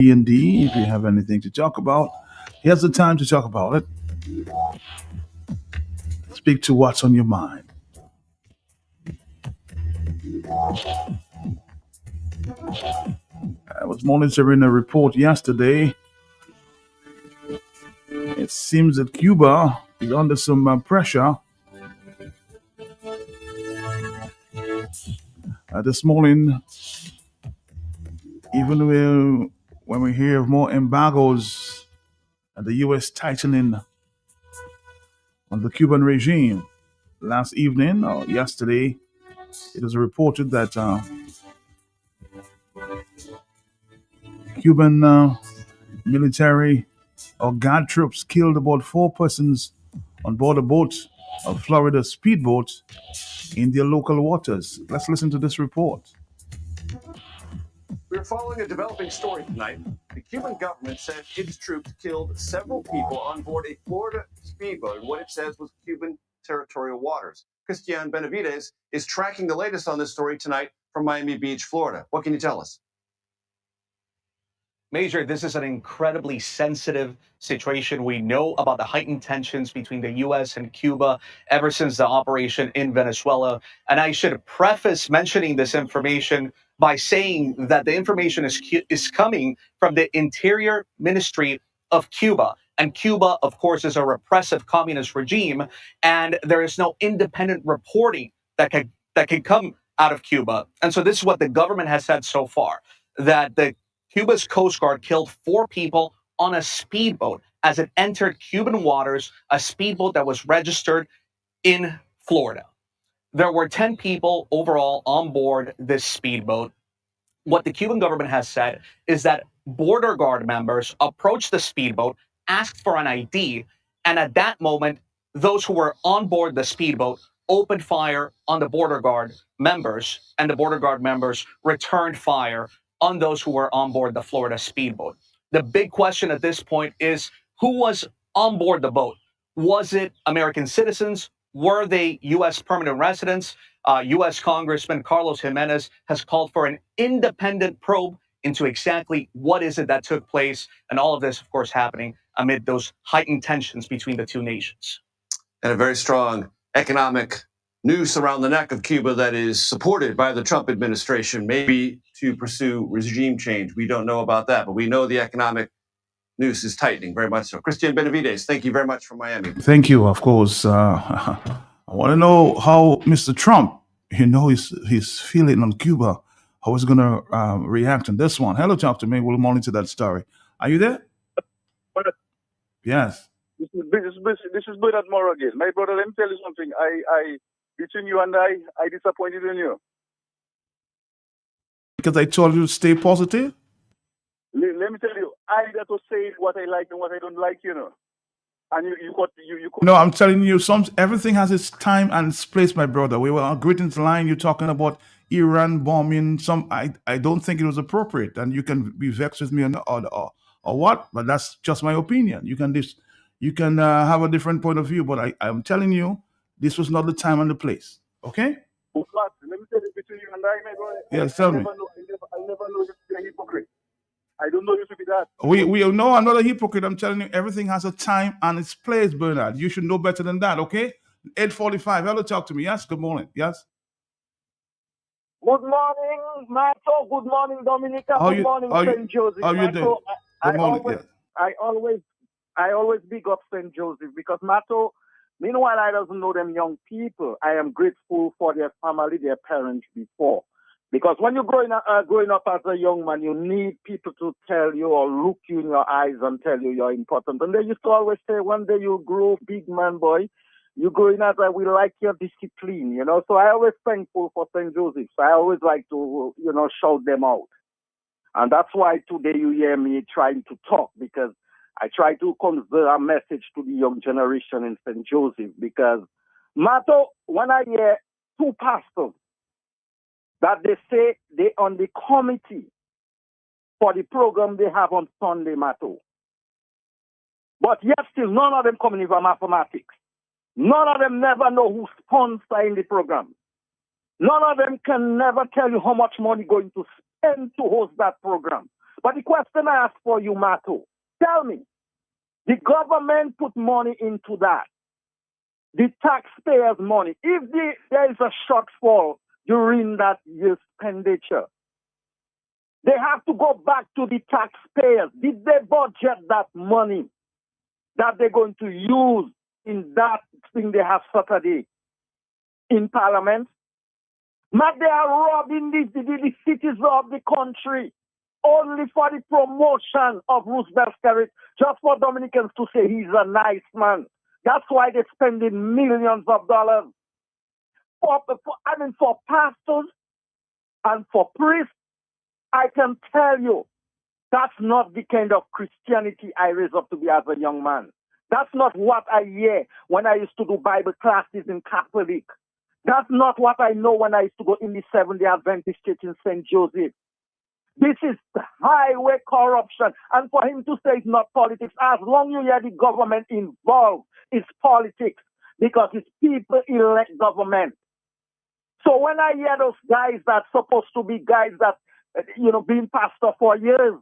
D&D. If you have anything to talk about, here's the time to talk about it. Speak to what's on your mind. I was monitoring a report yesterday. It seems that Cuba is under some pressure. This morning, even when we hear of more embargoes and the U.S. tightening on the Cuban regime, last evening or yesterday, it was reported that Cuban military or guard troops killed about four persons on board a boat, a Florida speedboat, in their local waters. Let's listen to this report. We're following a developing story tonight. The Cuban government said its troops killed several people on board a Florida speedboat in what it says was Cuban territorial waters. Christian Benavides is tracking the latest on this story tonight from Miami Beach, Florida. What can you tell us? Major, this is an incredibly sensitive situation. We know about the heightened tensions between the U.S. and Cuba ever since the operation in Venezuela. And I should preface mentioning this information by saying that the information is coming from the Interior Ministry of Cuba. And Cuba, of course, is a repressive communist regime, and there is no independent reporting that can come out of Cuba. And so this is what the government has said so far, that the Cuba's Coast Guard killed four people on a speedboat as it entered Cuban waters, a speedboat that was registered in Florida. There were 10 people overall on board this speedboat. What the Cuban government has said is that border guard members approached the speedboat, asked for an ID, and at that moment, those who were on board the speedboat opened fire on the border guard members, and the border guard members returned fire on those who were on board the Florida speedboat. The big question at this point is who was on board the boat? Was it American citizens? Were they U.S. permanent residents? U.S. Congressman Carlos Jimenez has called for an independent probe into exactly what is it that took place, and all of this, of course, happening amid those heightened tensions between the two nations. And a very strong economic noose around the neck of Cuba that is supported by the Trump administration, maybe to pursue regime change. We don't know about that, but we know the economic noose is tightening very much so. Christian Benavides, thank you very much from Miami. Thank you, of course. I want to know how Mr. Trump, he's feeling on Cuba, how he's going to react on this one. Hello, talk to me. We'll monitor that story. Are you there? Yes. This is Bernard Moore again. My brother, let me tell you something. Between you and I disappointed in you. Because I told you to stay positive? Let me tell you, I got to say what I like and what I don't like, And you No, I'm telling you, everything has its time and its place, my brother. We were on greetings line. You're talking about Iran bombing. I don't think it was appropriate, and you can be vexed with me or what, but that's just my opinion. You can have a different point of view, but I'm telling you, this was not the time and the place. Okay? Let me tell you, between you and I, my brother. Yes, tell me. I never know you to be a hypocrite. I don't know you to be that. We know I'm not a hypocrite. I'm telling you, everything has a time and its place, Bernard. You should know better than that, okay? 8:45. Hello, talk to me. Yes, good morning. Yes. Good morning, Mato. Good morning, Dominica. Good morning, St. Joseph. How you doing? Good morning. I always big up St. Joseph because Mato, meanwhile, I doesn't know them young people. I am grateful for their family, their parents before. Because when you're growing up as a young man, you need people to tell you or look you in your eyes and tell you you're important. And they used to always say, one day you grow big man, boy. You growing up, we like your discipline, So I always thankful for St. Joseph's. I always like to, shout them out. And that's why today you hear me trying to talk, because I try to convey a message to the young generation in St. Joseph. Because, Mato, when I hear two pastors that they say they on the committee for the program they have on Sunday, Mato, but yet still none of them coming in from mathematics. None of them never know who sponsoring the program. None of them can never tell you how much money going to spend to host that program. But the question I ask for you, Mato, tell me, the government put money into that, the taxpayers' money. If there is a shortfall during that year's expenditure, they have to go back to the taxpayers. Did they budget that money that they're going to use in that thing they have Saturday in Parliament? But they are robbing the citizens of the country only for the promotion of Roosevelt Skerrit, just for Dominicans to say he's a nice man. That's why they're spending millions of dollars for pastors and for priests. I can tell you, that's not the kind of Christianity I raised up to be as a young man. That's not what I hear when I used to do Bible classes in Catholic. That's not what I know when I used to go in the Seventh-day Adventist Church in St. Joseph. This is highway corruption. And for him to say it's not politics, as long as you hear the government involved, it's politics, because it's people elect government. So when I hear those guys that's supposed to be guys that, been pastor for years,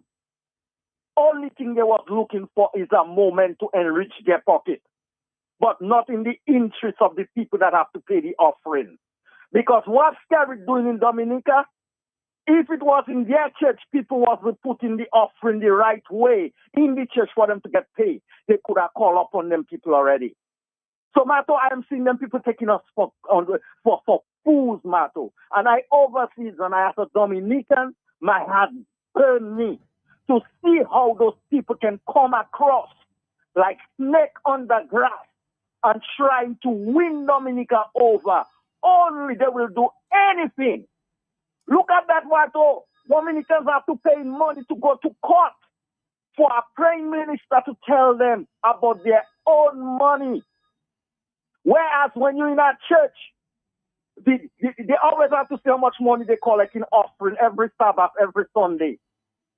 only thing they was looking for is a moment to enrich their pocket, but not in the interest of the people that have to pay the offering. Because what Skerrit doing in Dominica, if it was in their church, people was putting the offering the right way in the church for them to get paid, they could have called upon them people already. So, Mato, I am seeing them people taking us for fools, Mato. And I overseas, and I, as a Dominican, my heart burned me to see how those people can come across like snake on the grass and trying to win Dominica over. Only they will do anything. Look at that, Mato. Dominicans have to pay money to go to court for a prime minister to tell them about their own money. Whereas when you're in a church, they always have to say how much money they collect in offering every Sabbath, every Sunday.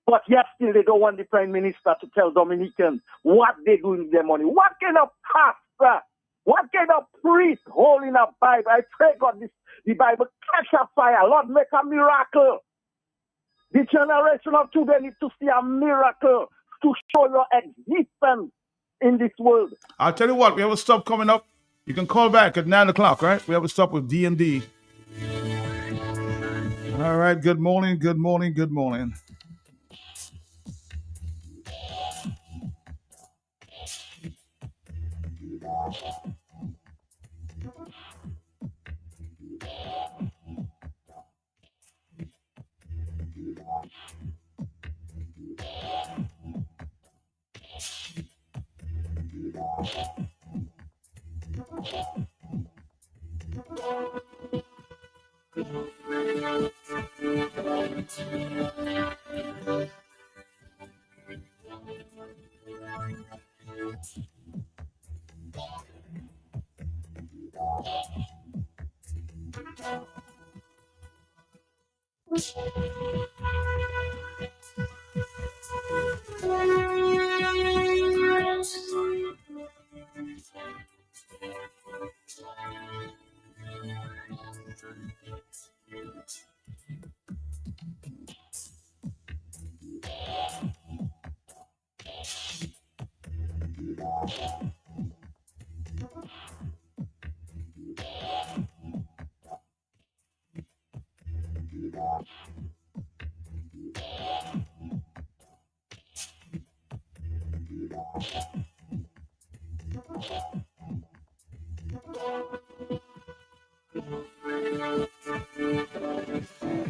But yet still they don't want the prime minister to tell Dominicans what they do with their money. What kind of pastor, what kind of priest holding a Bible? I pray God the Bible catch a fire. Lord, make a miracle. The generation of today needs to see a miracle to show your existence in this world. I'll tell you what, we have a stop coming up. You can call back at 9 o'clock, right? We have a stop with D&D. All right, good morning, good morning, good morning.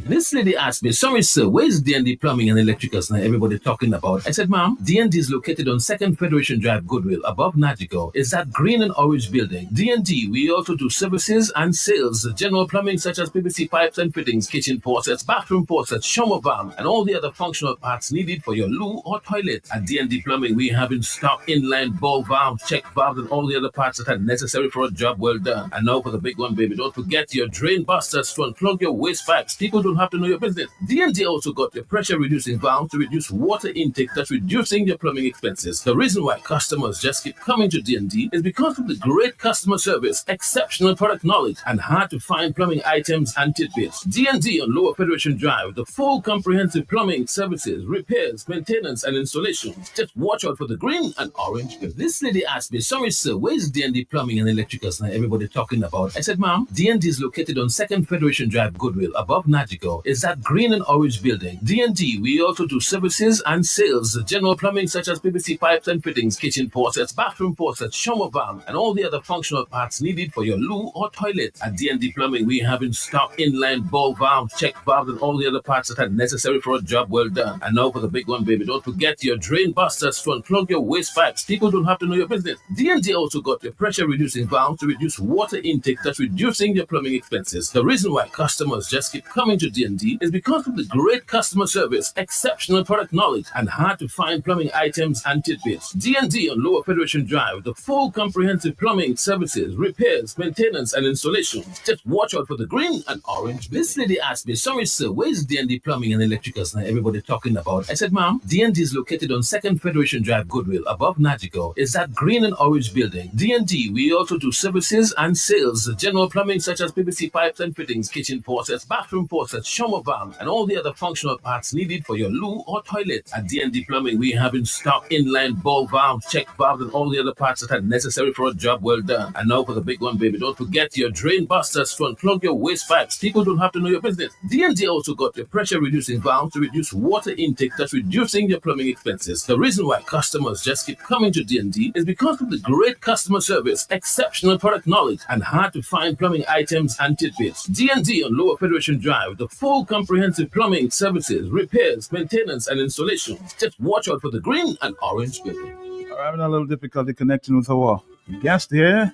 This lady asked me, sorry sir, where's D&D Plumbing and Electricals now everybody talking about? I said, ma'am, D&D is located on 2nd Federation Drive, Goodwill, above Nagico. It's that green and orange building. D&D, we also do services and sales, general plumbing such as PVC pipes and fittings, kitchen faucets, bathroom faucets, shower valve, and all the other functional parts needed for your loo or toilet. At D&D Plumbing, we have in stock inline ball valves, check valves, and all the other parts that are necessary for a job well done. And now for the big one, baby, don't forget your drain busters to unplug your waste pipes. People don't have to know your business. D&D also got your pressure reducing valve to reduce water intake, thus reducing your plumbing expenses. The reason why customers just keep coming to D&D is because of the great customer service, exceptional product knowledge, and hard to find plumbing items and tidbits. D&D on Lower Federation Drive, the full comprehensive plumbing services, repairs, maintenance, and installations. Just watch out for the green and orange bill. This lady asked me, sorry sir, where's D&D Plumbing and Electricals now everybody talking about? I said, ma'am, D&D is located on 2nd Federation Drive, Goodwill, above Nagico. Is that green and orange building? D&D, we also do services and sales, general plumbing such as PVC pipes and fittings, kitchen faucets, bathroom faucets, shower valve, and all the other functional parts needed for your loo or toilet. At D&D Plumbing, we have in stock inline ball valves, check valves, and all the other parts that are necessary for a job well done. And now for the big one, baby, don't forget your drain busters to unplug your waste pipes. People don't have to know your business. D&D also got your pressure reducing valve to reduce water intake, thus reducing your plumbing expenses. The reason why customers just keep coming to D&D is because of the great customer service, exceptional product knowledge, and hard to find plumbing items and tidbits. D&D on Lower Federation Drive, the full comprehensive plumbing services, repairs, maintenance, and installations. Just watch out for the green and orange. This lady asked me, sorry sir, where's D&D Plumbing and Electricals now everybody talking about? I said, ma'am, D&D is located on 2nd Federation Drive, Goodwill, above Nagico. Is that green and orange building? D&D, we also do services and sales, general plumbing such as PVC pipes and fittings, kitchen faucets, bathroom faucets, shower valve, and all the other functional parts needed for your loo or toilet. At D&D Plumbing, we have in stock inline ball valves, check valves, and all the other parts that are necessary for a job well done. And now for the big one, baby, don't forget your drain busters to unplug your waste pipes. People don't have to know your business. D&D also got your pressure reducing valve to reduce water intake, thus reducing your plumbing expenses. The reason why customers just keep coming to D&D is because of the great customer service, exceptional product knowledge, and hard to find plumbing items and tidbits. D&D on Lower Federation Drive, the full comprehensive plumbing services, repairs, maintenance, and installations. Just watch out for the green and orange building. We're having a little difficulty connecting with our guest here.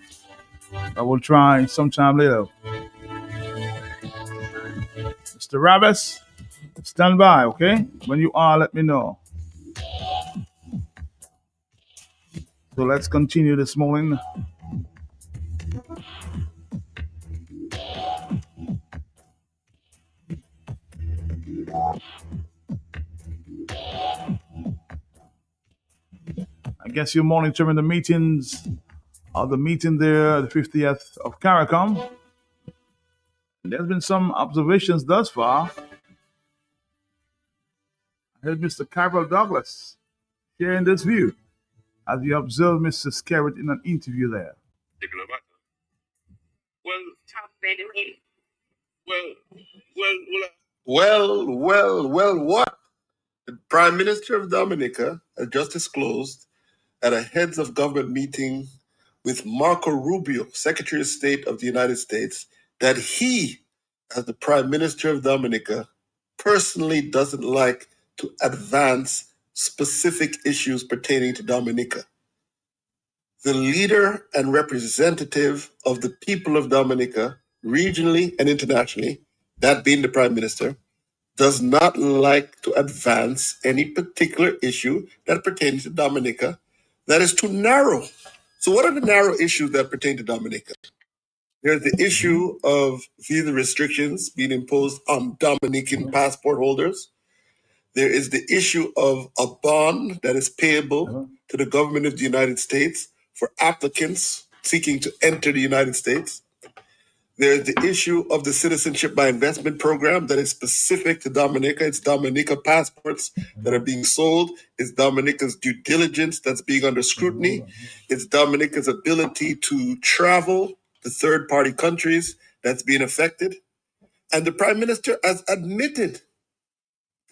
I will try sometime later. Mr. Ravis, stand by, okay? When you are, let me know. So let's continue this morning. I guess you're monitoring the meetings of the meeting there, the 50th of CARICOM. There's been some observations thus far. I heard Mr. Carol Douglas sharing this view as you observed Mr. Skerritt in an interview there. What? The Prime Minister of Dominica has just disclosed at a heads of government meeting with Marco Rubio, Secretary of State of the United States, that he, as the Prime Minister of Dominica, personally doesn't like to advance specific issues pertaining to Dominica. The leader and representative of the people of Dominica, regionally and internationally, that being the Prime Minister, does not like to advance any particular issue that pertains to Dominica that is too narrow. So what are the narrow issues that pertain to Dominica? There's the issue of visa restrictions being imposed on Dominican passport holders. There is the issue of a bond that is payable to the government of the United States for applicants seeking to enter the United States. There's the issue of the Citizenship by Investment program that is specific to Dominica. It's Dominica passports that are being sold. It's Dominica's due diligence that's being under scrutiny. It's Dominica's ability to travel to third-party countries that's being affected. And the Prime Minister has admitted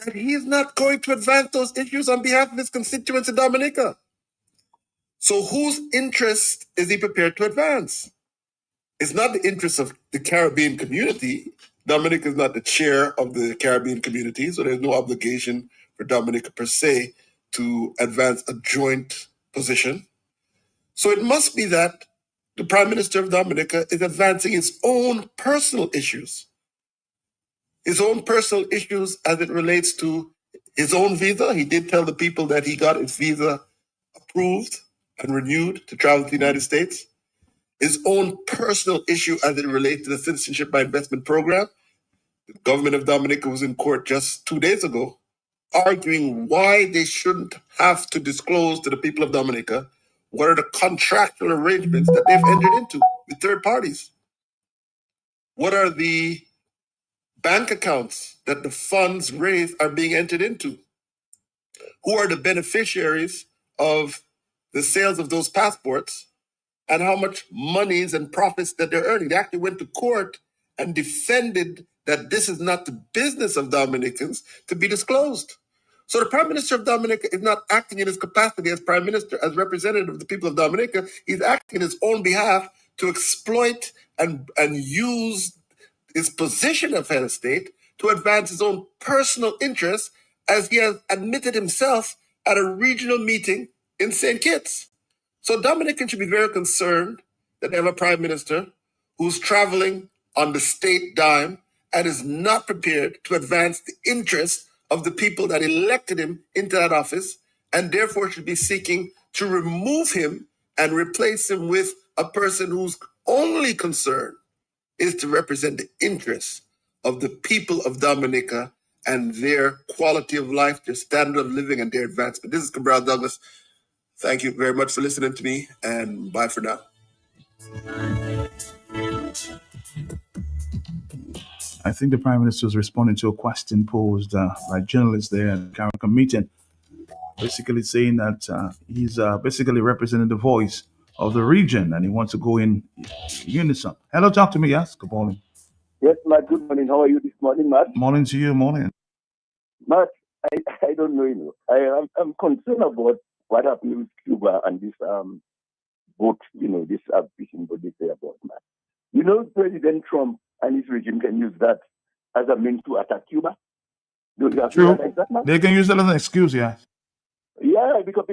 that he is not going to advance those issues on behalf of his constituents in Dominica. So whose interest is he prepared to advance? It's not the interest of the Caribbean community. Dominica is not the chair of the Caribbean community, so there's no obligation for Dominica per se to advance a joint position. So it must be that the Prime Minister of Dominica is advancing his own personal issues. His own personal issues as it relates to his own visa. He did tell the people that he got his visa approved and renewed to travel to the United States. His own personal issue as it relates to the Citizenship by Investment program. The government of Dominica was in court just 2 days ago arguing why they shouldn't have to disclose to the people of Dominica what are the contractual arrangements that they've entered into with third parties. What are the bank accounts that the funds raised are being entered into? Who are the beneficiaries of the sales of those passports and how much monies and profits that they're earning? They actually went to court and defended that this is not the business of Dominicans to be disclosed. So the Prime Minister of Dominica is not acting in his capacity as Prime Minister, as representative of the people of Dominica. He's acting in his own behalf to exploit and use his position of head of state to advance his own personal interests, as he has admitted himself at a regional meeting in St. Kitts. So Dominicans should be very concerned that they have a prime minister who's traveling on the state dime and is not prepared to advance the interests of the people that elected him into that office, and therefore should be seeking to remove him and replace him with a person whose only concern is to represent the interests of the people of Dominica and their quality of life, their standard of living, and their advancement. This is Cabral Douglas. Thank you very much for listening to me, and bye for now. I think the Prime Minister is responding to a question posed by journalists there at the Caracas meeting, basically saying that he's basically representing the voice of the region and he wants to go in unison. Hello, talk to me. Yes, good morning. Yes, Matt, good morning. How are you this morning, Matt? Morning to you, morning. Matt, I don't know, I'm concerned about what happened with Cuba and this boat, this fishing boat they say about, Matt. President Trump and his regime can use that as a means to attack Cuba. Do you have to realize that, Matt? They can use that as an excuse, yeah. Yeah, because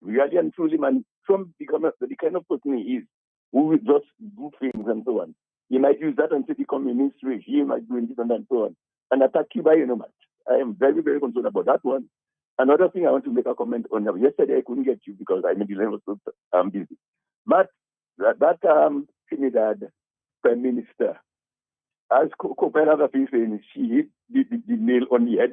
really and truly, man, Trump becomes the kind of person he is, who will just do things and so on. He might use that and say the communist regime might do this and so on, and attack Cuba, Matt. I am very, very concerned about that one. Another thing I want to make a comment on. Yesterday I couldn't get you because I was so busy. But that Trinidad Prime Minister, as Kopera saying, she hit the nail on the head,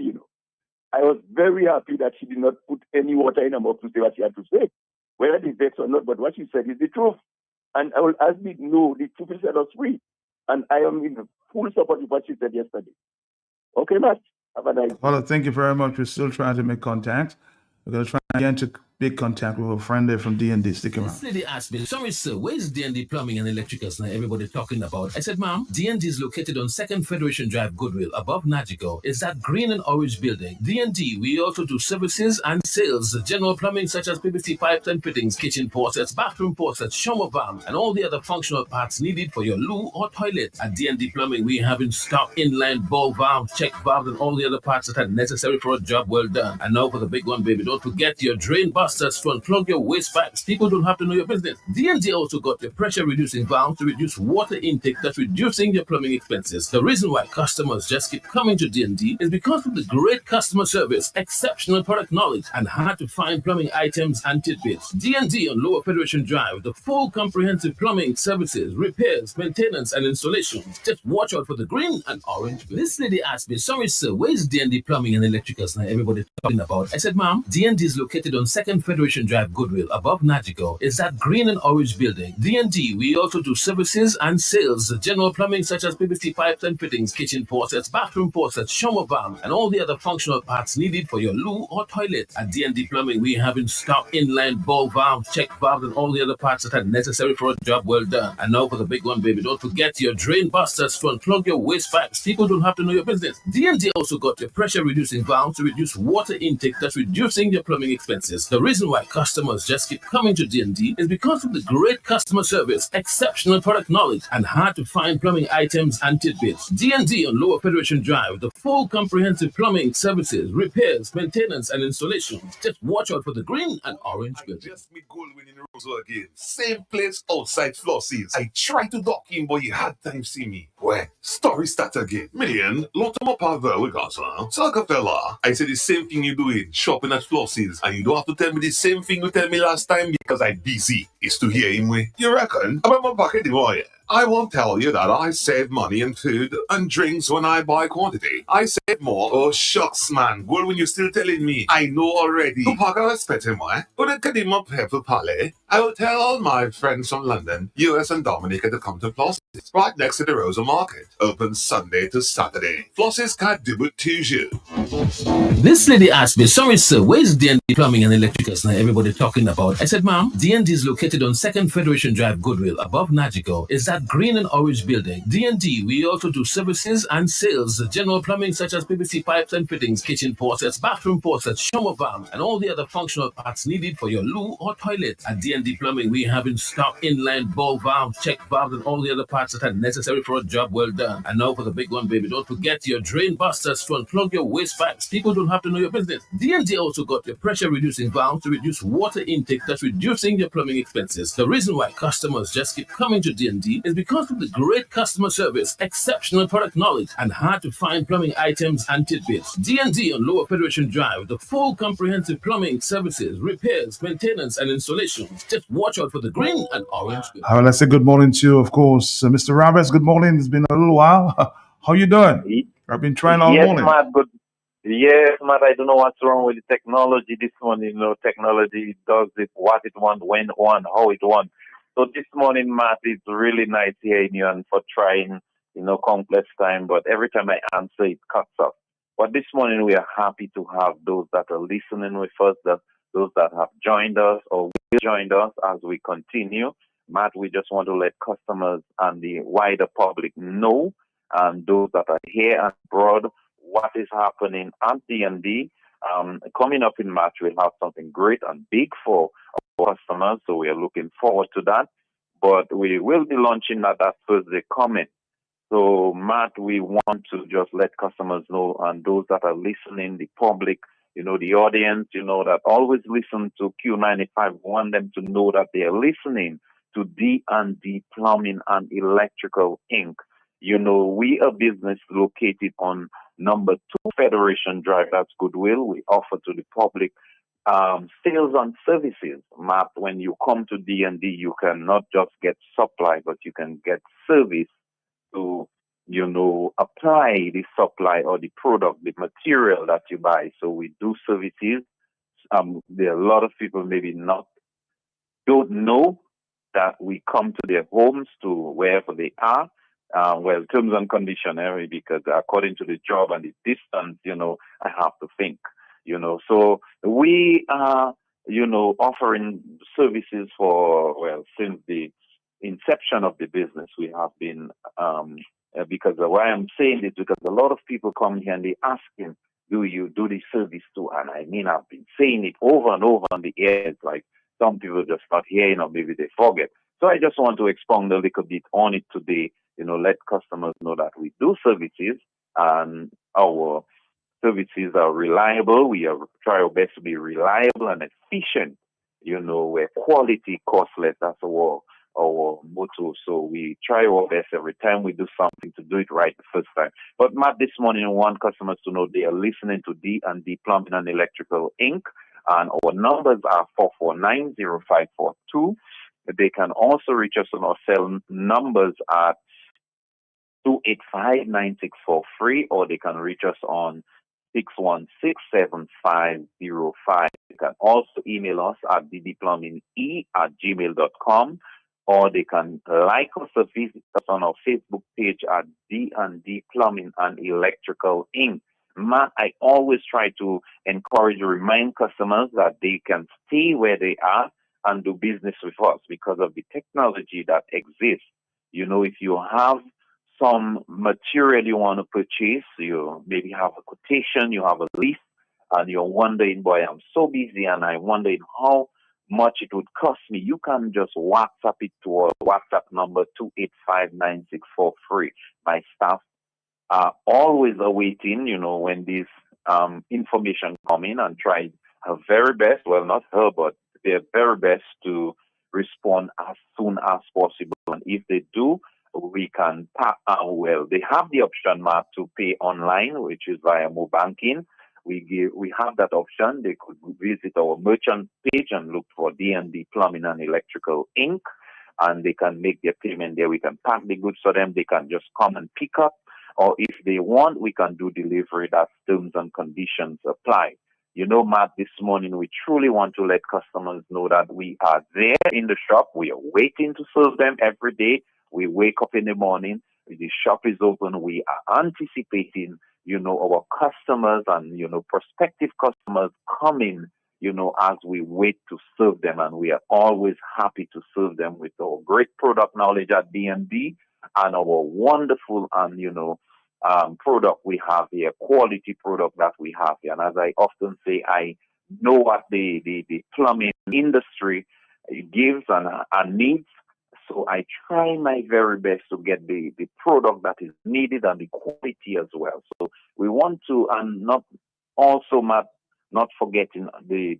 I was very happy that she did not put any water in her mouth to say what she had to say, whether it's vexed or not, but what she said is the truth. And I will ask me, no, the truth will set us free. And I am in full support of what she said yesterday. Okay, Matt? Have a nice day. Well, thank you very much. We're still trying to make contact. We're going to try again to make contact with a friend there from D&D. Stick around. This lady asked me, sorry sir, where's D&D Plumbing and Electricals now everybody talking about? I said, ma'am, D&D is located on 2nd Federation Drive, Goodwill, above Nagico. It's that green and orange building. D&D, we also do services and sales, general plumbing such as PVC pipes and fittings, kitchen faucets, bathroom faucets, shower valves, and all the other functional parts needed for your loo or toilet. At D&D Plumbing, we have in stock inline ball valves, check valves, and all the other parts that are necessary for a job well done. And now for the big one, baby, don't forget your drain busters to unplug your waste pipes. People don't have to know your business. D&D also got your pressure reducing valves to reduce water intake, thus reducing your plumbing expenses. The reason why customers just keep coming to D&D is because of the great customer service, exceptional product knowledge, and hard to find plumbing items and tidbits. D&D on Lower Federation Drive, the full comprehensive plumbing services, repairs, maintenance, and installations. Just watch out for the green and orange. This lady asked me, sorry sir, where's D&D Plumbing and Electricals now everybody talking about? I said, ma'am, D&D is located on 2nd Federation Drive, Goodwill, above Nagico. It's that green and orange building. D&D, we also do services and sales, general plumbing such as PVC pipes and fittings, kitchen faucets, bathroom faucets, shower valves, and all the other functional parts needed for your loo or toilet. At D&D Plumbing, we have in stock inline ball valves, check valves, and all the other parts that are necessary for a job well done. And now for the big one, baby, don't forget your drain busters to unplug your waste pipes. People don't have to know your business. D&D also got your pressure reducing valves to reduce water intake, thus reducing your plumbing expenses. The reason why customers just keep coming to D&D is because of the great customer service, exceptional product knowledge, and hard to find plumbing items and tidbits. D&D on Lower Federation Drive, the full comprehensive plumbing services, repairs, maintenance, and installations. Just watch out for the green and orange building. Just me goal winning Roswell again. Same place outside Flossies. I tried to dock in, but you had time see me. Where? Story start again. Million, lot of my pavel with us, huh? Fella, I said the same thing you doing, shopping at Flossies, and you don't have to tell me the same thing you tell me last time because I'm busy. It's to hear him way. You reckon? I'm my pocket the boy. I won't tell you that I save money in food and drinks when I buy quantity. I save more. Oh, shucks, man. Well, when you're still telling me, I know already. Kupaga respect him, why? But it could even pepper palais. I will tell all my friends from London, US, and Dominica to come to Flosses, right next to the Rosa Market. Open Sunday to Saturday. Flosses can't do it to you. This lady asked me, sorry sir, where's D&D Plumbing and Electricals now everybody talking about? I said, ma'am, D&D is located on 2nd Federation Drive, Goodwill, above Nagico. It's that green and orange building. D&D, we also do services and sales, general plumbing such as PVC pipes and fittings, kitchen faucets, bathroom faucets, shower valves, and all the other functional parts needed for your loo or toilet. At D&D Plumbing, we have in stock inline ball valves, check valves, and all the other parts that are necessary for a job well done. And now for the big one, baby, don't forget your drain busters to unplug your waste pipes. People don't have to know your business. D&D also got your pressure reducing valve to reduce water intake, thus reducing your plumbing expenses. The reason why customers just keep coming to D&D is because of the great customer service, exceptional product knowledge, and hard to find plumbing items and tidbits. D&D on Lower Federation Drive, the full comprehensive plumbing services, repairs, maintenance, and installations. Just watch out for the green and orange. Let's say good morning to you, of course, Mr. Roberts. Good morning. It's been a little while. How you doing? I've been trying all morning. Matt. Good. Yes, Matt. I don't know what's wrong with the technology. This morning, technology does it what it wants, when it wants, how it wants. So this morning, Matt, it's really nice hearing you and for trying, complex time. But every time I answer, it cuts off. But this morning, we are happy to have those that are listening with us, those that have joined us or will join us as we continue. Matt, we just want to let customers and the wider public know, and those that are here and abroad, what is happening at D&D. Coming up in March, we'll have something great and big for our customers, so we are looking forward to that. But we will be launching that Thursday coming. So, Matt, we want to just let customers know, and those that are listening, the public, the audience, that always listen to Q95, want them to know that they are listening to D&D Plumbing and Electrical Inc. We are a business located on number 2 Federation Drive, that's Goodwill. We offer to the public sales and services. Matt, when you come to D&D, you can not just get supply, but you can get service to, apply the supply or the product, the material that you buy. So we do services. There are a lot of people maybe don't know that we come to their homes, to wherever they are. Terms and conditions, because according to the job and the distance, I have to think, So we are, offering services since the inception of the business. We have been, because why I'm saying this, because a lot of people come here and they asking, do you do the service too? And I've been saying it over and over on the air. It's like some people just not hearing or maybe they forget. So I just want to expound a little bit on it today. Let customers know that we do services and our services are reliable. We try our best to be reliable and efficient, where quality costs less. That's our motto. So we try our best every time we do something to do it right the first time. But Matt, this morning I want customers to know they are listening to D&D Plumbing and Electrical Inc. And our numbers are 449-0542. They can also reach us on our cell numbers at 285-9643, or they can reach us on 616-7505. You can also email us at ddplumbinge@gmail.com, or they can like us or visit us on our Facebook page at D&D Plumbing and Electrical Inc. Matt, I always try to remind customers that they can stay where they are and do business with us because of the technology that exists. If you have some material you want to purchase, you maybe have a quotation, you have a list, and you're wondering, boy, I'm so busy and I'm wondering how much it would cost me, you can just WhatsApp it to our WhatsApp number 285-9643. My staff are always awaiting, when this information come in, and try her very best, well, not her, but their very best to respond as soon as possible. And if they do, we can, they have the option, Mark, to pay online, which is via mobile banking. We have that option. They could visit our merchant page and look for D&D Plumbing and Electrical Inc. and they can make their payment there. We can pack the goods for them. They can just come and pick up. Or if they want, we can do delivery. That terms and conditions apply. You know, Matt, this morning we truly want to let customers know that we are there in the shop. We are waiting to serve them every day. We wake up in the morning. The shop is open. We are anticipating, you know, our customers and, you know, prospective customers coming, you know, as we wait to serve them. And we are always happy to serve them with our great product knowledge at D&D and our wonderful and, you know, product we have here, quality product that we have here. And as I often say, I know what the plumbing industry gives and needs. So I try my very best to get the product that is needed and the quality as well. So we want to, and not also not forgetting the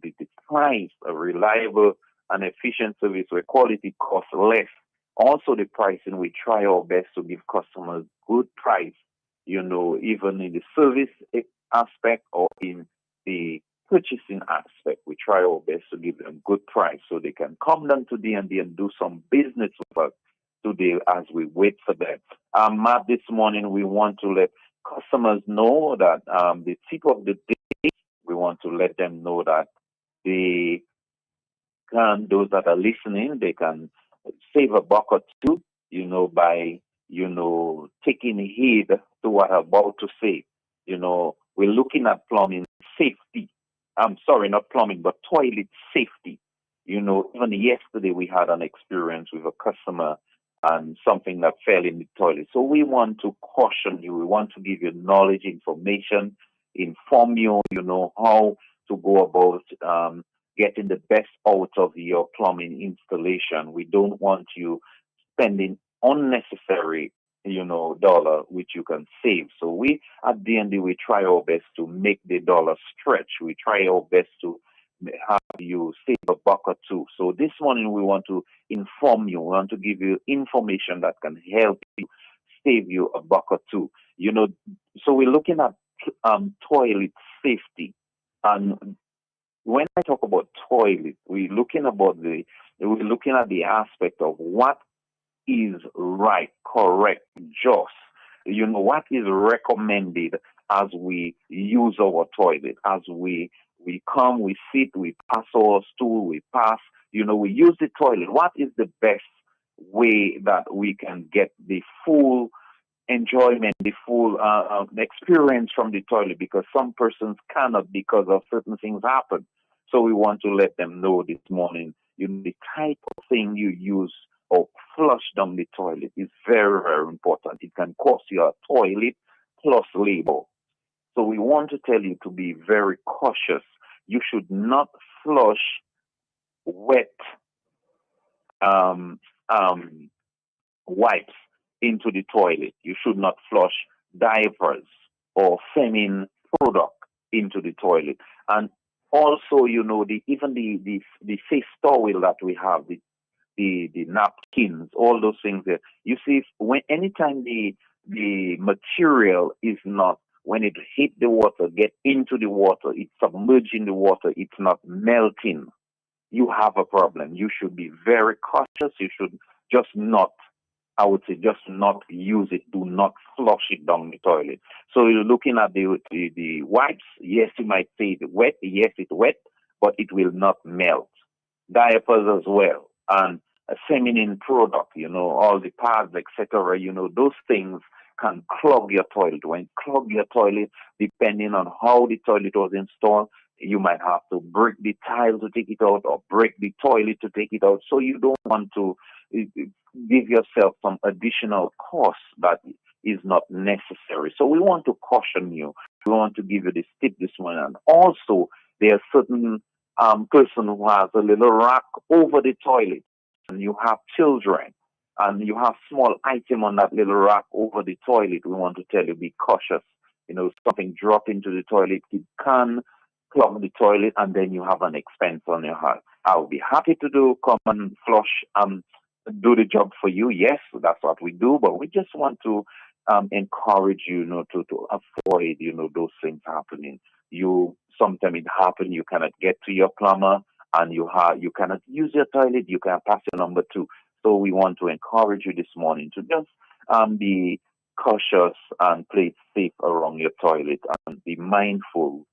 price, a reliable and efficient service where quality costs less. Also the pricing, we try our best to give customers good price, you know, even in the service aspect or in the purchasing aspect. We try our best to give them good price so they can come down to D&D and do some business with us today as we wait for them. Matt, this morning we want to let customers know that the tip of the day, we want to let them know that they can, those that are listening, they can save a buck or two, you know, by, you know, taking heed to what I'm about to say. You know, we're looking at plumbing safety. I'm sorry, not plumbing, but toilet safety. You know, even yesterday we had an experience with a customer and something that fell in the toilet. So we want to caution you. We want to give you knowledge, information, inform you, you know, how to go about getting the best out of your plumbing installation. We don't want you spending unnecessary, you know, dollar which you can save. So we at D&D, we try our best to make the dollar stretch. We try our best to have you save a buck or two. So this morning we want to inform you. We want to give you information that can help you save you a buck or two. You know, so we're looking at toilet safety. And when I talk about toilet, we're looking at the aspect of what is right, correct, just. You know, what is recommended as we use our toilet, as we come, we sit, we pass our stool, we pass, you know, we use the toilet. What is the best way that we can get the full enjoyment, the full experience from the toilet? Because some persons cannot because of certain things happen. So we want to let them know this morning, you know, the type of thing you use or flush down the toilet is very, very important. It can cost you a toilet plus labor. So we want to tell you to be very cautious. You should not flush wet wipes into the toilet. You should not flush diapers or feminine product into the toilet. And also, you know, even the face towel that we have, the napkins, all those things there. You see, anytime the material is not, when it hit the water, get into the water, it's submerged in the water, it's not melting, you have a problem. You should be very cautious. You should just not, I would say, just not use it. Do not flush it down the toilet. So you're looking at the wipes. Yes, you might say it's wet. Yes, it's wet, but it will not melt. Diapers as well. And a feminine product, you know, all the pads, etc., you know, those things can clog your toilet. When it clog your toilet, depending on how the toilet was installed, you might have to break the tile to take it out or break the toilet to take it out. So you don't want to give yourself some additional cost that is not necessary. So we want to caution you. We want to give you this tip this morning. And also, there are certain person who has a little rack over the toilet, and you have children, and you have small item on that little rack over the toilet. We want to tell you, be cautious. You know, something drop into the toilet, it can clog the toilet, and then you have an expense on your heart. I'll be happy to come and flush, do the job for you. Yes, that's what we do, but we just want to encourage you, you know, to avoid, you know, those things happening. Sometimes it happens, you cannot get to your plumber, and you cannot use your toilet, you can pass your number to So we want to encourage you this morning to just be cautious and play it safe around your toilet and be mindful,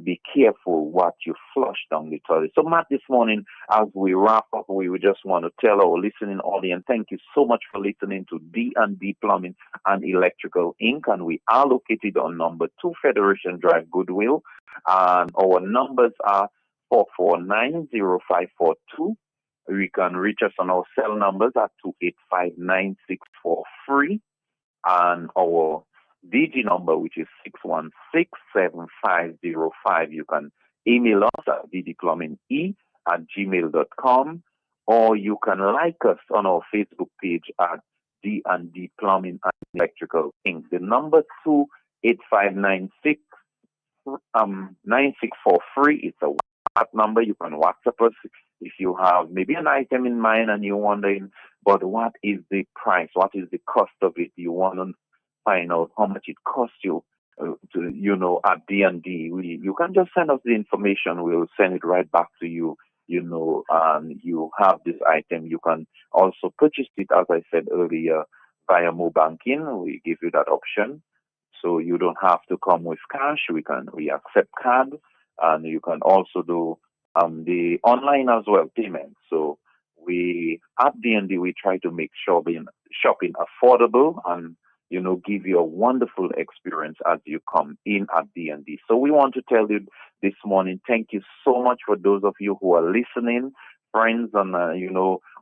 be careful what you flush down the toilet. So Matt, this morning, as we wrap up, we would just want to tell our listening audience, thank you so much for listening to D&D Plumbing and Electrical Inc. And we are located on number 2 Federation Drive, Goodwill. And our numbers are 4490542. You can reach us on our cell numbers at 2859643 and our DG number, which is 6167505. You can email us at ddplumbinge@gmail.com, or you can like us on our Facebook page at D&D Plumbing and Electrical Inc. The number 2859643 is a WhatsApp number. You can WhatsApp us if you have maybe an item in mind and you're wondering, but what is the price? What is the cost of it? You want to find out how much it costs you at D&D. You can just send us the information. We'll send it right back to you, and you have this item. You can also purchase it, as I said earlier, via mobile banking. We give you that option. So you don't have to come with cash. We accept card, and you can also do the online as well payment. So we at D&D we try to make shopping affordable and give you a wonderful experience as you come in at D&D. So we want to tell you this morning, thank you so much for those of you who are listening, friends, and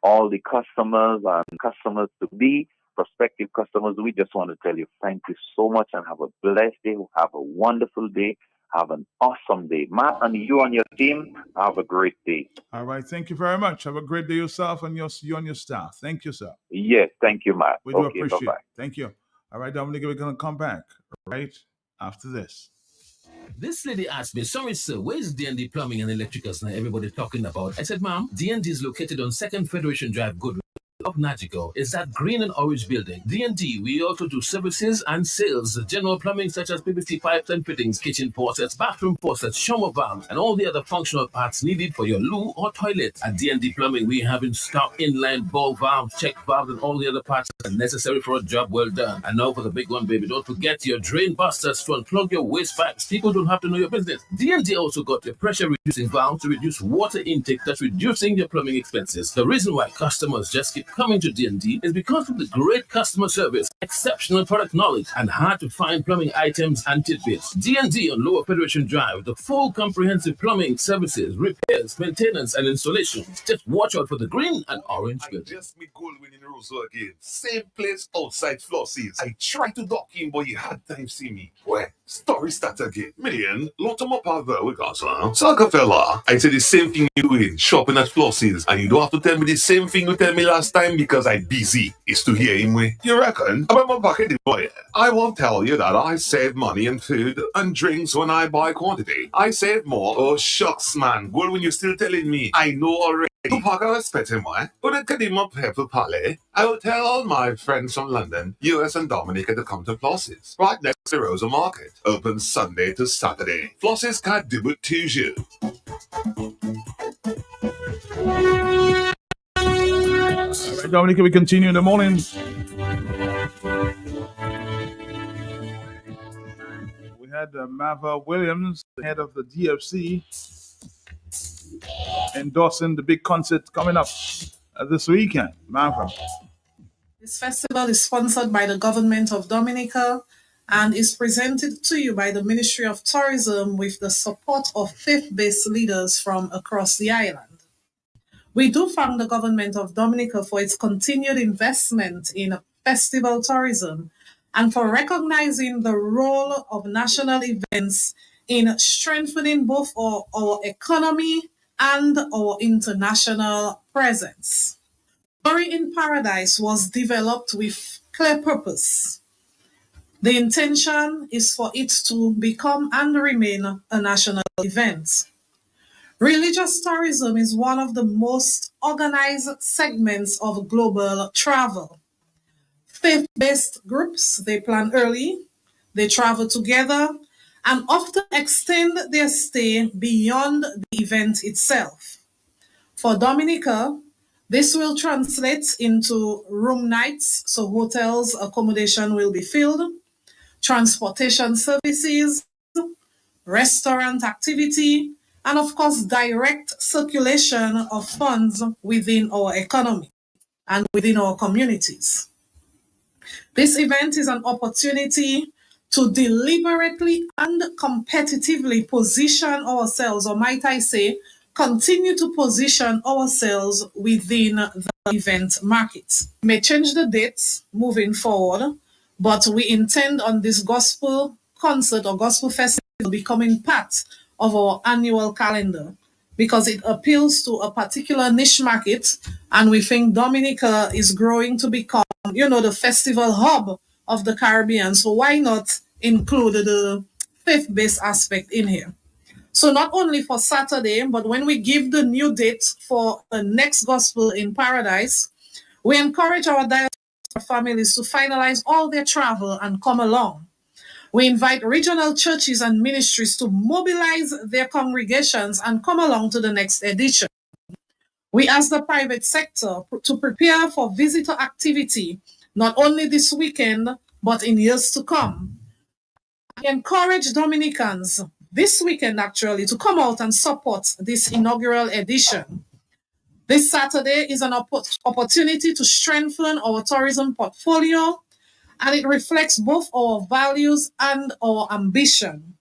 all the customers and customers to be, prospective customers. We just want to tell you thank you so much and have a blessed day. Have a wonderful day. Have an awesome day. Matt, and you and your team, have a great day. All right. Thank you very much. Have a great day yourself and you and your staff. Thank you, sir. Yes. Thank you, Matt. We do appreciate it. Thank you. All right, Dominic, we're going to come back right after this. This lady asked me, sorry, sir, where's D&D Plumbing and Electricals now everybody talking about? I said, ma'am, D&D is located on 2nd Federation Drive, Goodwill. Of Nagico is that green and orange building. D&D, we also do services and sales, general plumbing such as PVC pipes and fittings, kitchen faucets, bathroom faucets, shower valves, and all the other functional parts needed for your loo or toilet. At D&D Plumbing, we have in stock inline ball valves, check valves, and all the other parts necessary for a job well done. And now for the big one, baby, don't forget your drain busters to unplug your waste pipes. People don't have to know your business. D&D also got your pressure reducing valves to reduce water intake, thus reducing your plumbing expenses. The reason why customers just keep coming to D&D is because of the great customer service, exceptional product knowledge, and hard-to-find plumbing items and tidbits. D&D on Lower Federation Drive, the full comprehensive plumbing services, repairs, maintenance, and installations. Just watch out for the green and orange building. I just meet Goldwyn in Roseau again. Same place outside Flossie's. I tried to dock in, but he had time see me. Well, story start again. Million, lot of my father we got, huh? So fella, I said the same thing you doing, shopping at Flossie's, and you don't have to tell me the same thing you tell me last time because I busy. It's to hear him way. You reckon? About my bucket boy. I won't tell you that I save money in food and drinks when I buy quantity. I save more. Oh shucks, man. Goldwyn, you're still telling me. I know already. To park I respect him, why? But at Kadima Pepper Palais, I will tell all my friends from London, US and Dominica to come to Flossie's, right next to Rosa Market. Open Sunday to Saturday. Flossie's can't do it to you. All right, Dominica, we continue in the morning. We had Mava Williams, the head of the DFC, endorsing the big concert coming up this weekend. Mava. This festival is sponsored by the government of Dominica and is presented to you by the Ministry of Tourism with the support of faith-based leaders from across the island. We do thank the government of Dominica for its continued investment in festival tourism and for recognizing the role of national events in strengthening both our economy and our international presence. Story in Paradise was developed with clear purpose. The intention is for it to become and remain a national event. Religious tourism is one of the most organized segments of global travel. Faith-based groups, they plan early, they travel together, and often extend their stay beyond the event itself. For Dominica, This will translate into room nights, so hotels accommodation will be filled, transportation services, restaurant activity, and of course, direct circulation of funds within our economy and within our communities. This event is an opportunity to deliberately and competitively position ourselves, or might I say, continue to position ourselves within the event market. We may change the dates moving forward, but we intend on this gospel concert or gospel festival becoming part of our annual calendar because it appeals to a particular niche market, and we think Dominica is growing to become, the festival hub of the Caribbean. So why not include the faith-based aspect in here? So not only for Saturday, but when we give the new date for the next Gospel in Paradise, we encourage our diaspora families to finalize all their travel and come along. We invite regional churches and ministries to mobilize their congregations and come along to the next edition. We ask the private sector to prepare for visitor activity, not only this weekend, but in years to come. We encourage Dominicans this weekend, actually, to come out and support this inaugural edition. This Saturday is an opportunity to strengthen our tourism portfolio, and it reflects both our values and our ambition.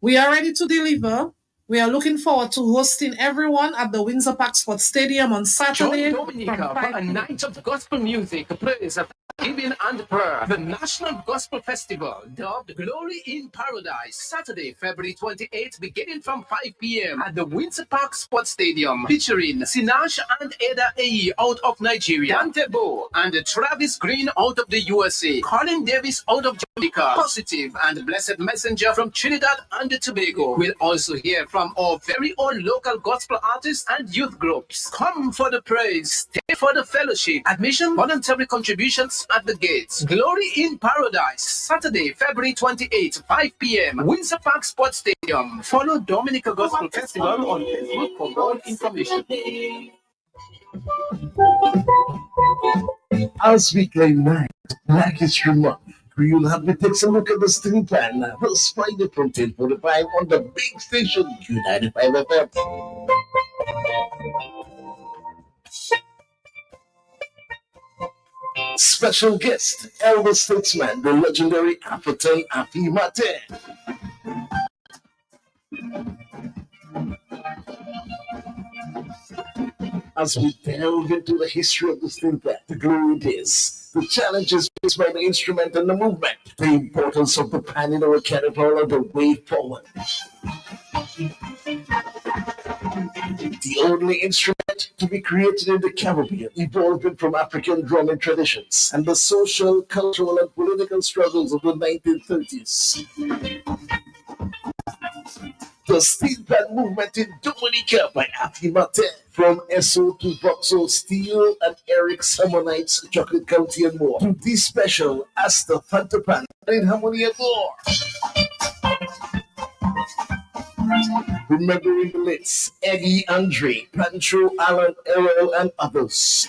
We are ready to deliver. We are looking forward to hosting everyone at the Windsor Park Sports Stadium on Saturday. Join Dominica for a night of gospel music, praise, giving and prayer. The National Gospel Festival, dubbed Glory in Paradise, Saturday, February 28th, beginning from 5 p.m. at the Windsor Park Sports Stadium, featuring Sinach and Eda Ayi out of Nigeria, Dante Bo and Travis Green out of the USA, Colin Davis out of Jamaica, Positive and Blessed Messenger from Trinidad and Tobago. We'll also hear from our very own local gospel artists and youth groups. Come for the praise, stay for the fellowship. Admission, voluntary contributions at the gates. Glory in Paradise, Saturday, February 28th, 5 p.m. Windsor Park Sports Stadium. Follow Dominica Gospel Festival on Facebook for more information. As we claim night, Black History Month, we'll have me take a look at the steel plan this Friday from 10:45 on the big station Q95 FM. Special guest, elder statesman, the legendary African Afi Mate. As we delve into the history of the steel plant, the glory it is, the challenges faced by the instrument and the movement, the importance of the pan in our caterpillar, the way forward. The only instrument to be created in the Caribbean, evolving from African drumming traditions and the social, cultural, and political struggles of the 1930s. The steel pan movement in Dominica by Afi Mate, from SO to Vauxhall Steel and Eric Sammonites, Chocolate County and more, to this special Asta Fantapan in Harmony and more. Remembering the lists, Eddie Andre, Pancho, Alan, Errol, and others.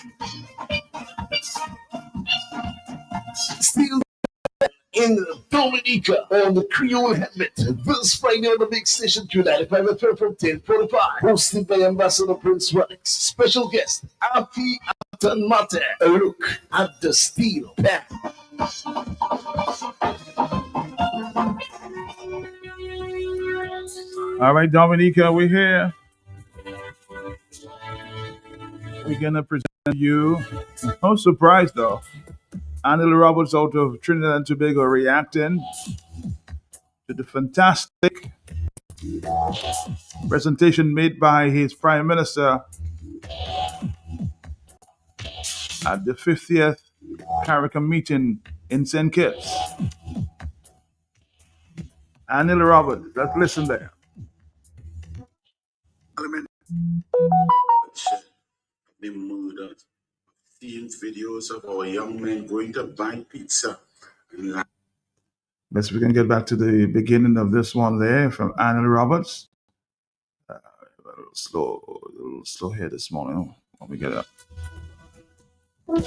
Steel in Dominica on the Creole Helmet this Friday on the big station Q95 FM from 10:45, hosted by Ambassador Prince Radix. Special guest Afi Mate. A look at the steel pan. All right, Dominica, we're here. We're gonna present you. No surprise though. Anil Roberts out of Trinidad and Tobago reacting to the fantastic presentation made by his Prime Minister at the 50th CARICOM meeting in St. Kitts. Anil Roberts, let's listen there. Been murdered. Seeing videos of our young men going to buy pizza. Let's we can get back to the beginning of this one there from Anil Roberts. A little slow here this morning. Let me get up. I've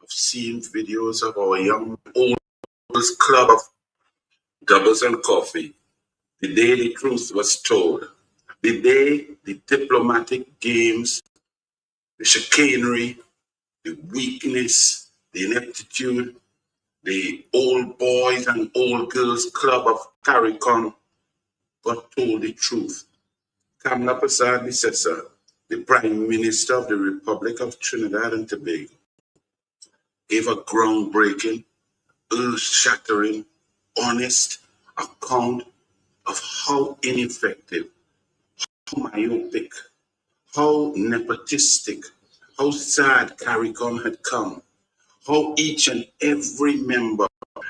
seen videos of our young oldest club of doubles and coffee. The day the truth was told. The day the diplomatic games, the chicanery, the weakness, the ineptitude, the old boys and old girls club of CARICOM got told the truth. Kamla Persad Bissessar, the Prime Minister of the Republic of Trinidad and Tobago, gave a groundbreaking, earth-shattering, honest account of how ineffective, how myopic, how nepotistic, how sad CARICOM had come, how each and every member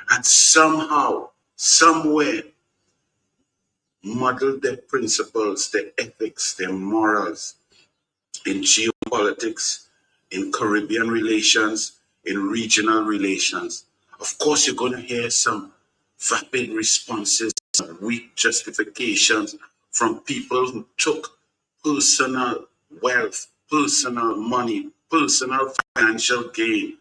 had somehow, somewhere, muddled their principles, their ethics, their morals in geopolitics, in Caribbean relations, in regional relations. Of course, you're going to hear some vapid responses, some weak justifications from people who took personal wealth, personal money, personal financial gain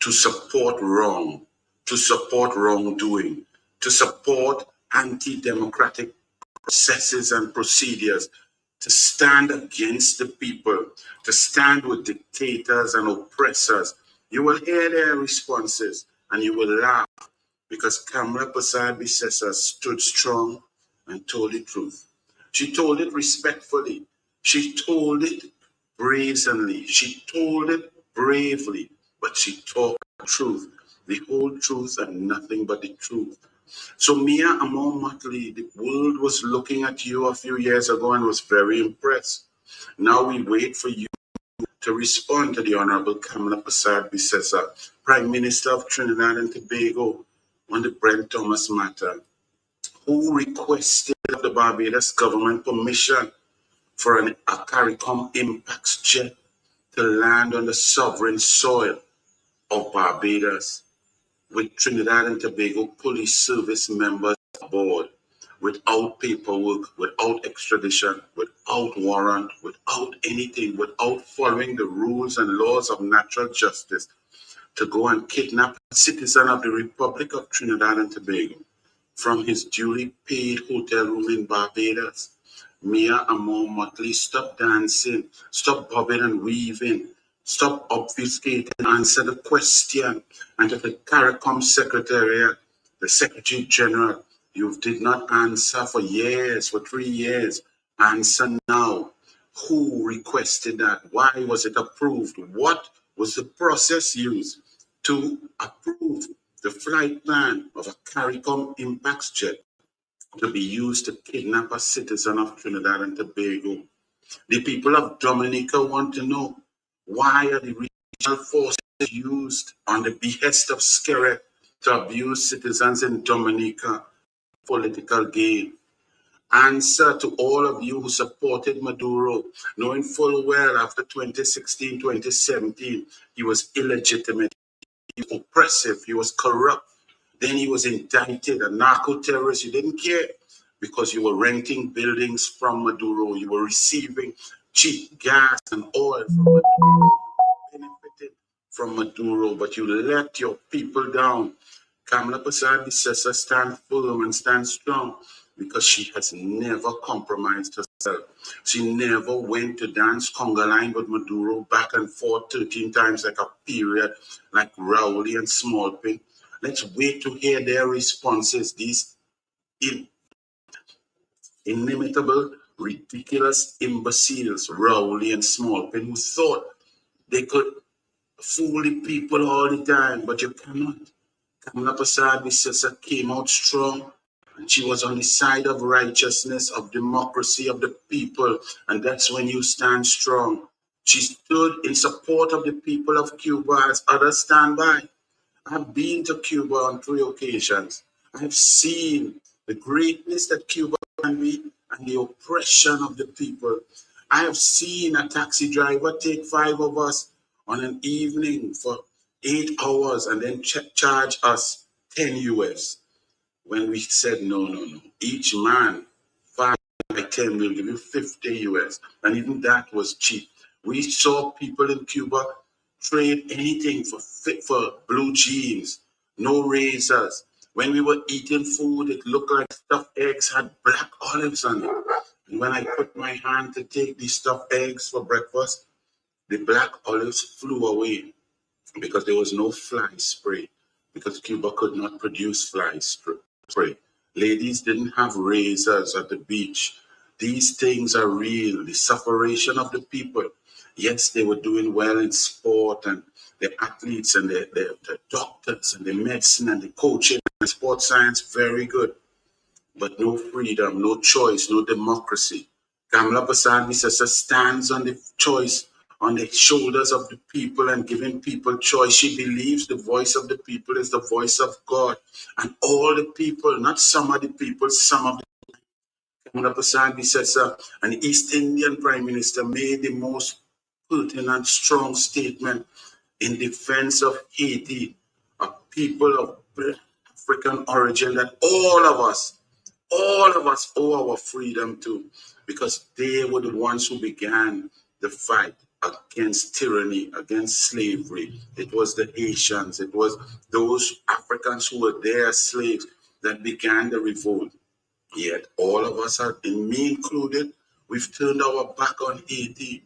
to support wrong, to support wrongdoing, to support anti-democratic processes and procedures, to stand against the people, to stand with dictators and oppressors. You will hear their responses and you will laugh because Kamla Persad Bissessar stood strong and told the truth. She told it respectfully. She told it brazenly. She told it bravely, but she told the truth, the whole truth and nothing but the truth. So Mia Amon Motley, the world was looking at you a few years ago and was very impressed. Now we wait for you to respond to the Honorable Kamla Persad Bissessar, Prime Minister of Trinidad and Tobago, on the Brent Thomas matter, who requested of the Barbados government permission for a CARICOM Impacts jet to land on the sovereign soil of Barbados, with Trinidad and Tobago Police Service members aboard, without paperwork, without extradition, without warrant, without anything, without following the rules and laws of natural justice, to go and kidnap a citizen of the Republic of Trinidad and Tobago from his duly paid hotel room in Barbados. Mia Amon Motley, stop dancing, stop bobbing and weaving, stop obfuscating, answer the question. And to the CARICOM Secretariat, the Secretary General, you did not answer for years, for 3 years. Answer now. Who requested that? Why was it approved? What was the process used to approve the flight plan of a CARICOM Impacts jet to be used to kidnap a citizen of Trinidad and Tobago? The people of Dominica want to know, why are the regional forces used on the behest of Skerrit to abuse citizens in Dominica for political gain? Answer to all of you who supported Maduro, knowing full well after 2016, 2017, he was illegitimate, he was oppressive, he was corrupt. Then he was indicted, a narco-terrorist. You didn't care because you were renting buildings from Maduro. You were receiving cheap gas and oil from Maduro, benefited from Maduro, but you let your people down. Kamla Persad Bissessar stand firm and stand strong because she has never compromised herself. She never went to dance conga line with Maduro back and forth 13 times like a period, like Rowley and Smallpin. Let's wait to hear their responses, these inimitable ridiculous imbeciles, Rowley and Smallpin, who thought they could fool the people all the time, but you cannot. Kamla Prasad, my sister, came out strong, and she was on the side of righteousness, of democracy, of the people, and that's when you stand strong. She stood in support of the people of Cuba as others stand by. I've been to Cuba on 3 occasions. I've seen the greatness that Cuba can be and the oppression of the people. I have seen a taxi driver take 5 of us on an evening for 8 hours and then charge us 10 US. When we said, no. Each man, 5 by 10, will give you 50 US. And even that was cheap. We saw people in Cuba trade anything for blue jeans, no razors. When we were eating food, it looked like stuffed eggs had black olives on it. And when I put my hand to take these stuffed eggs for breakfast, the black olives flew away because there was no fly spray, because Cuba could not produce fly spray. Ladies didn't have razors at the beach. These things are real, the sufferation of the people. Yes, they were doing well in sport, and the athletes and the doctors and the medicine and the coaching and sports science, very good. But no freedom, no choice, no democracy. Kamla Prasad, my sister, stands on the choice, on the shoulders of the people and giving people choice. She believes the voice of the people is the voice of God. And all the people, not some of the people, some of the Kamla Prasad, my sister, an East Indian Prime Minister, made the most pertinent, strong statement in defense of Haiti, a people of African origin that all of us owe our freedom to, because they were the ones who began the fight against tyranny, against slavery. It was the Haitians, it was those Africans who were their slaves that began the revolt. Yet all of us, and me included, we've turned our back on Haiti.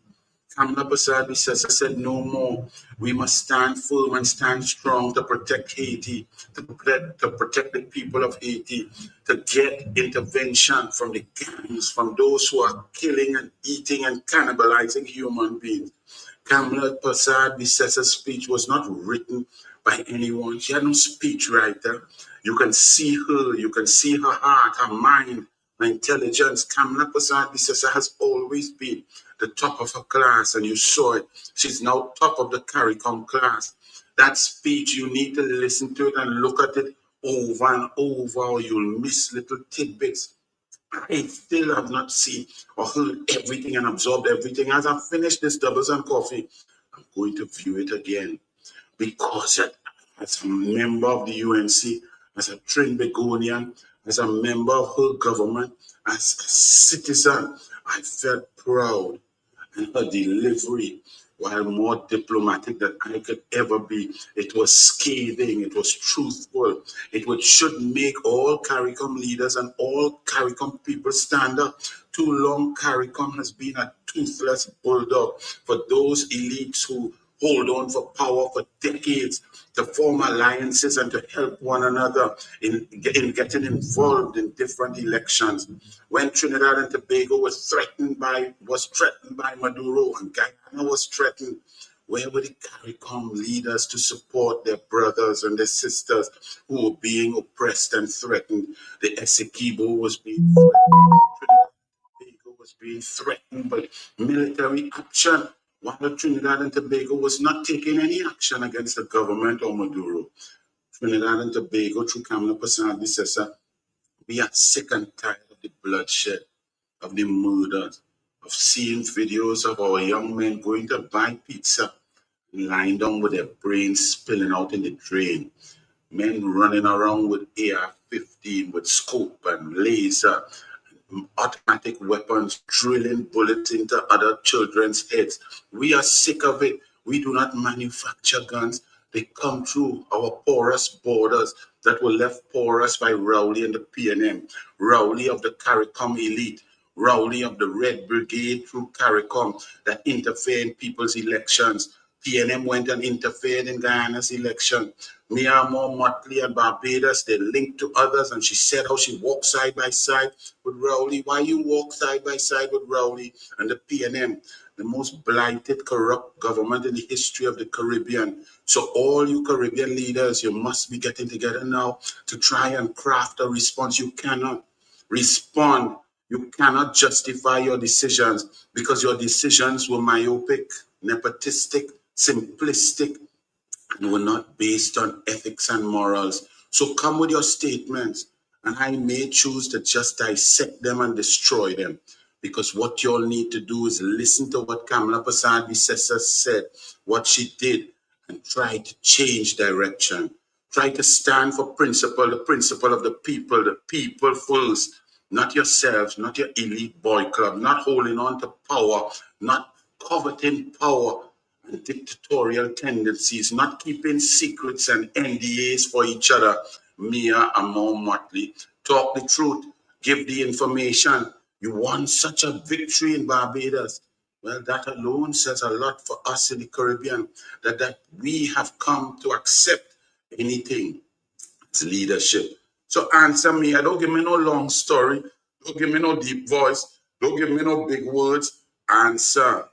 Kamla Prasad said no more. We must stand firm and stand strong to protect Haiti, to protect the people of Haiti, to get intervention from the gangs, from those who are killing and eating and cannibalizing human beings. Kamla Prasad speech was not written by anyone. She had no speechwriter. You can see her, you can see her heart, her mind, her intelligence. Kamla Prasad has always been the top of her class, and you saw it. She's now top of the CARICOM class. That speech, you need to listen to it and look at it over and over, or you'll miss little tidbits. I still have not seen or heard everything and absorbed everything. As I finish this Doubles and Coffee, I'm going to view it again, because as a member of the UNC, as a Trinbagonian, as a member of her government, as a citizen, I felt proud. And her delivery, while more diplomatic than I could ever be, it was scathing, it was truthful. It should make all CARICOM leaders and all CARICOM people stand up. Too long, CARICOM has been a toothless bulldog for those elites who hold on for power for decades, to form alliances and to help one another in getting involved in different elections. When Trinidad and Tobago was threatened by Maduro, and Guyana was threatened, where were the CARICOM leaders to support their brothers and their sisters who were being oppressed and threatened? The Essequibo was being threatened. Trinidad and Tobago was being threatened by military action, while Trinidad and Tobago was not taking any action against the government or Maduro. Trinidad and Tobago, through Kamla Prasad, we are sick and tired of the bloodshed, of the murders, of seeing videos of our young men going to buy pizza, lying down with their brains spilling out in the drain. Men running around with AR-15, with scope and laser, automatic weapons, drilling bullets into other children's heads. We are sick of it. We do not manufacture guns. They come through our porous borders that were left porous by Rowley and the PNM, Rowley of the CARICOM elite, Rowley of the Red Brigade through CARICOM that interfere in people's elections. PNM went and interfered in Guyana's election. Mia Moore Motley and Barbados, they linked to others, and she said how she walked side by side with Rowley. Why you walk side by side with Rowley and the PNM, the most blighted, corrupt government in the history of the Caribbean? So all you Caribbean leaders, you must be getting together now to try and craft a response. You cannot respond. You cannot justify your decisions because your decisions were myopic, nepotistic, simplistic, and were not based on ethics and morals. So come with your statements, and I may choose to just dissect them and destroy them. Because what you all need to do is listen to what Kamala Persad-Bissessar said, what she did, and try to change direction. Try to stand for principle, the principle of the people first, not yourselves, not your elite boy club, not holding on to power, not coveting power and dictatorial tendencies, not keeping secrets and NDAs for each other. Mia and Mo Motley, talk the truth, give the information. You won such a victory in Barbados. Well, that alone says a lot for us in the Caribbean, that we have come to accept anything. It's leadership. So answer me. Don't give me no long story. Don't give me no deep voice. Don't give me no big words. Answer.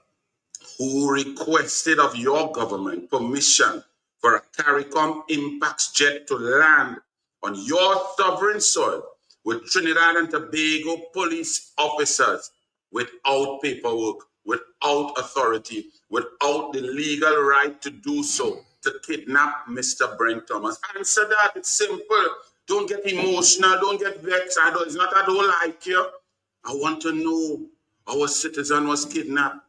Who requested of your government permission for a CARICOM Impax jet to land on your sovereign soil with Trinidad and Tobago police officers without paperwork, without authority, without the legal right to do so, to kidnap Mr. Brent Thomas? Answer that. It's simple. Don't get emotional. Don't get vexed. It's not I don't like you. I want to know our citizen was kidnapped.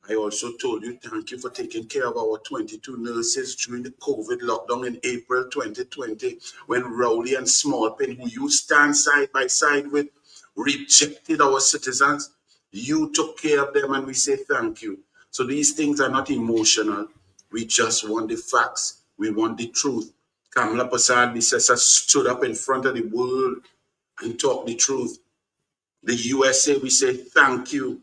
I also told you, thank you for taking care of our 22 nurses during the COVID lockdown in April 2020, when Rowley and Smallpen, who you stand side by side with, rejected our citizens. You took care of them, and we say thank you. So these things are not emotional. We just want the facts. We want the truth. Kamala Persad-Bissessar stood up in front of the world and talked the truth. The USA, we say thank you.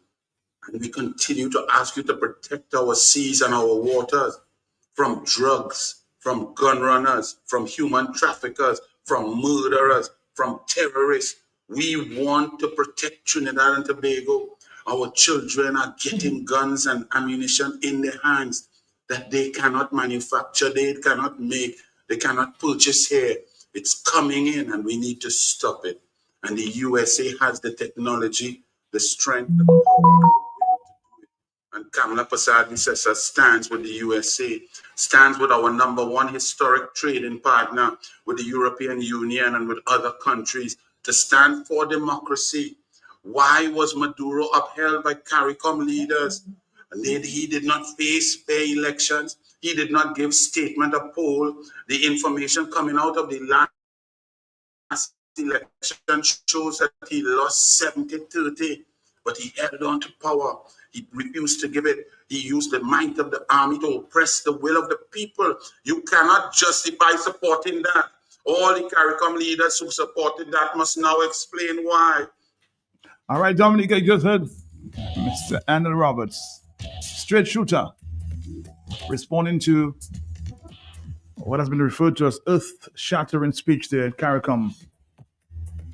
And we continue to ask you to protect our seas and our waters from drugs, from gun runners, from human traffickers, from murderers, from terrorists. We want to protect Trinidad and Tobago. Our children are getting guns and ammunition in their hands that they cannot manufacture, they cannot make, they cannot purchase here. It's coming in, and we need to stop it. And the USA has the technology, the strength, the power, and Kamala Persad-Bissessar stands with the USA, stands with our #1 historic trading partner, with the European Union and with other countries, to stand for democracy. Why was Maduro upheld by CARICOM leaders? And he did not face fair elections. He did not give statement of poll. The information coming out of the last election shows that he lost 70-30, but he held on to power. He refused to give it. He used the might of the army to oppress the will of the people. You cannot justify supporting that. All the CARICOM leaders who supported that must now explain why. All right, Dominic, I just heard Mr. Andrew Roberts, straight shooter, responding to what has been referred to as earth-shattering speech there at CARICOM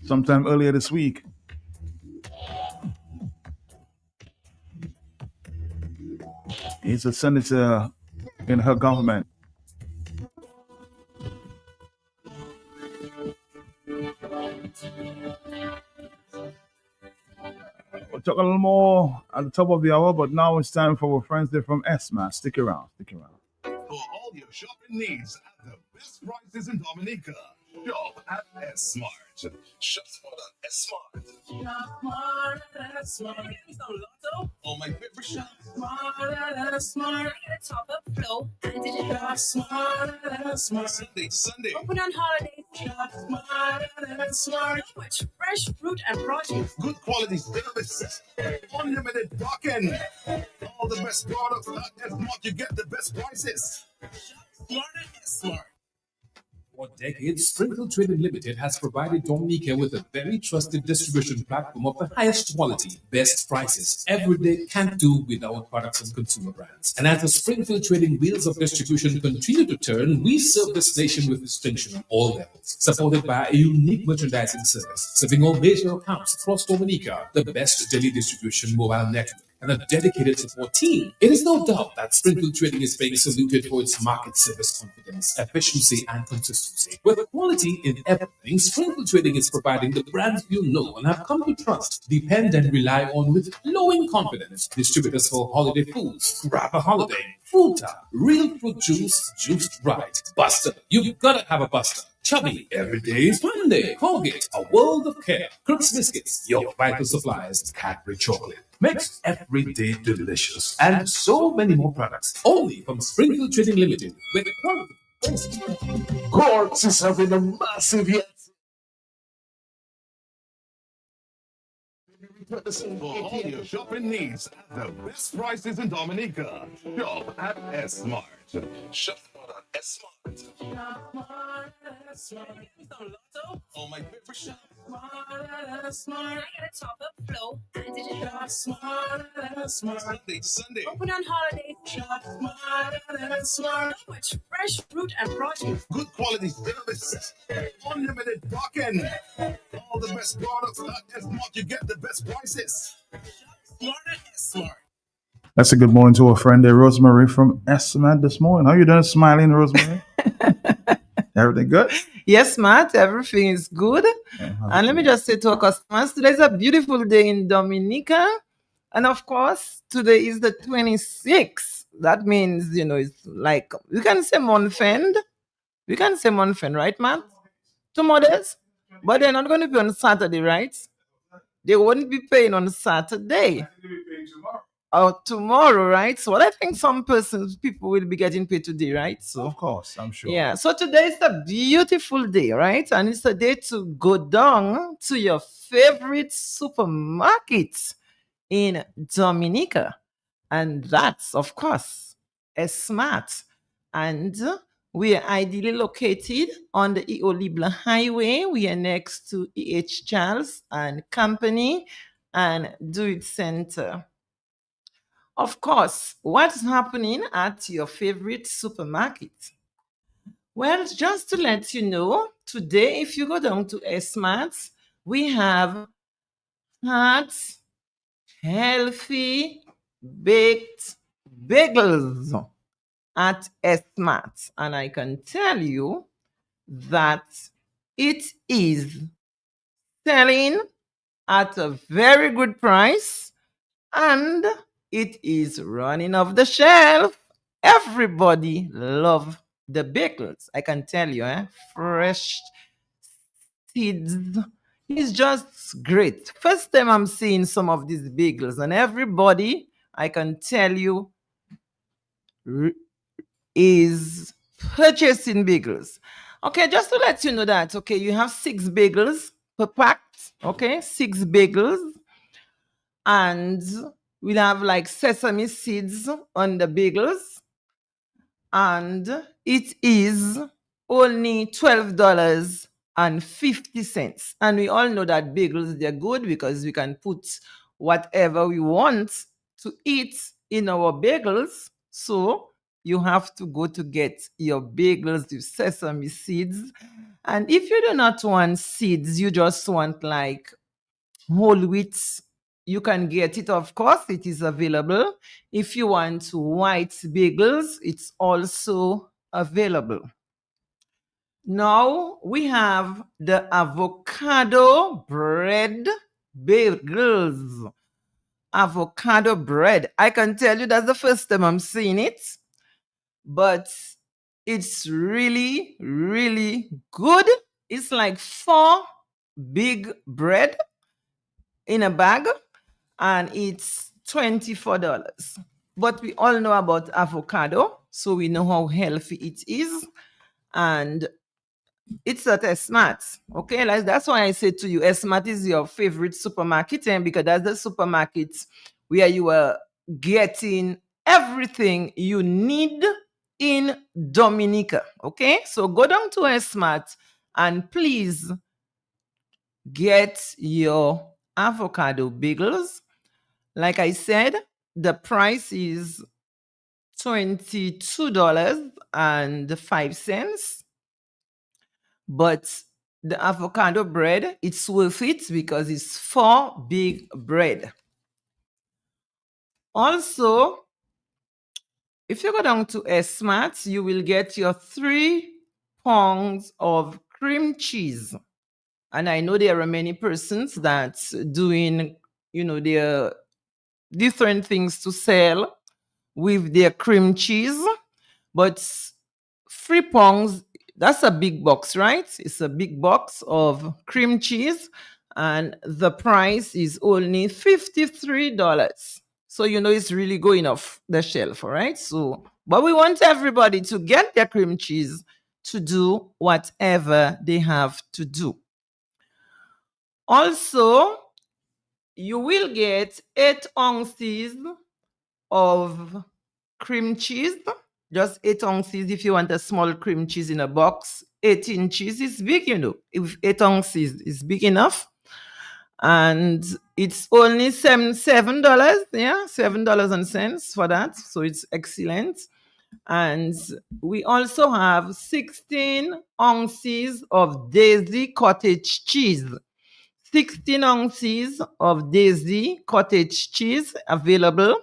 sometime earlier this week. He's a senator in her government. We'll talk a little more at the top of the hour, but now it's time for our friends there from ESMA. Stick around. For all your shopping needs at the best prices in Dominica, shop at S-Mart. Shop smart at S-Mart. Shop smart at S-Mart. Get some Lotto. Oh, my favorite shop. Smart at S-Mart. Get a top-up flow. And did it shop smart at S-Mart. Sunday to Sunday. Open on holidays. Shop smart at S-Mart. Much fresh fruit and produce. Good quality service. Unlimited parking. All the best products at S-Mart. You get the best prices. Shop smart at S-Mart. For decades, Springfield Trading Limited has provided Dominica with a very trusted distribution platform of the highest quality, best prices. Every day can't do without products and consumer brands. And as the Springfield Trading wheels of distribution continue to turn, we serve this nation with distinction on all levels, supported by a unique merchandising service, serving all major accounts across Dominica, the best daily distribution mobile network, and a dedicated support team. It is no doubt that Springfield Trading is being saluted for its market service confidence, efficiency, and consistency. With quality in everything, Springfield Trading is providing the brands you know and have come to trust, depend, and rely on with flowing confidence. Distributors for holiday foods, Grab a Holiday, Fruta, Real Fruit Juice, Juiced Right, Buster. You've gotta have a Buster. Chubby, every day is Monday. Colgate, a world of care. Crooks Biscuits, your vital supplies. Cadbury Chocolate, makes every day delicious. And so many more products, only from Springfield Trading Limited, with quality. Quartz is having a massive hit. For all your shopping needs at the best prices in Dominica. Shop at S-Mart. Shop at S-Mart. Oh, my favorite shop. Smart. I got a top up flow. And did you shop smart? Sunday to Sunday. Open on holiday. Shop smart. So much fresh fruit and produce. Good quality service. Unlimited parking. All the best products at S-Mart. You get the best prices. Smart at S-Mart. That's a good morning to our friend there, Rosemary from Esmad this morning. How you doing, smiling, Rosemary? Everything good? Yes, Matt, everything is good. And let me just say to our customers, today is a beautiful day in Dominica. And of course, today is the 26th. That means, it's like, we can say month end. We can say month end, right, Matt? 2 more days. But they're not going to be on Saturday, right? They won't be paying on Saturday. Or tomorrow, right? So I think people will be getting paid today, right? So Of course, I'm sure. yeah. So today is a beautiful day, right? And it's a day to go down to your favorite supermarket in Dominica. And that's, of course, S-Mart. And we are ideally located on the Eolibla Highway. We are next to E.H. Charles and Company and Do It Center. Of course, what's happening at your favorite supermarket? Well, just to let you know, today, if you go down to S-Mart, we have hot, healthy, baked bagels at S-Mart. And I can tell you that it is selling at a very good price and it is running off the shelf. Everybody love the bagels. I can tell you, fresh seeds is just great. First time I'm seeing some of these bagels, and everybody, I can tell you, is purchasing bagels. Okay, just to let you know that, okay, you have 6 bagels per pack, okay, 6 bagels, and we'll have like sesame seeds on the bagels, and it is only $12.50. And we all know that bagels, they're good because we can put whatever we want to eat in our bagels. So you have to go to get your bagels with sesame seeds. And if you do not want seeds, you just want like whole wheat, you can get it, of course, it is available. If you want white bagels, it's also available. Now we have the avocado bread bagels. Avocado bread. I can tell you that's the first time I'm seeing it, but it's really, really good. It's like 4 big bread in a bag, and it's $24. But we all know about avocado, so we know how healthy it is, and it's at S-Mart. Okay, like that's why I say to you, S-Mart is your favorite supermarket, and because that's the supermarket where you are getting everything you need in Dominica. Okay, so go down to Esmart and please get your avocado bagels. Like I said, the price is $22.05. But the avocado bread, it's worth it because it's 4 big bread. Also, if you go down to Esmart, you will get your 3 pounds of cream cheese. And I know there are many persons that's doing, their different things to sell with their cream cheese, but 3 pounds, that's a big box, right? It's a big box of cream cheese, and the price is only $53. So it's really going off the shelf, all right? So, but we want everybody to get their cream cheese to do whatever they have to do. Also, you will get 8 ounces of cream cheese, just 8 ounces if you want a small cream cheese in a box. 8 inches is big, if 8 ounces is big enough. And it's only $7, yeah, $7.00 for that. So it's excellent. And we also have 16 ounces of Daisy cottage cheese. 16 ounces of Daisy cottage cheese available.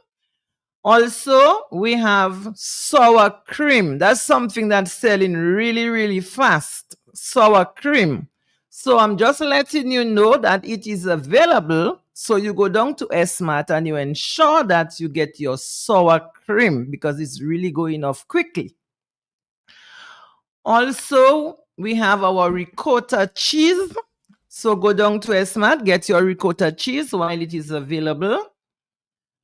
Also, we have sour cream. That's something that's selling really, really fast. Sour cream. So I'm just letting you know that it is available. So you go down to Esmart and you ensure that you get your sour cream because it's really going off quickly. Also, we have our ricotta cheese. So go down to Esmart, get your ricotta cheese while it is available.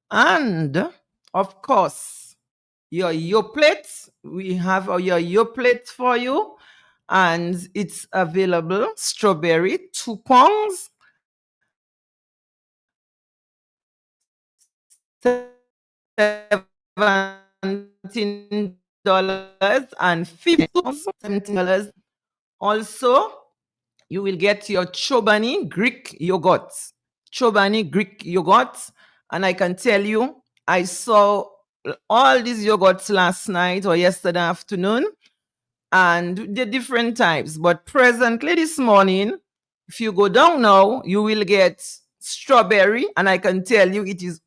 And of course, your Yoplait. We have your Yoplait for you, and it's available. Strawberry, 2 pounds. $17.50. Also, you will get your Chobani Greek yogurt. Chobani Greek yogurt. And I can tell you, I saw all these yogurts last night or yesterday afternoon, and the different types. But presently this morning, if you go down now, you will get strawberry, and I can tell you it is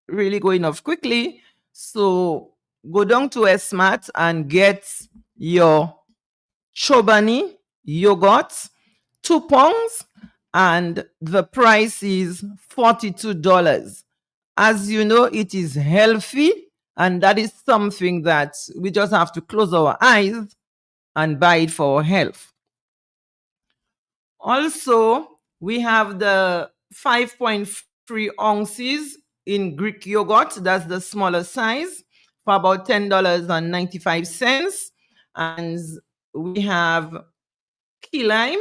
really going off quickly. So go down to Esmart and get your Chobani yogurt, 2 pounds, and the price is $42. As you know, it is healthy, and that is something that we just have to close our eyes and buy it for our health. Also, we have the 5.3 ounces in Greek yogurt. That's the smaller size for about $10.95. And we have key lime.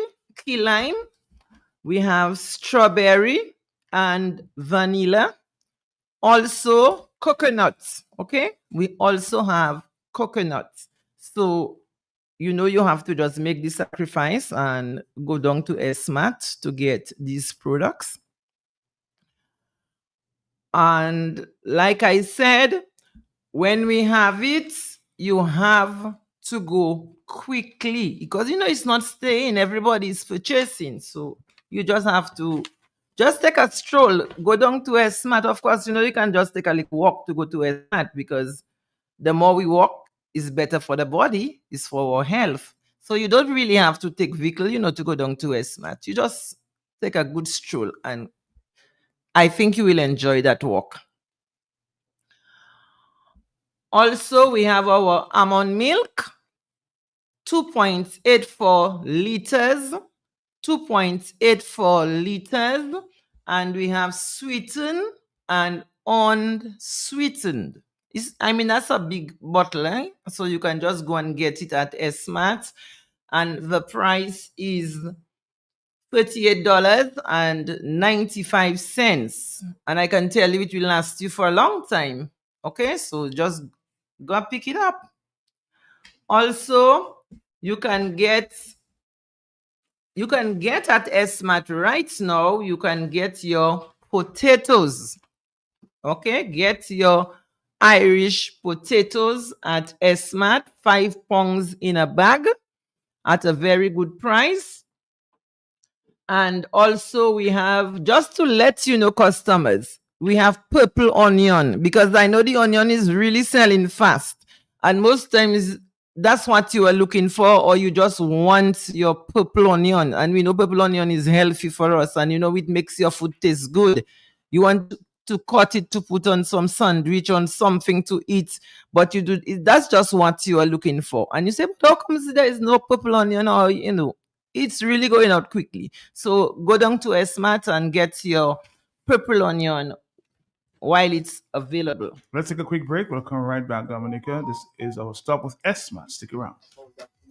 We have strawberry and vanilla. Also, coconuts. Okay, we also have coconuts. So, you have to just make the sacrifice and go down to Esmart to get these products. And like I said, when we have it, you have to go quickly because it's not staying. Everybody's purchasing. So you just have to just take a stroll, go down to Esmart. Of course, you can just take a little walk to go to Esmart because the more we walk is better for the body, is for our health. So you don't really have to take vehicle, to go down to Esmart. You just take a good stroll, and I think you will enjoy that walk. Also, we have our almond milk, 2.84 liters. 2.84 liters, and we have sweetened and unsweetened. That's a big bottle, so you can just go and get it at Esmart, and the price is $38.95. And I can tell you it will last you for a long time. Okay, so just go pick it up. Also, you can get at Smart right now, you can get your potatoes. Okay, get your Irish potatoes at Smart, 5 pounds in a bag at a very good price. And also we have, just to let you know, customers, we have purple onion, because I know the onion is really selling fast. And most times that's what you are looking for, or you just want your purple onion. And we know purple onion is healthy for us, and you know it makes your food taste good. You want to cut it to put on some sandwich, on something to eat, but you do that's just what you are looking for. And you say, but how comes there is no purple onion? Or it's really going out quickly. So go down to Smart and get your purple onion while it's available. Let's take a quick break. We'll come right back, Dominica. This is our stop with Esma. Stick around.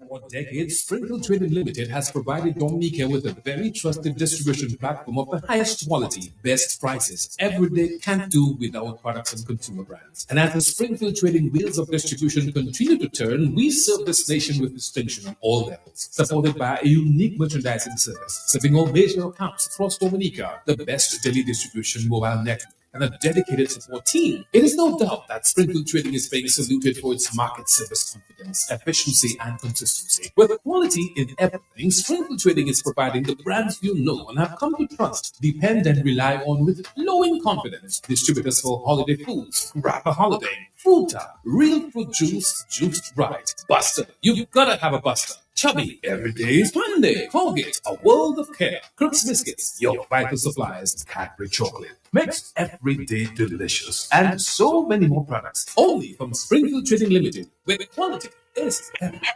For decades, Springfield Trading Limited has provided Dominica with a very trusted distribution platform of the highest quality, best prices, everyday can't do without products and consumer brands. And as the Springfield Trading wheels of distribution continue to turn, we serve this nation with distinction on all levels, supported by a unique merchandising service, serving all major accounts across Dominica, the best daily distribution mobile network, and a dedicated support team. It is no doubt that Springfield Trading is being saluted for its market service confidence, efficiency, and consistency. With quality in everything, Springfield Trading is providing the brands you know and have come to trust, depend, and rely on with glowing confidence. Distributors for holiday foods, Rapper Holiday, Fruta, Real Fruit Juice, Juiced Right, Buster. You've gotta have a Buster. Chubby, every day is Monday. Colgate, a world of care. Crooks Biscuits, your vital supplies. Cadbury Chocolate, makes every day delicious. And so many more products, only from Springfield Trading Limited, where quality is everything.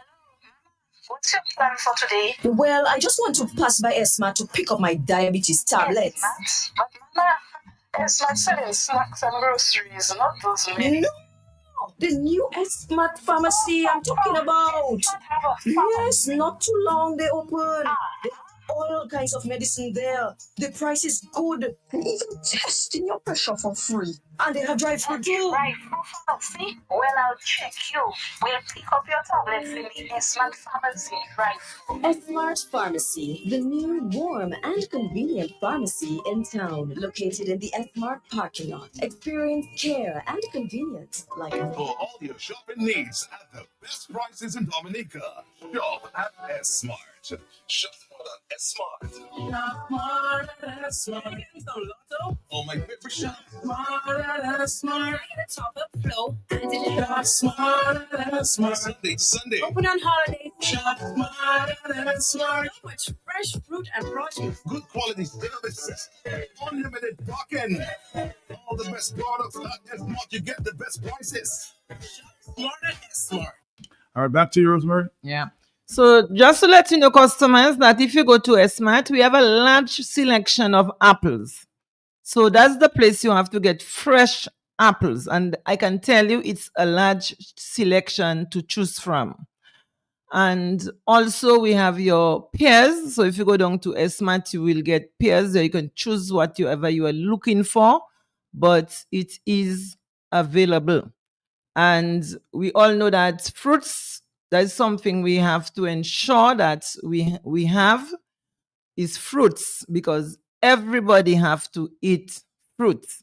What's your plan for today? Well, I just want to pass by Esma to pick up my diabetes tablets. But Mama, Smart selling snacks and groceries, not those many. No, the new Smart Pharmacy I'm talking about. Yes, not too long they open. They have all kinds of medicine there. The price is good. And even testing your pressure for free. And they have drive-through too. Right, see? Well, I'll check you. We'll pick up your tablets in the Smart Pharmacy, right? Smart Pharmacy, the new, warm, and convenient pharmacy in town, located in the Smart parking lot. Experience care and convenience like For all your shopping needs at the best prices in Dominica. Shop at S-Smart. Shop at S-Smart. Shop smart at S-Smart. Oh, my favorite shop. Smart at S-Smart. top up flow. Shop smart at S-Smart. Sunday. Open on holidays. Shop smart at S-Smart. So much fresh fruit and produce. Good quality services. Unlimited parking. All the best products at S-Smart. You get the best prices. Shop smart at S-Smart. All right, back to you, Rosemary. Yeah. So just to let you know, customers, that if you go to Smart, we have a large selection of apples. So that's the place you have to get fresh apples. And I can tell you it's a large selection to choose from. And also we have your pears. So if you go down to Smart, you will get pears there. You can choose whatever you are looking for, but it is available. And we all know that fruits, that is something we have to ensure that we have is fruits, because everybody have to eat fruits.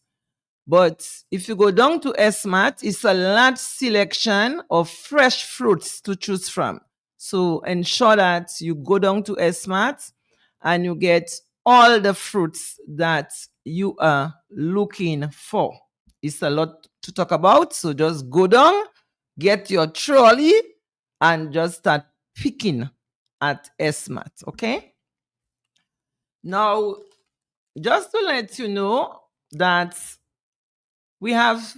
But if you go down to Smart, it's a large selection of fresh fruits to choose from. So ensure that you go down to Smart and you get all the fruits that you are looking for. It's a lot to talk about, so just go down, get your trolley, and just start picking at Smart, okay? Now, just to let you know that we have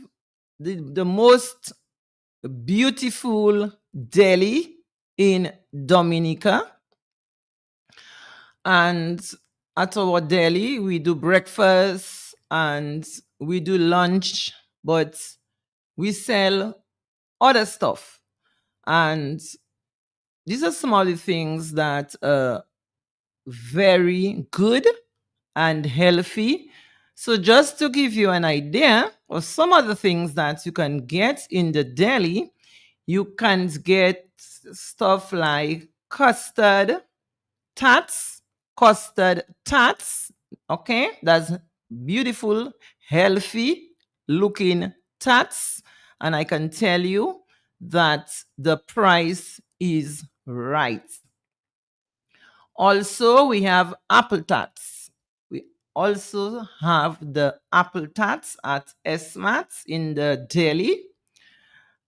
the most beautiful deli in Dominica. And at our deli, we do breakfast and we do lunch, but we sell other stuff. And these are some of the things that are very good and healthy. So just to give you an idea of some of the things that you can get in the deli, you can get stuff like custard tarts, custard tarts. Okay, that's beautiful, healthy looking tarts. And I can tell you that the price is right. Also, we have apple tarts. We also have the apple tarts at Esmat in the deli.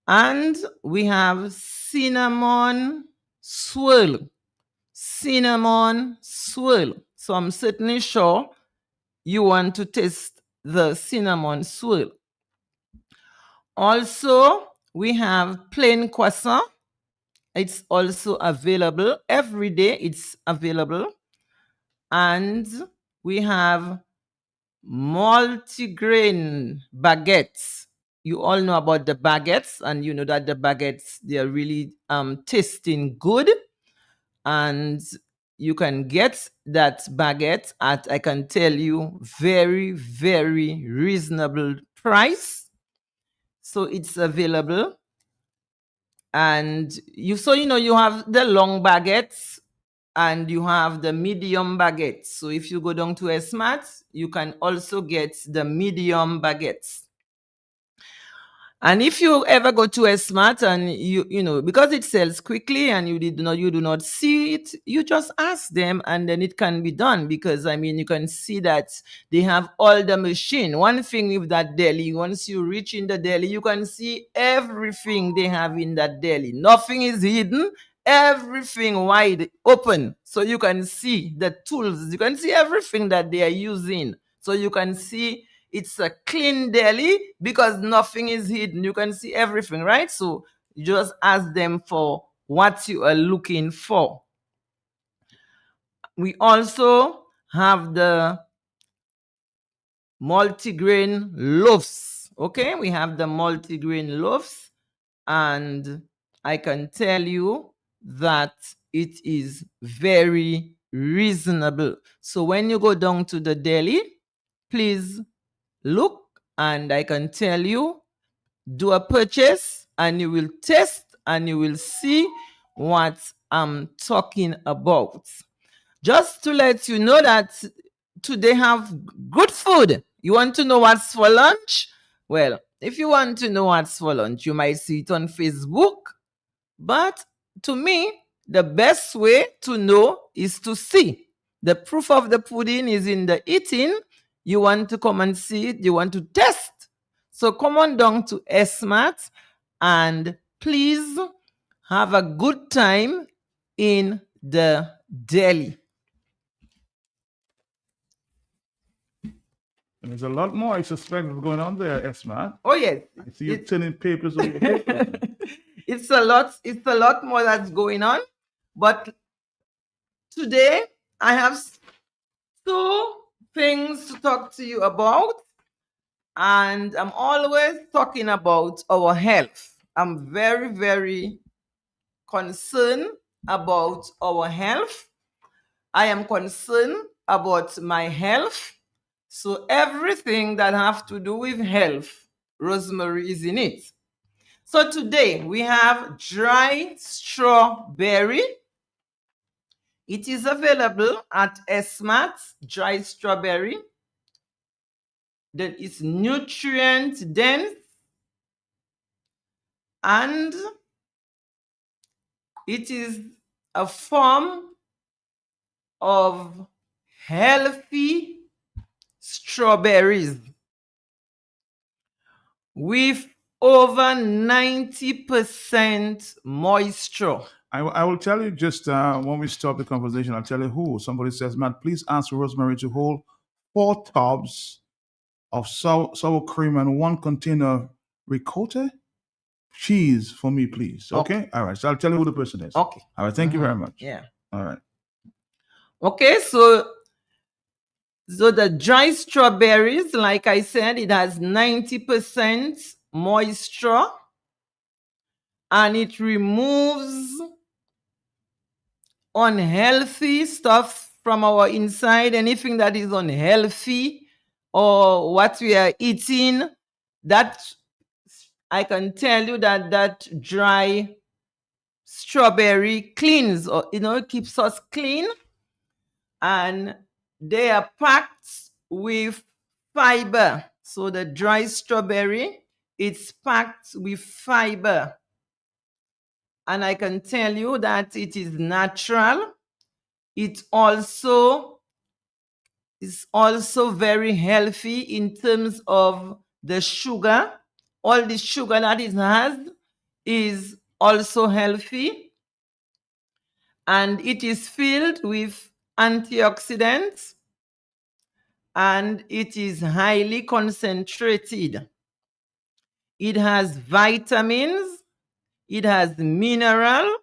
And we have cinnamon swirl. Cinnamon swirl. So I'm certainly sure you want to taste the cinnamon swirl. Also, we have plain croissant. It's also available every day. It's available. And we have multigrain baguettes. You all know about the baguettes, and you know that the baguettes, they are really tasting good. And you can get that baguette at, I can tell you, very, very reasonable price. So it's available. And you have the long baguettes and you have the medium baguettes. So if you go down to Esmat, you can also get the medium baguettes. And if you ever go to Esmat and you know, because it sells quickly and you do not see it, you just ask them and then it can be done, because I mean, you can see that they have all the machine. One thing with that deli, once you reach in the deli, you can see everything they have in that deli. Nothing is hidden, everything wide open. So you can see the tools, you can see everything that they are using. So you can see it's a clean deli because nothing is hidden. You can see everything, right? So you just ask them for what you are looking for. We also have the multigrain loaves. Okay, we have the multigrain loaves, and I can tell you that it is very reasonable. So when you go down to the deli, please look, and I can tell you, do a purchase and you will taste and you will see what I'm talking about. Just to let you know that today have good food. You want to know what's for lunch? Well, if you want to know what's for lunch, you might see it on Facebook. But to me, the best way to know is to see. The proof of the pudding is in the eating. You want to come and see it. You want to test. So come on down to Esmat and please have a good time in the deli. And there's a lot more I suspect is going on there, Esmat. Oh yes. I see you turning papers over papers. It's a lot more that's going on. But today I have two things to talk to you about. And I'm always talking about our health. I'm very, very concerned about our health. I am concerned about my health. So everything that have to do with health, Rosemary is in it. So today we have dry strawberry. It is available at Esmat, dry strawberry. That is nutrient dense and it is a form of healthy strawberries with over 90% moisture. I will tell you just when we stop the conversation, I'll tell you who. Somebody says, Matt, please ask Rosemary to hold 4 tubs of sour cream and 1 container of ricotta cheese for me, please. Okay? All right. So I'll tell you who the person is. Okay. All right. Thank you very much. Yeah. All right. Okay, so the dry strawberries, like I said, it has 90% moisture and it removes unhealthy stuff from our inside. Anything that is unhealthy or what we are eating, that I can tell you that dry strawberry cleans, or it keeps us clean, and they are packed with fiber. So the dry strawberry, it's packed with fiber, and I can tell you that it is natural. It also is also very healthy in terms of the sugar. All the sugar that it has is also healthy, and it is filled with antioxidants, and it is highly concentrated. It has vitamins, it has mineral,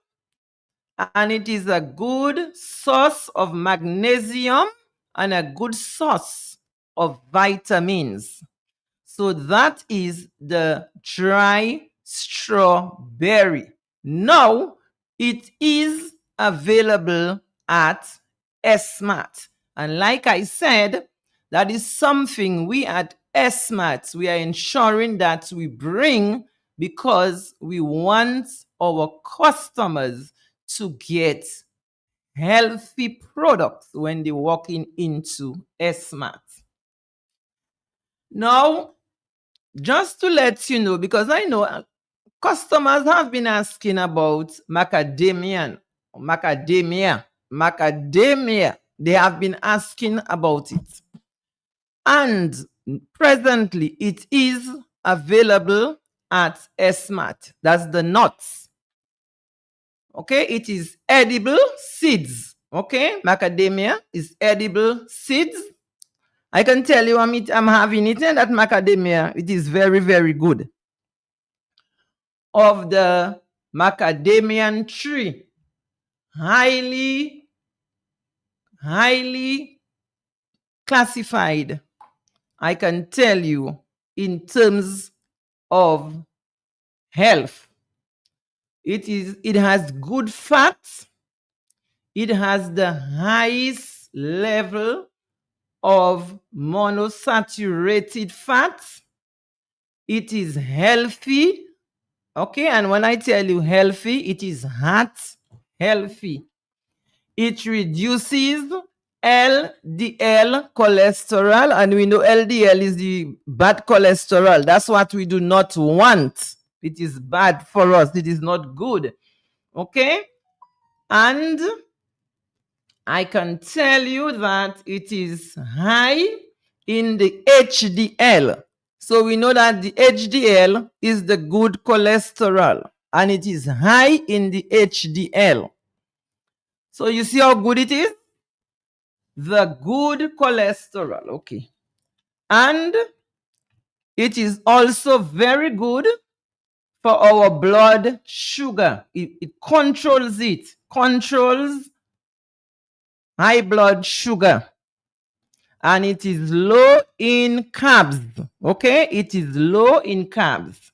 and it is a good source of magnesium and a good source of vitamins. So that is the dry strawberry. Now, it is available at SMAT. And like I said, that is something we at SMAT, we are ensuring that we bring, because we want our customers to get healthy products when they walk into SMAT. Now, just to let you know, because I know customers have been asking about macadamia. They have been asking about it. And presently, it is available at SMAT. That's the nuts. Okay, it is edible seeds. Okay, macadamia is edible seeds. I can tell you I'm having it, and that macadamia, it is very, very good. Of the macadamian tree, highly classified, I can tell you, in terms of health. It has good fats. It has the highest level of monosaturated fats. It is healthy. Okay, and when I tell you healthy, it is heart healthy. It reduces LDL cholesterol, and we know LDL is the bad cholesterol. That's what we do not want. It is bad for us. It is not good. Okay, and I can tell you that it is high in the HDL. So we know that the HDL is the good cholesterol, and it is high in the HDL. So you see how good it is? The good cholesterol, okay. And it is also very good for our blood sugar. It controls high blood sugar. And it is low in carbs, okay? It is low in carbs.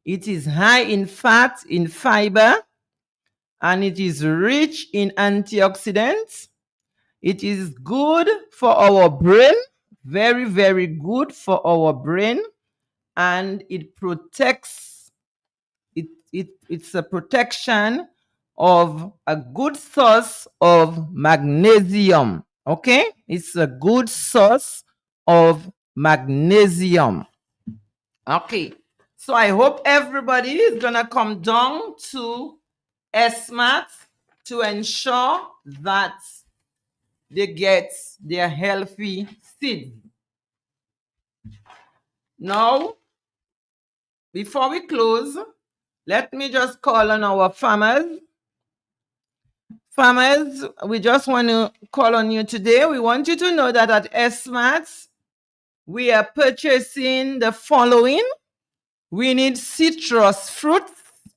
It is high in fat, in fiber, and it is rich in antioxidants. It is good for our brain, very, very good for our brain, and it protects, it's a protection of a good source of magnesium, okay? It's a good source of magnesium. Okay, so I hope everybody is gonna come down to SMAT to ensure that they get their healthy seeds. Now, before we close, let me just call on our farmers. Farmers, we just want to call on you today. We want you to know that at SMAT, we are purchasing the following. We need citrus fruits,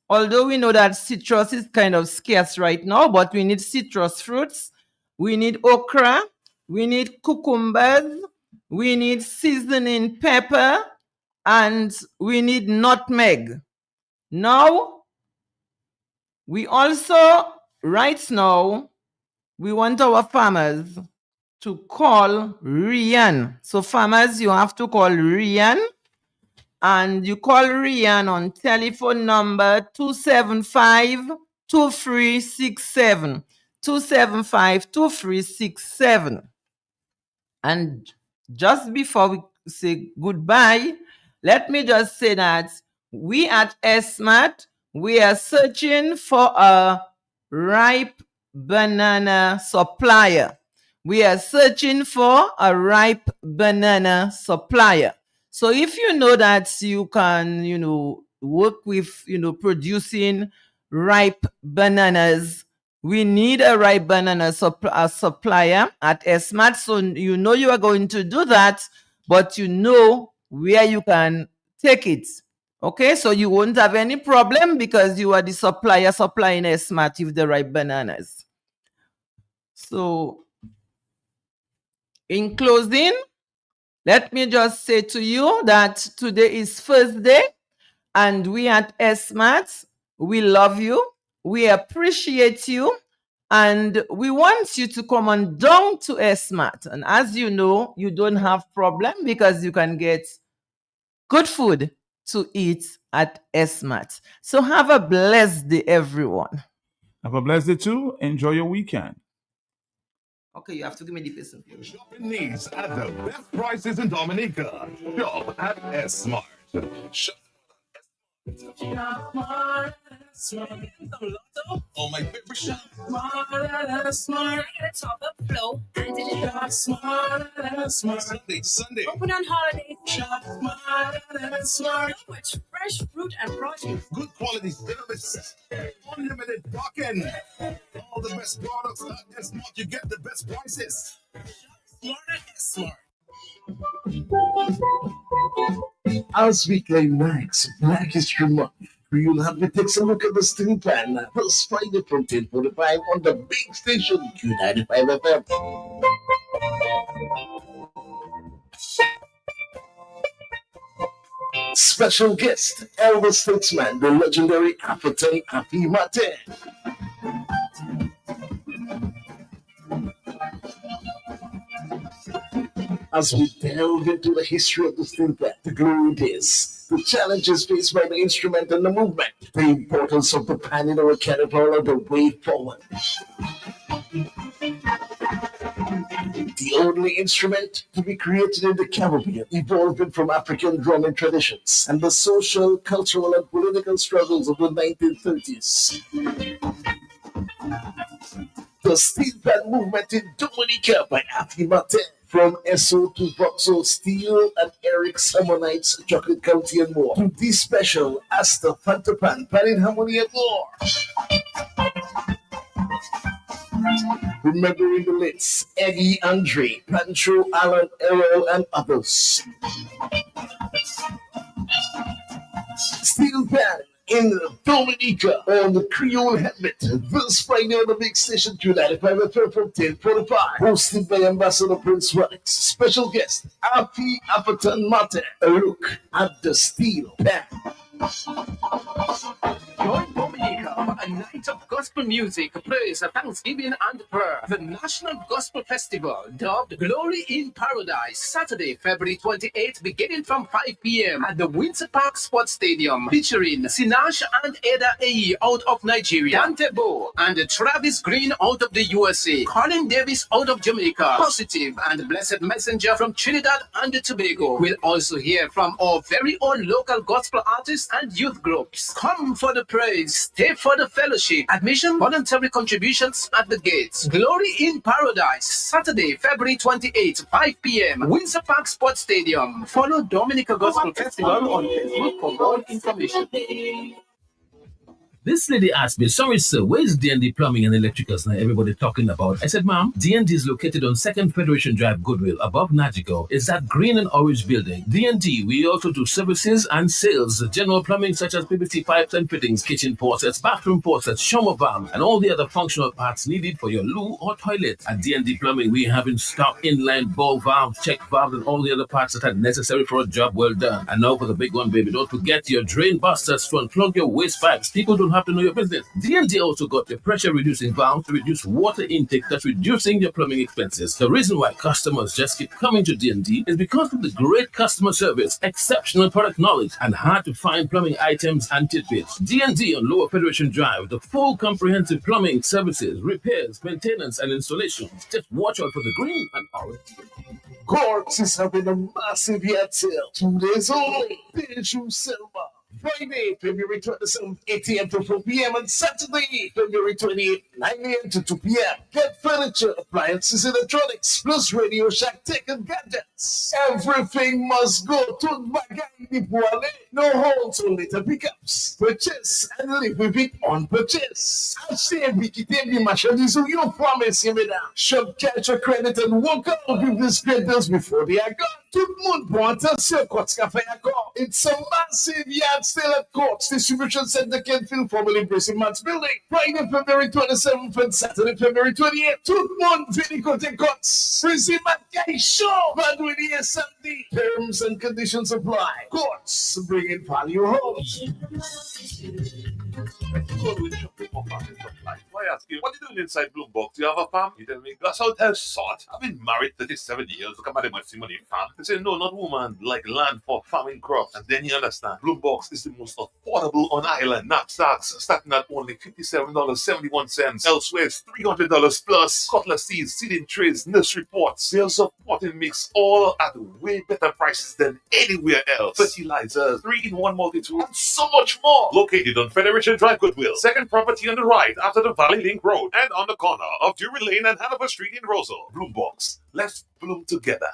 although we know that citrus is kind of scarce right now, but we need citrus fruits. We need okra. We need cucumbers. We need seasoning pepper. And we need nutmeg. Now, we also, right now, we want our farmers to call Rian. So farmers, you have to call Rian. And you call Rian on telephone number 275 2367. 275-2367. And just before we say goodbye, let me just say that we at SMAT, we are searching for a ripe banana supplier. We are searching for a ripe banana supplier. So if you know that you can, work with, producing ripe bananas, we need a ripe banana supplier at SMAT. So you know you are going to do that, but you know where you can take it. Okay, so you won't have any problem because you are the supplier supplying SMAT with the ripe bananas. So in closing, let me just say to you that today is first day, and we at SMAT, we love you, we appreciate you, and we want you to come on down to SMAT. And as you know, you don't have problem because you can get good food to eat at SMAT. So have a blessed day, everyone. Have a blessed day too. Enjoy your weekend. Okay, you have to give me the person. Shopping needs at the best prices in Dominica. Shop at S-Mart. Shop. Oh, my favorite shop. Smart, top up flow, and digital smart. Sunday. Open on holiday. Shop smart. So much fresh fruit and produce. Good quality service. Unlimited parking. All the best products at S-Mart. You get the best prices. Shop smart. As we climax Black History Month, we will have to take a look at the steel plan this Friday from 10:45 on the big station Q95 FM. Special guest, elder statesman, the legendary African Afi Mate. As we delve into the history of the steel plant, the glory days, the challenges faced by the instrument and the movement, the importance of the pan in our caterpillar, the way forward. The only instrument to be created in the Caribbean, evolving from African drumming traditions and the social, cultural, and political struggles of the 1930s. The steel pan movement in Dominica by Afi Mate. From SO to Vauxhall Steel and Eric Sammonites, Chocolate County and more. To this special Asta Fantapan, Pan in Harmony and more. Remembering the lists, Eddie Andre, Pancho, Alan, Errol, and others. Steel Pan in Dominica on the Creole Helmet this Friday on the big station Q95 FM from 10:45. Hosted by Ambassador Prince Radix. Special guest Afi Apatan Mate. A look at the Steel Pan. Join Dominica for a night of gospel music, praise, thanksgiving, and prayer. The National Gospel Festival, dubbed Glory in Paradise, Saturday, February 28th, beginning from 5 p.m. at the Windsor Park Sports Stadium, featuring Sinach and Eda Aye out of Nigeria, Dante Bo and Travis Green out of the USA, Colin Davis out of Jamaica, Positive and Blessed Messenger from Trinidad and Tobago. We'll also hear from our very own local gospel artists and youth groups. Come for the praise, stay for the fellowship. Admission, voluntary contributions at the gates. Glory in Paradise, Saturday, February 28th, 5 p.m. Windsor Park Sports Stadium. Follow Dominica Gospel Festival on Facebook for more information. This lady asked me, sorry sir, where's D&D Plumbing and Electricals now everybody talking about? I said, ma'am, D&D is located on 2nd Federation Drive, Goodwill, above Nagico. It's that green and orange building. D&D, we also do services and sales, general plumbing such as PVC pipes and fittings, kitchen faucets, bathroom faucets, shower valve, and all the other functional parts needed for your loo or toilet. At D&D Plumbing, we have in stock inline ball valve, check valve, and all the other parts that are necessary for a job well done. And now for the big one, baby, don't forget your drain busters to unplug your waste pipes. People don't don't have to know your business. D&D also got the pressure reducing valve to reduce water intake, thus reducing your plumbing expenses. The reason why customers just keep coming to D&D is because of the great customer service, exceptional product knowledge, and hard to find plumbing items and tidbits. D&D on Lower Federation Drive, the full comprehensive plumbing services, repairs, maintenance, and installations. Just watch out for the green and orange. Quartz is having a massive yard sale. 2 days only. Bijou Silver. Friday, February 27th, 8 a.m. to 4 p.m. and Saturday, February 28th, 9 a.m. to 2 p.m. Get furniture, appliances, electronics, plus Radio Shack tech and gadgets. Everything must go to Bagay Poale. No holds or later pickups. Purchase and live with it on purchase. Achète Bikité des marchandises ou yon promise you mesdames. Shop cash or credit and walk out with these great deals before they are gone. Tout le monde prend attention Quartz Café Accord. It's a massive yard sale at Quartz Distribution Center, Kenfield, formerly Bracing Mats Building. Friday, February 27th and Saturday, February 28th. Tout le monde vient côté Quartz. Bracing Mats Guy Show. Vendredi et samedi. Terms and conditions apply. Quartz, bringing value home. Why ask you, what are you doing inside Bloombox? Do you have a farm? You tell me, Gus, how the hell sort? I've been married 37 years. Look at my money farm. They say, no, not woman, like land for farming crops. And then you understand, Bloombox is the most affordable on island. Knapsacks starting at only $57.71. Elsewhere, it's $300 plus. Cutlass seeds, seeding trays, nursery pots, sales of potting mix, all at way better prices than anywhere else. Fertilizers, 3-in-1 multi-tool, and so much more. Located on Federation Drive, Goodwill. Second property on the right after the Valley Link Road and on the corner of Drury Lane and Hanover Street in Rosal. Bloombox. Let's bloom together.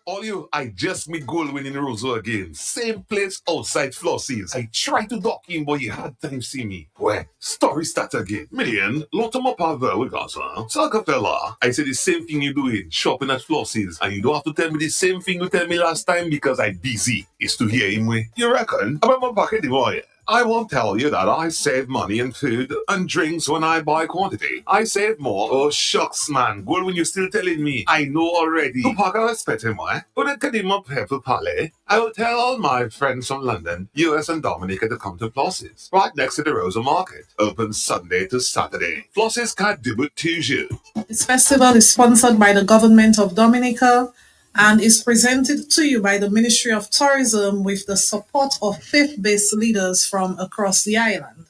All you, I just meet Goldwyn in Rosal again. Same place outside Flossie's. I tried to dock in, but you had time see me. Well, story start again. Million, Lotamo Power with us, huh? Salcafella, I said the same thing you doing, shopping at Flossie's. And you don't have to tell me the same thing you tell me last time because I'm busy. It's to hear him way. You reckon? About my pocket, boy. I won't tell you that I save money in food and drinks when I buy quantity. I save more. Oh, shucks, man. Well, when you're still telling me, I know already. Tu paga respect him, eh? But it can him up here for Palais. I will tell all my friends from London, US and Dominica to come to Flossie's. Right next to the Rosa Market. Open Sunday to Saturday. Flossie's can't do it to you. This festival is sponsored by the government of Dominica and is presented to you by the Ministry of Tourism with the support of faith-based leaders from across the island.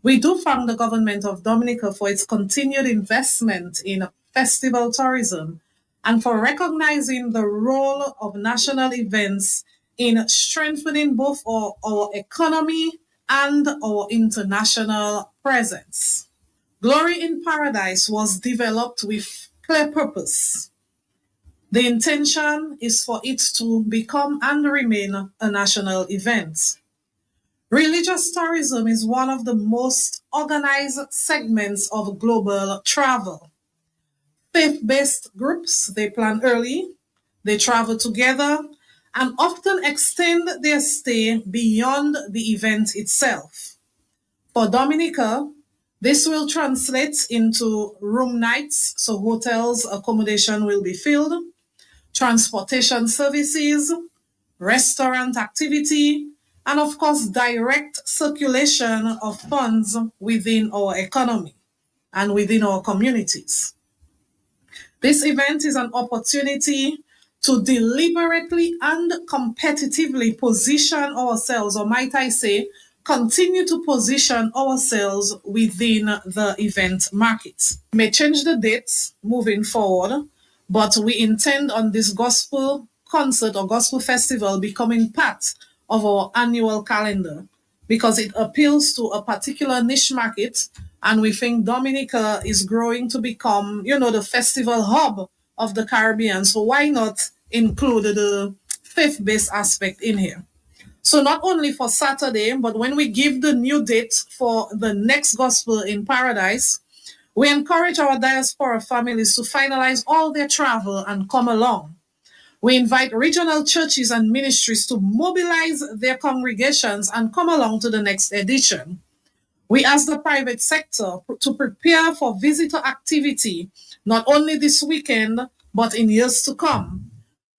We do thank the government of Dominica for its continued investment in festival tourism and for recognizing the role of national events in strengthening both our economy and our international presence. Glory in Paradise was developed with clear purpose. The intention is for it to become and remain a national event. Religious tourism is one of the most organized segments of global travel. Faith-based groups, they plan early, they travel together, and often extend their stay beyond the event itself. For Dominica, this will translate into room nights, so hotels accommodation will be filled, transportation services, restaurant activity, and of course, direct circulation of funds within our economy and within our communities. This event is an opportunity to deliberately and competitively position ourselves, or might I say, continue to position ourselves within the event market. We may change the dates moving forward, but we intend on this gospel concert or gospel festival becoming part of our annual calendar because it appeals to a particular niche market, and we think Dominica is growing to become, the festival hub of the Caribbean. So why not include the faith-based aspect in here? So not only for Saturday, but when we give the new date for the next Gospel in Paradise, we encourage our diaspora families to finalize all their travel and come along. We invite regional churches and ministries to mobilize their congregations and come along to the next edition. We ask the private sector to prepare for visitor activity, not only this weekend, but in years to come.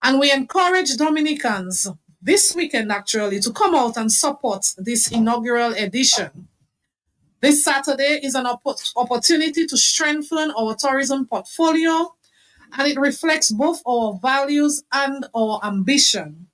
And we encourage Dominicans, this weekend actually to come out and support this inaugural edition. This Saturday is an opportunity to strengthen our tourism portfolio, and it reflects both our values and our ambition.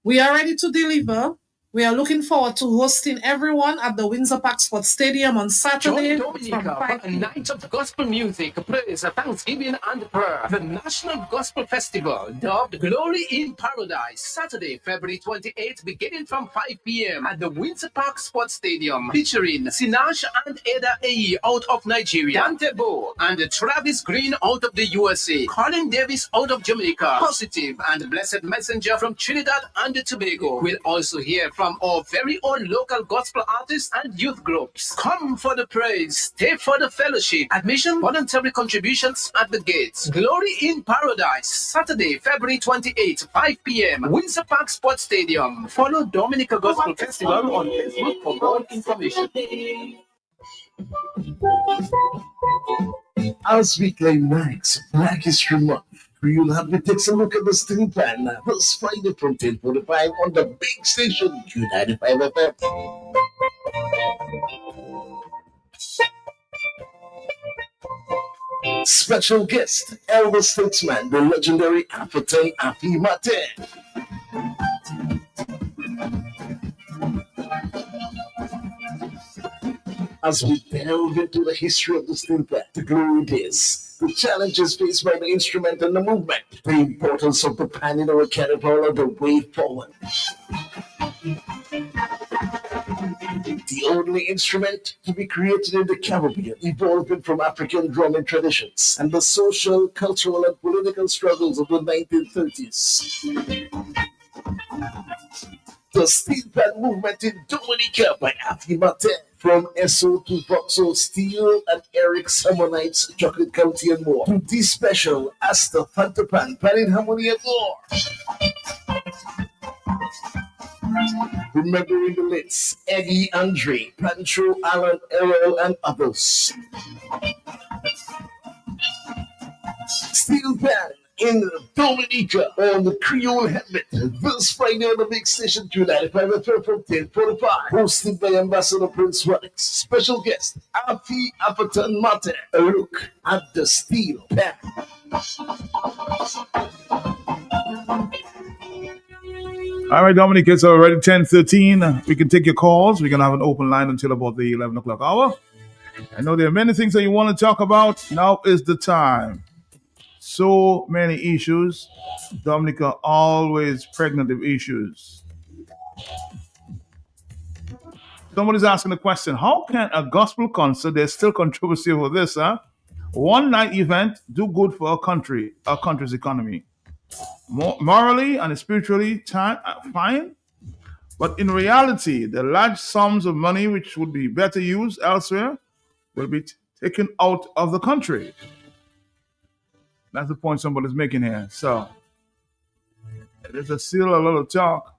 We are ready to deliver. We are looking forward to hosting everyone at the Windsor Park Sports Stadium on Saturday. Join Dominica for a night of gospel music, praise, thanksgiving, and prayer. The National Gospel Festival, dubbed Glory in Paradise, Saturday, February 28th, beginning from 5 p.m. at the Windsor Park Sports Stadium, featuring Sinach and Eda Ayi out of Nigeria, Dante Bo and Travis Green out of the USA, Colin Davis out of Jamaica, Positive and Blessed Messenger from Trinidad and Tobago. We'll also hear from our very own local gospel artists and youth groups. Come for the praise, stay for the fellowship. Admission, voluntary contributions at the gates. Glory in Paradise, Saturday, February 28th, 5 p.m. Windsor Park Sports Stadium. Follow Dominica Gospel Festival on Facebook for more information. As we climax Black History Month, we'll have to take a look at the steel plan this Friday from 10:45 on the big station, Q95 FM. Special guest, elder statesman, the legendary African Afi Mate. As we delve into the history of the steel plant, the glory days, the challenges faced by the instrument and the movement, the importance of the pan in our caterpillar, the way forward. The only instrument to be created in the Caribbean, evolving from African drumming traditions and the social, cultural, and political struggles of the 1930s. The steel pan movement in Dominica by Afi Mate. From SO to Vauxhall Steel and Eric Sammonites, Chocolate County and more. To this special Asta Fantapan, Pan in Harmony and more. Remembering the lists, Eddie Andre, Pancho, Alan, Errol, and others. Steel Pan in Dominica on the Creole Helmet this Friday on the big station 295 FM from 10:45. Hosted by Ambassador Prince Radix. Special guest Afi Apatan Mate. A look at the Steel Pan. All right, Dominic, it's already 10:13. We can take your calls. We're going to have an open line until about the 11 o'clock hour. I know there are many things that you want to talk about. Now is the time. So many issues. Dominica always pregnant with issues. Somebody's asking the question, how can a gospel concert, there's still controversy over this, one night event do good for our country's economy? Morally and spiritually, fine. But in reality, the large sums of money which would be better used elsewhere will be taken out of the country. That's the point somebody's making here. So, there's still a lot of talk.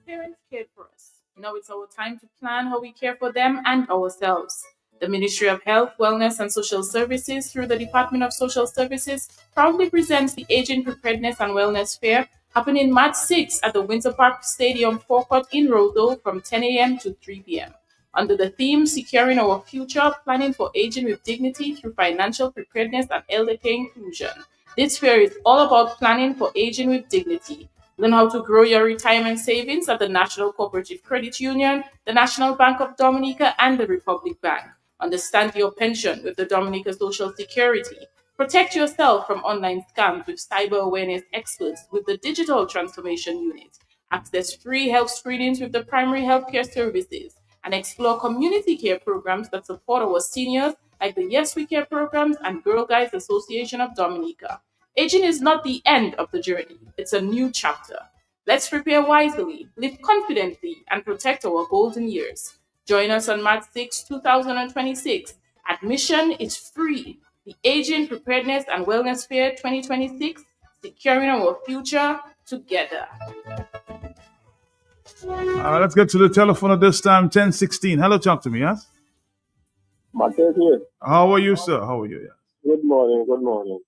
Parents cared for us. Now it's our time to plan how we care for them and ourselves. The Ministry of Health, Wellness and Social Services, through the Department of Social Services, proudly presents the Aging Preparedness and Wellness Fair happening March 6 at the Windsor Park Stadium forecourt in Rodel from 10 a.m. to 3 p.m. Under the theme, Securing Our Future, Planning for Aging with Dignity through Financial Preparedness and Elder Care Inclusion. This fair is all about planning for aging with dignity. Learn how to grow your retirement savings at the National Cooperative Credit Union, the National Bank of Dominica, and the Republic Bank. Understand your pension with the Dominica Social Security. Protect yourself from online scams with cyber awareness experts with the Digital Transformation Unit. Access free health screenings with the primary healthcare services and explore community care programs that support our seniors like the Yes We Care programs and Girl Guides Association of Dominica. Aging is not the end of the journey, it's a new chapter. Let's prepare wisely, live confidently, and protect our golden years. Join us on March 6, 2026. Admission is free. The Aging Preparedness and Wellness Fair 2026, securing our future together. Let's get to the telephone at this time, 1016. Hello, talk to me, yes? Marcus here. How are you, sir? How are you? Yeah. Good morning, good morning.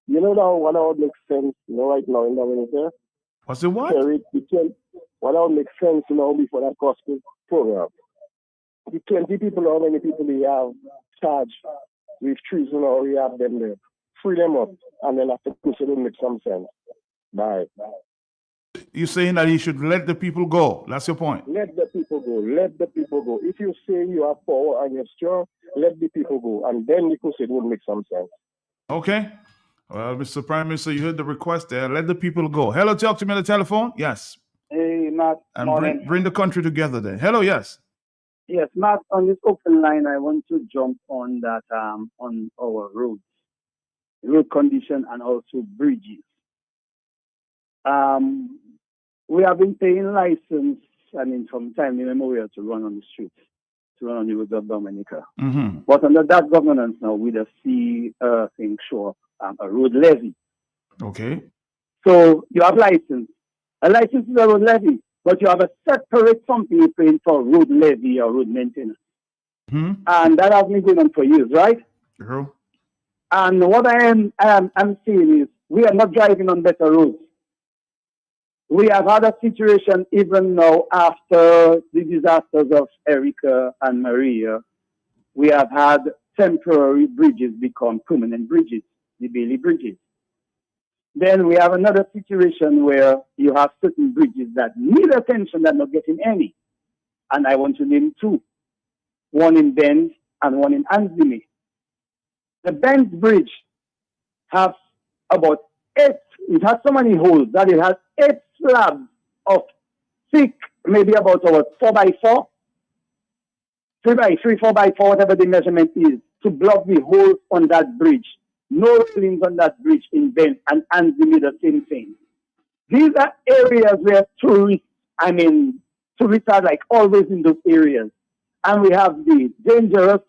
You know that what would make sense, right now in Dominica? What's the what? What would make sense before that gospel program? The 20 people, how many people we have charged with treason or we have them there. Free them up and then after push it will make some sense. Bye. You're saying that he should let the people go. That's your point. Let the people go. Let the people go. If you say you have power and you're strong, let the people go. And then the crusade will make some sense. Okay. Well, Mr. Prime Minister, you heard the request there. Let the people go. Hello, talk to me on the telephone. Yes. Hey, Matt. And bring the country together then. Hello, yes. Yes, Matt, on this open line, I want to jump on that, on our road condition and also bridges. We have been paying license, from time immemorial to run on the streets, to run on the roads of Dominica. Mm-hmm. But under that governance now, we just see things show up, a road levy. Okay. So you have license. A license is a road levy, but you have a separate something you're paying for road levy or road maintenance. Mm-hmm. And that has been going on for years, right? True. And what I'm seeing is we are not driving on better roads. We have had a situation even now after the disasters of Erica and Maria. We have had temporary bridges become permanent bridges, the Bailey bridges. Then we have another situation where you have certain bridges that need attention that are not getting any. And I want to name two. One in Benz and one in Ansley. The Benz bridge has about 8, it has so many holes that it has 8 slabs of thick, maybe about 4x4, 3x3, 4x4, whatever the measurement is, to block the holes on that bridge. No railings on that bridge in Benz and Ansley, the same thing. These are areas where tourists are like always in those areas. And we have the dangerous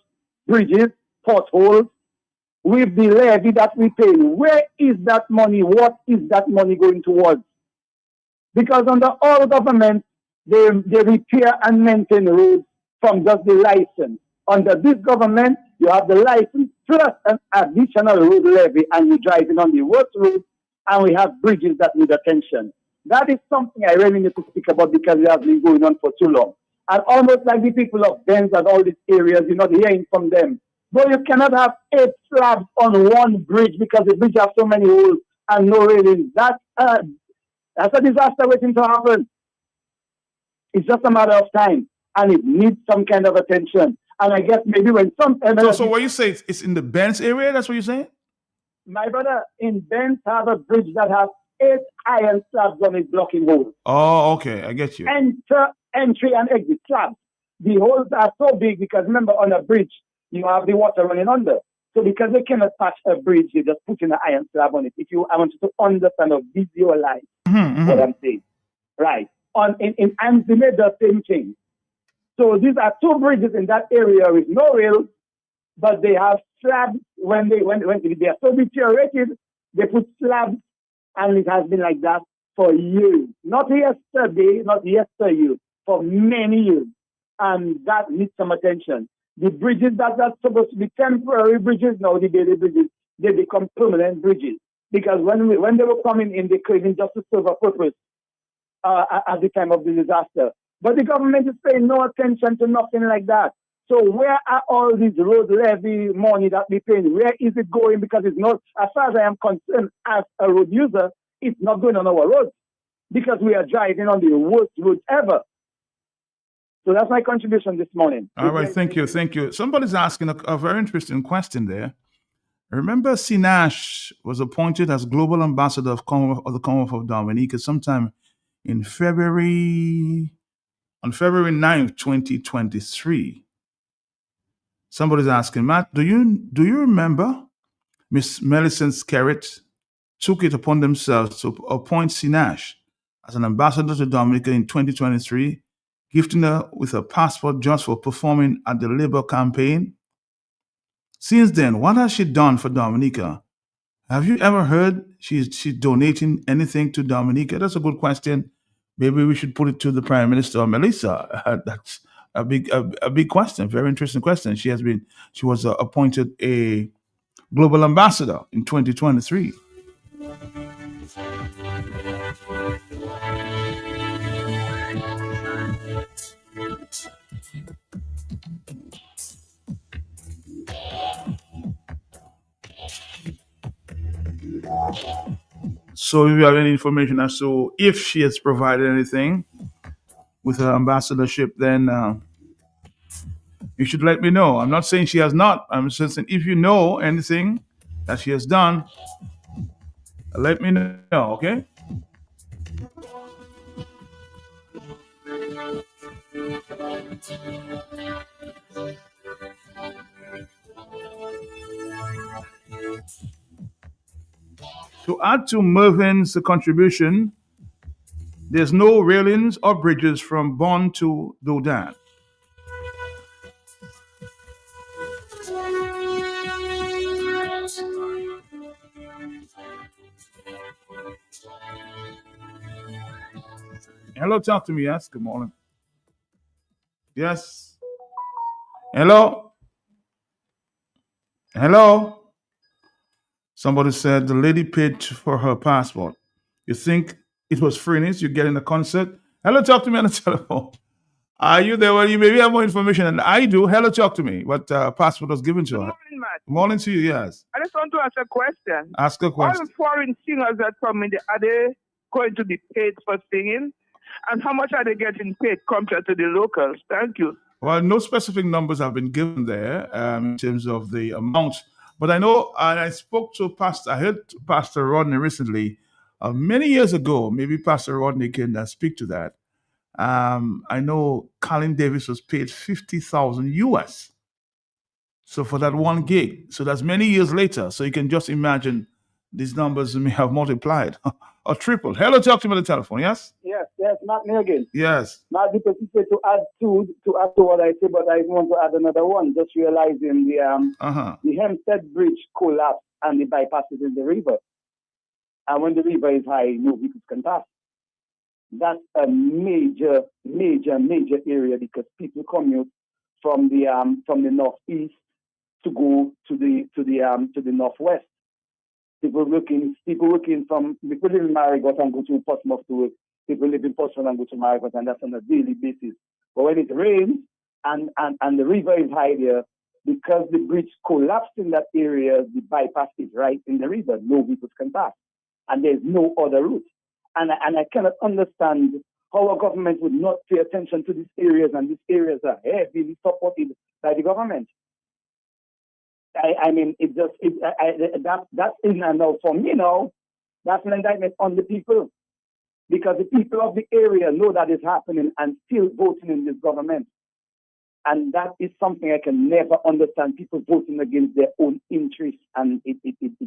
bridges, potholes, with the levy that we pay. Where is that money? What is that money going towards? Because under all governments, they repair and maintain roads from just the license. Under this government, you have the license plus an additional road levy, and we're driving on the worst roads, and we have bridges that need attention. That is something I really need to speak about because it has been going on for too long. And almost like the people of Benz and all these areas, you're not hearing from them. But you cannot have 8 slabs on one bridge because the bridge has so many holes and no railings. That's a disaster waiting to happen. It's just a matter of time, and it needs some kind of attention. And I guess maybe when some... So what you say, it's in the Benz area? That's what you're saying? My brother, in Benz have a bridge that has 8 iron slabs on it blocking holes. Oh, okay. I get you. Entry and exit slabs. The holes are so big because remember on a bridge, you have the water running under. So because they cannot patch a bridge, they just put in an iron slab on it. I want you to understand or visualize what I'm saying. Right. In Ansley, the same thing. So these are 2 bridges in that area with no rails, but they have slabs when they are so deteriorated, they put slabs, and it has been like that for years. Not yesterday, not yesteryear, for many years. And that needs some attention. The bridges that are supposed to be temporary bridges, now the daily bridges, they become permanent bridges. Because when they were coming in, they couldn't just to serve a purpose at the time of the disaster. But the government is paying no attention to nothing like that. So where are all these road levy money that we pay? Where is it going? Because it's not, as far as I am concerned, as a road user, it's not going on our roads. because we are driving on the worst roads ever. So that's my contribution this morning. All right, thank you, thank you. Somebody's asking a very interesting question there. Remember, Sinash was appointed as global ambassador of the Commonwealth of Dominica sometime in on February 9th, 2023. Somebody's asking, Matt, do you remember Miss Millicent Skerritt took it upon themselves to appoint Sinash as an ambassador to Dominica in 2023, gifting her with a passport just for performing at the Labour campaign? Since then, what has she done for Dominica? Have you ever heard she's donating anything to Dominica? That's a good question. Maybe we should put it to the Prime Minister or Melissa. That's a big question, very interesting question. She was appointed a global ambassador in 2023. So if you have any information as to if she has provided anything with her ambassadorship, then you should let me know. I'm not saying she has not. I'm just saying if you know anything that she has done, let me know, okay? To add to Mervin's contribution, there's no railings or bridges from Bonn to Doudan. Hello, talk to me. Yes, good morning. Yes. Hello? Hello? Somebody said the lady paid for her passport. You think it was freeness? You get in a concert? Hello, talk to me on the telephone. Are you there? Well, you maybe have more information than I do. Hello, talk to me. What passport was given to her? Morning, Matt. Morning to you, yes. I just want to ask a question. Ask a All question. the foreign singers that come in, are they going to be paid for singing? And how much are they getting paid compared to the locals? Thank you. Well, no specific numbers have been given there in terms of the amount. But I know, and I spoke to I heard Pastor Rodney recently, many years ago. Maybe Pastor Rodney can speak to that. I know Colin Davis was paid 50,000 US. So for that one gig. So that's many years later. So you can just imagine these numbers may have multiplied or tripled. Hello, talk to me on the telephone, yes? Yes, not me again. Yes. Not because you said to add to what I said, but I want to add another one. Just realizing the Hempstead Bridge collapsed and the bypasses in the river. And when the river is high, no vehicles can pass. That's a major area because people commute from the northeast to go to the northwest. People live in Marigot and go to Portsmouth to work. People live in Portsmouth and go to Marigot, and that's on a daily basis. But when it rains and the river is high there, because the bridge collapsed in that area, the bypass is right in the river. No vehicles can pass. And there's no other route. And I cannot understand how a government would not pay attention to these areas, and these areas are heavily supported by the government. I mean, that's in and out for me now. That's an indictment on the people, because the people of the area know that is happening and still voting in this government. And that is something I can never understand. People voting against their own interests, and it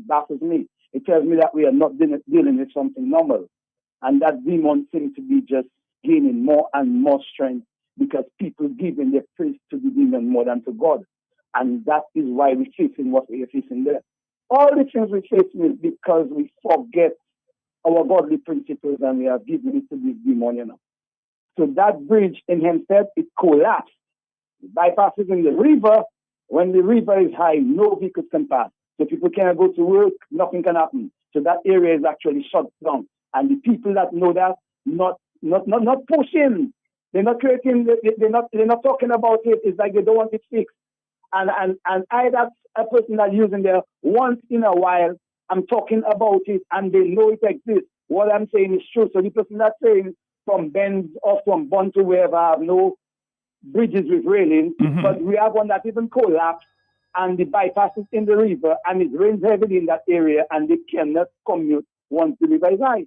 baffles me. It tells me that we are not dealing with something normal. And that demon seems to be just gaining more and more strength because people giving their praise to the demon more than to God. And that is why we're facing what we are facing there. All the things we're facing is because we forget our godly principles and we are giving it to this demon, you know. So that bridge in Hempstead, it collapsed. It bypasses in the river. When the river is high, no vehicles can pass. So people cannot go to work, nothing can happen. So that area is actually shut down. And the people that know that, not pushing. They're not creating, they're not talking about it. It's like they don't want it fixed. And I, that's a person that's using there once in a while. I'm talking about it and they know it exists. what I'm saying is true. So the person that's saying from Benz or from Bond to wherever have no bridges with railings, but we have one that even collapsed and the bypass is in the river and it rains heavily in that area and they cannot commute once the river is high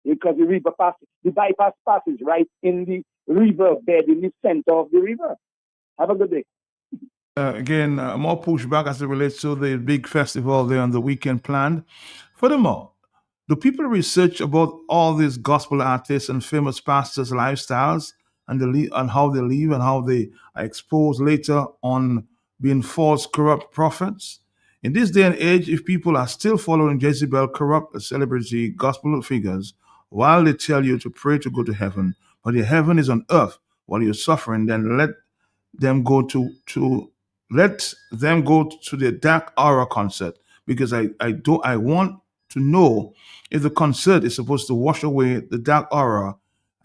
because the bypass passes right in the river bed in the center of the river. Have a good day. Again, more pushback as it relates to the big festival there on the weekend planned. Furthermore, do people research about all these gospel artists and famous pastors' lifestyles and how they live and how they are exposed later on being false, corrupt prophets? In this day and age, if people are still following Jezebel, corrupt celebrity gospel figures, while they tell you to pray to go to heaven, but your heaven is on earth while you're suffering, then let them go to the Dark Aura concert, because I want to know if the concert is supposed to wash away the dark aura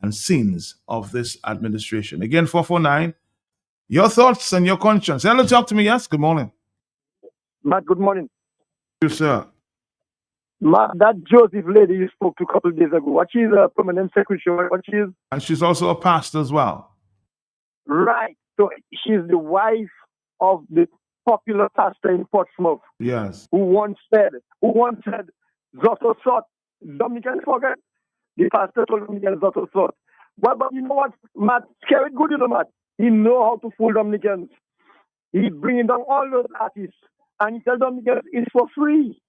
and sins of this administration. Again, 449, your thoughts and your conscience. Hello, talk to me. Yes, good morning. Matt, good morning. Yes, sir. Matt, that Joseph lady you spoke to a couple of days ago, what she's a permanent secretary, what she is? And she's also a pastor as well. Right. So she's the wife of the popular pastor in Portsmouth. Yes. Who once said, Zotto Sot, Dominican forget. The pastor told Dominican Zotto Sot. But you know what, Matt, scary good, you know, Matt. He know how to fool Dominicans. He bringing down all those artists. And he tell Dominicans it's for free.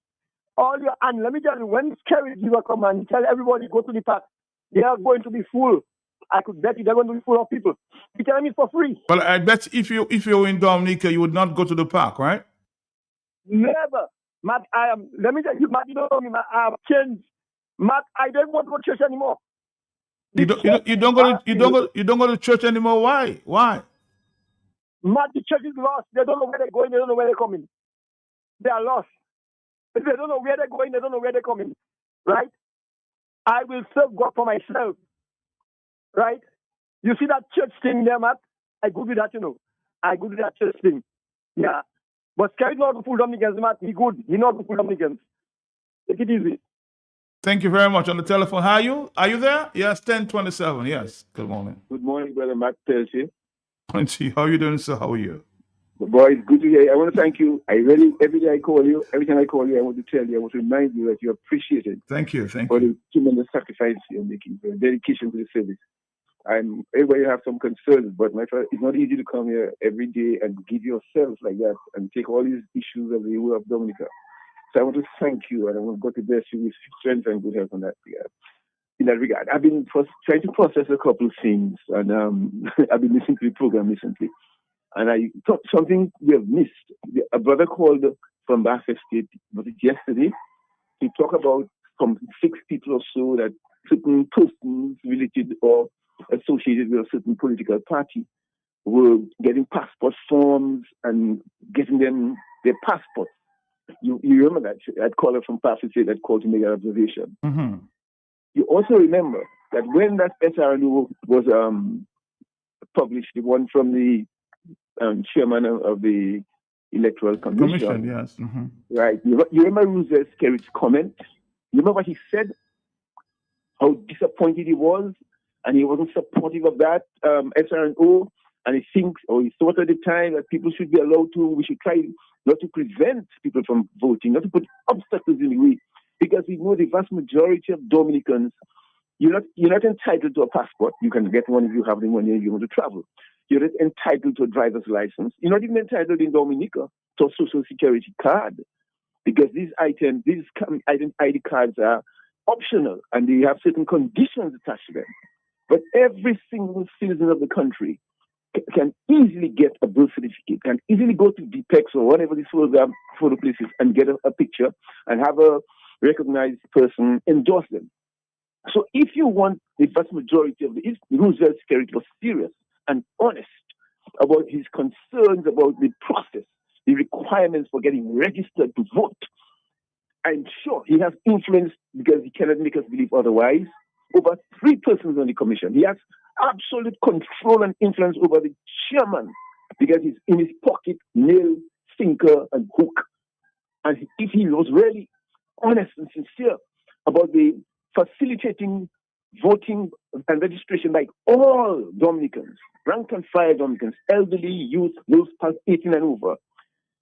And let me tell you, when Scary give a command, tell everybody go to the park. They are going to be full. I could bet you they're going to be full of people. He tell me it's for free. Well, I bet if you're in Dominica, you would not go to the park, right? Never. Matt, let me tell you, Matt, you don't know me, Matt, I have changed. Matt, I don't want to go to church anymore. You don't go to church anymore. Why? Matt, the church is lost. They don't know where they're going. They don't know where they're coming. They are lost. They don't know where they're going. They don't know where they're coming. Right? I will serve God for myself. Right? You see that church thing there, Matt? I good with that, you know. I good with that church thing. Yeah. But Scary not to fool Dominicans, Matt. He good. He not to fool Dominicans. Take it easy. Thank you very much. On the telephone, how are you? Are you there? Yes, 1027. Yes. Good morning. Good morning, brother Matt Percy. How are you doing, sir? How are you? Boy, it's good to hear you. I want to thank you. Every day I call you, every time I call you, I want to tell you, I want to remind you that you're appreciated. Thank you. For the tremendous sacrifice you're making, for your dedication to the service. Everybody have some concerns, but my friend, it's not easy to come here every day and give yourself like that and take all these issues of the whole of Dominica. So I want to thank you, and I want God to bless you with strength and good health on that regard. In that regard, I've been trying to process a couple of things, and I've been listening to the program recently, and I thought something we have missed. A brother called from Basse State, was it yesterday, to talk about from 6 people or so that certain persons related or associated with a certain political party were getting passport forms and getting them their passports. You remember that caller from Pastor State that called to make an observation. Mm-hmm. You also remember that when that SRNO was published, the one from the chairman of the Electoral Commission. Yes. Mm-hmm. Right. You remember Roosevelt Skerritt's comment? You remember what he said? How disappointed he was, and he wasn't supportive of that SRNO. And he thinks, or he thought at the time that people should be allowed to, we should try not to prevent people from voting, not to put obstacles in the way. Because we know the vast majority of Dominicans, you're not entitled to a passport. You can get one if you have the money and you want to travel. You're not entitled to a driver's license. You're not even entitled in Dominica to a social security card. Because these ID cards are optional and they have certain conditions attached to them. But every single citizen of the country can easily get a birth certificate, can easily go to DPEX or whatever these photo places and get a picture and have a recognized person endorse them. So if you want the vast majority of if Roosevelt Skerritt was serious and honest about his concerns about the process, the requirements for getting registered to vote, I'm sure he has influence, because he cannot make us believe otherwise, over 3 persons on the commission. He has absolute control and influence over the chairman, because he's in his pocket, nail, sinker, and hook. And if he was really honest and sincere about the facilitating voting and registration by all Dominicans, rank and file Dominicans, elderly, youth, those past 18 and over.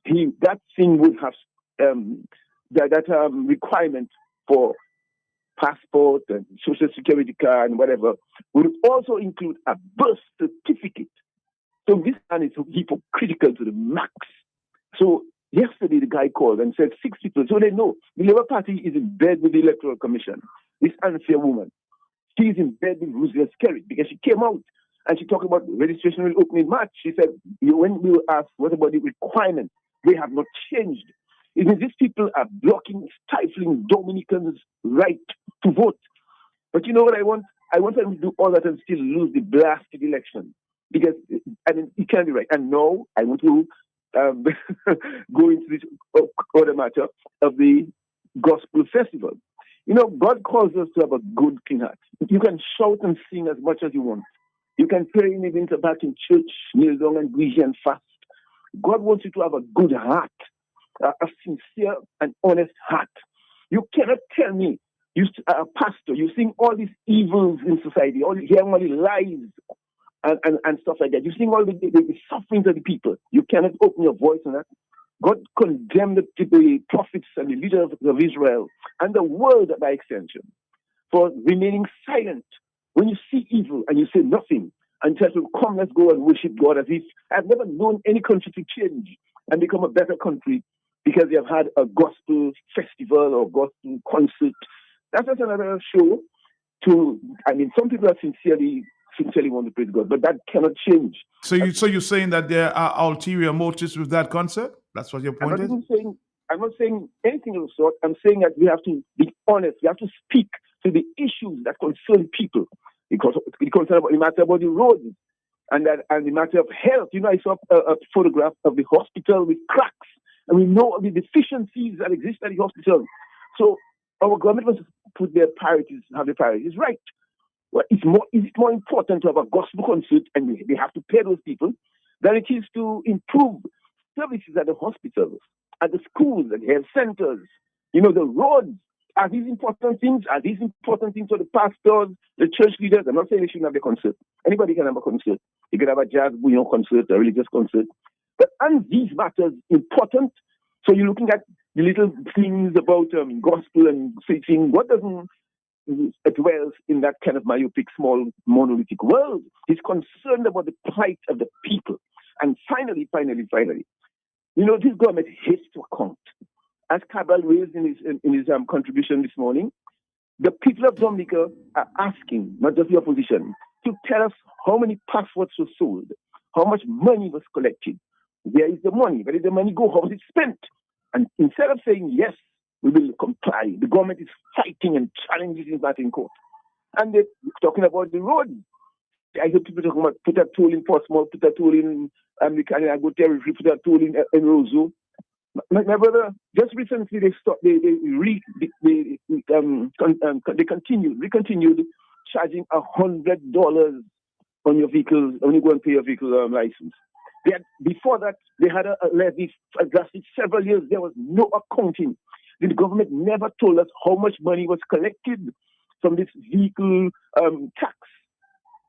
That thing would have that requirement for passport and social security card and whatever would also include a birth certificate. So this man is hypocritical to the max. So yesterday the guy called and said 6 people. So they know the Labour Party is in bed with the Electoral Commission. This unfair woman. She is in bed with Roosevelt Skerrit because she came out and she talked about registration will open in March. She said, when we were asked what about the requirements, they have not changed. It means these people are blocking, stifling Dominicans' right to vote. But you know what I want? I want them to do all that and still lose the blasted election. Because, I mean, it can't be right. And now I want to go into this other matter of the gospel festival. You know, God calls us to have a good, clean heart. You can shout and sing as much as you want. You can pray in even back in church, kneel down and greet and fast. God wants you to have a good heart, a sincere and honest heart. You cannot tell me, a pastor, you sing all these evils in society, hearing all the lies and stuff like that. You sing all the sufferings of the people. You cannot open your voice on that. God condemned the prophets and the leaders of Israel and the world by extension for remaining silent. When you see evil and you say nothing and tell them, come, let's go and worship God as if I've never known any country to change and become a better country because they have had a gospel festival or gospel concert. That's just another show some people are sincerely want to praise God, but that cannot change. So you're saying that there are ulterior motives with that concert? That's what your point is? I'm not saying anything of the sort. I'm saying that we have to be honest. We have to speak to the issues that concern people. Because it concerns about the matter about the roads and the matter of health. You know, I saw a photograph of the hospital with cracks, and we know the deficiencies that exist at the hospital. So our government must put their priorities, have their priorities right. Well, is it more important to have a gospel concert and they have to pay those people than it is to improve services at the hospitals, at the schools, at the health centers, you know, the roads? Are these important things? Are these important things for the pastors, the church leaders? I'm not saying they shouldn't have a concert. Anybody can have a concert. You can have a jazz bouillon concert, a religious concert. But aren't these matters important? So you're looking at the little things about gospel and preaching. What doesn't dwells in that kind of myopic, small, monolithic world? He's concerned about the plight of the people. And finally, you know, this government hates to account. As Cabral raised in his contribution this morning, the people of Dominica are asking, not just the opposition, to tell us how many passports were sold, how much money was collected, where is the money, where did the money go, how was it spent? And instead of saying, yes, we will comply, the government is fighting and challenging that in court. And they're talking about the roads. I hear people talking about put a toll in Portsmouth, put a toll in Go territory, put a toll in Roseau. My brother, just recently they continued charging $100 on your vehicle when you go and pay your vehicle license. Before that, they had a levy lasted several years. There was no accounting. The government never told us how much money was collected from this vehicle tax.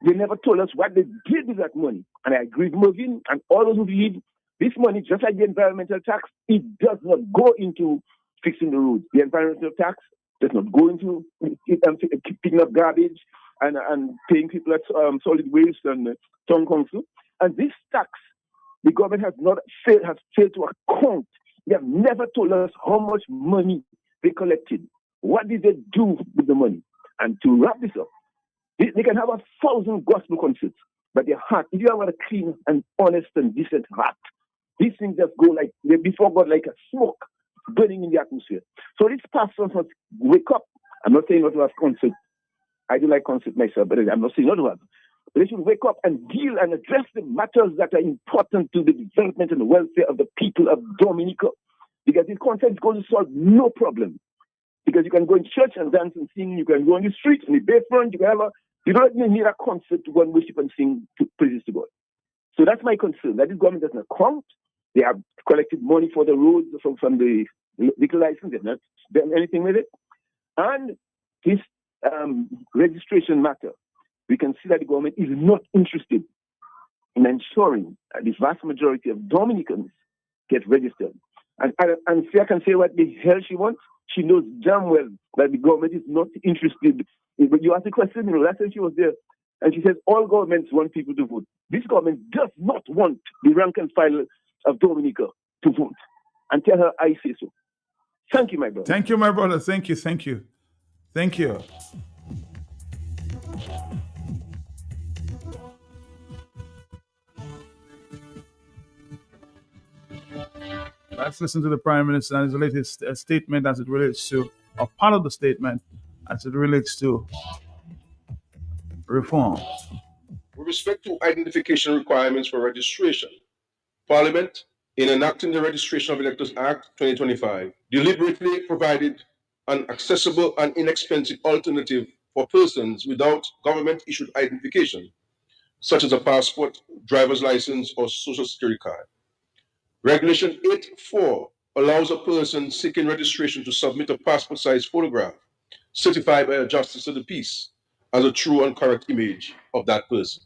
They never told us what they did with that money. And I agree with Mervyn and all those who believe this money, just like the environmental tax, it does not go into fixing the roads. The environmental tax does not go into picking up garbage and paying people at solid waste and town council. And this tax, the government has failed to account. They have never told us how much money they collected. What did they do with the money? And to wrap this up, they can have 1,000 gospel concerts, but their heart, if you have a clean and honest and decent heart, these things just go like before God like a smoke burning in the atmosphere. So these pastors must wake up. I'm not saying not to have concert. I do like concert myself, but I'm not saying not to have. But they should wake up and deal and address the matters that are important to the development and the welfare of the people of Dominica. Because this concert is going to solve no problem. Because you can go in church and dance and sing. You can go on the streets and the bayfront. You don't even need a concert to go and worship and sing praises to God. So that's my concern. That this government does not count. They have collected money for the roads from the liquor license. They've not done anything with it. And this registration matter, we can see that the government is not interested in ensuring that the vast majority of Dominicans get registered. And Sia can say what the hell she wants. She knows damn well that the government is not interested. But you ask the question, last time she was there, and she says all governments want people to vote. This government does not want the rank and file of Dominica to vote. And tell her I say so. Thank you, my brother. Thank you, my brother. Thank you. Thank you. Thank you. Let's listen to the Prime Minister and his latest statement as it relates to, or part of the statement as it relates to reform. With respect to identification requirements for registration, Parliament, in enacting the Registration of Electors Act 2025, deliberately provided an accessible and inexpensive alternative for persons without government-issued identification, such as a passport, driver's license, or social security card. Regulation 8.4 allows a person seeking registration to submit a passport-sized photograph certified by a justice of the peace as a true and correct image of that person.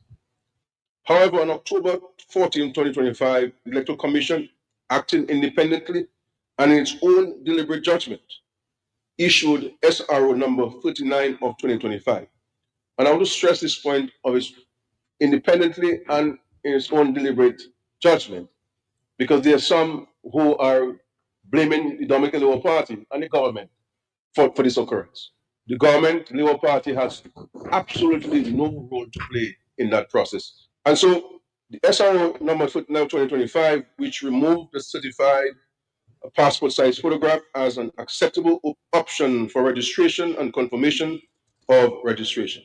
However, on October 14, 2025, the Electoral Commission, acting independently and in its own deliberate judgment, issued SRO number 39 of 2025. And I want to stress this point of its independently and in its own deliberate judgment, because there are some who are blaming the Dominican Labour Party and the government for this occurrence. The government, the Labour Party, has absolutely no role to play in that process. And so the SRO number 49 2025, which removed the certified passport-sized photograph as an acceptable option for registration and confirmation of registration.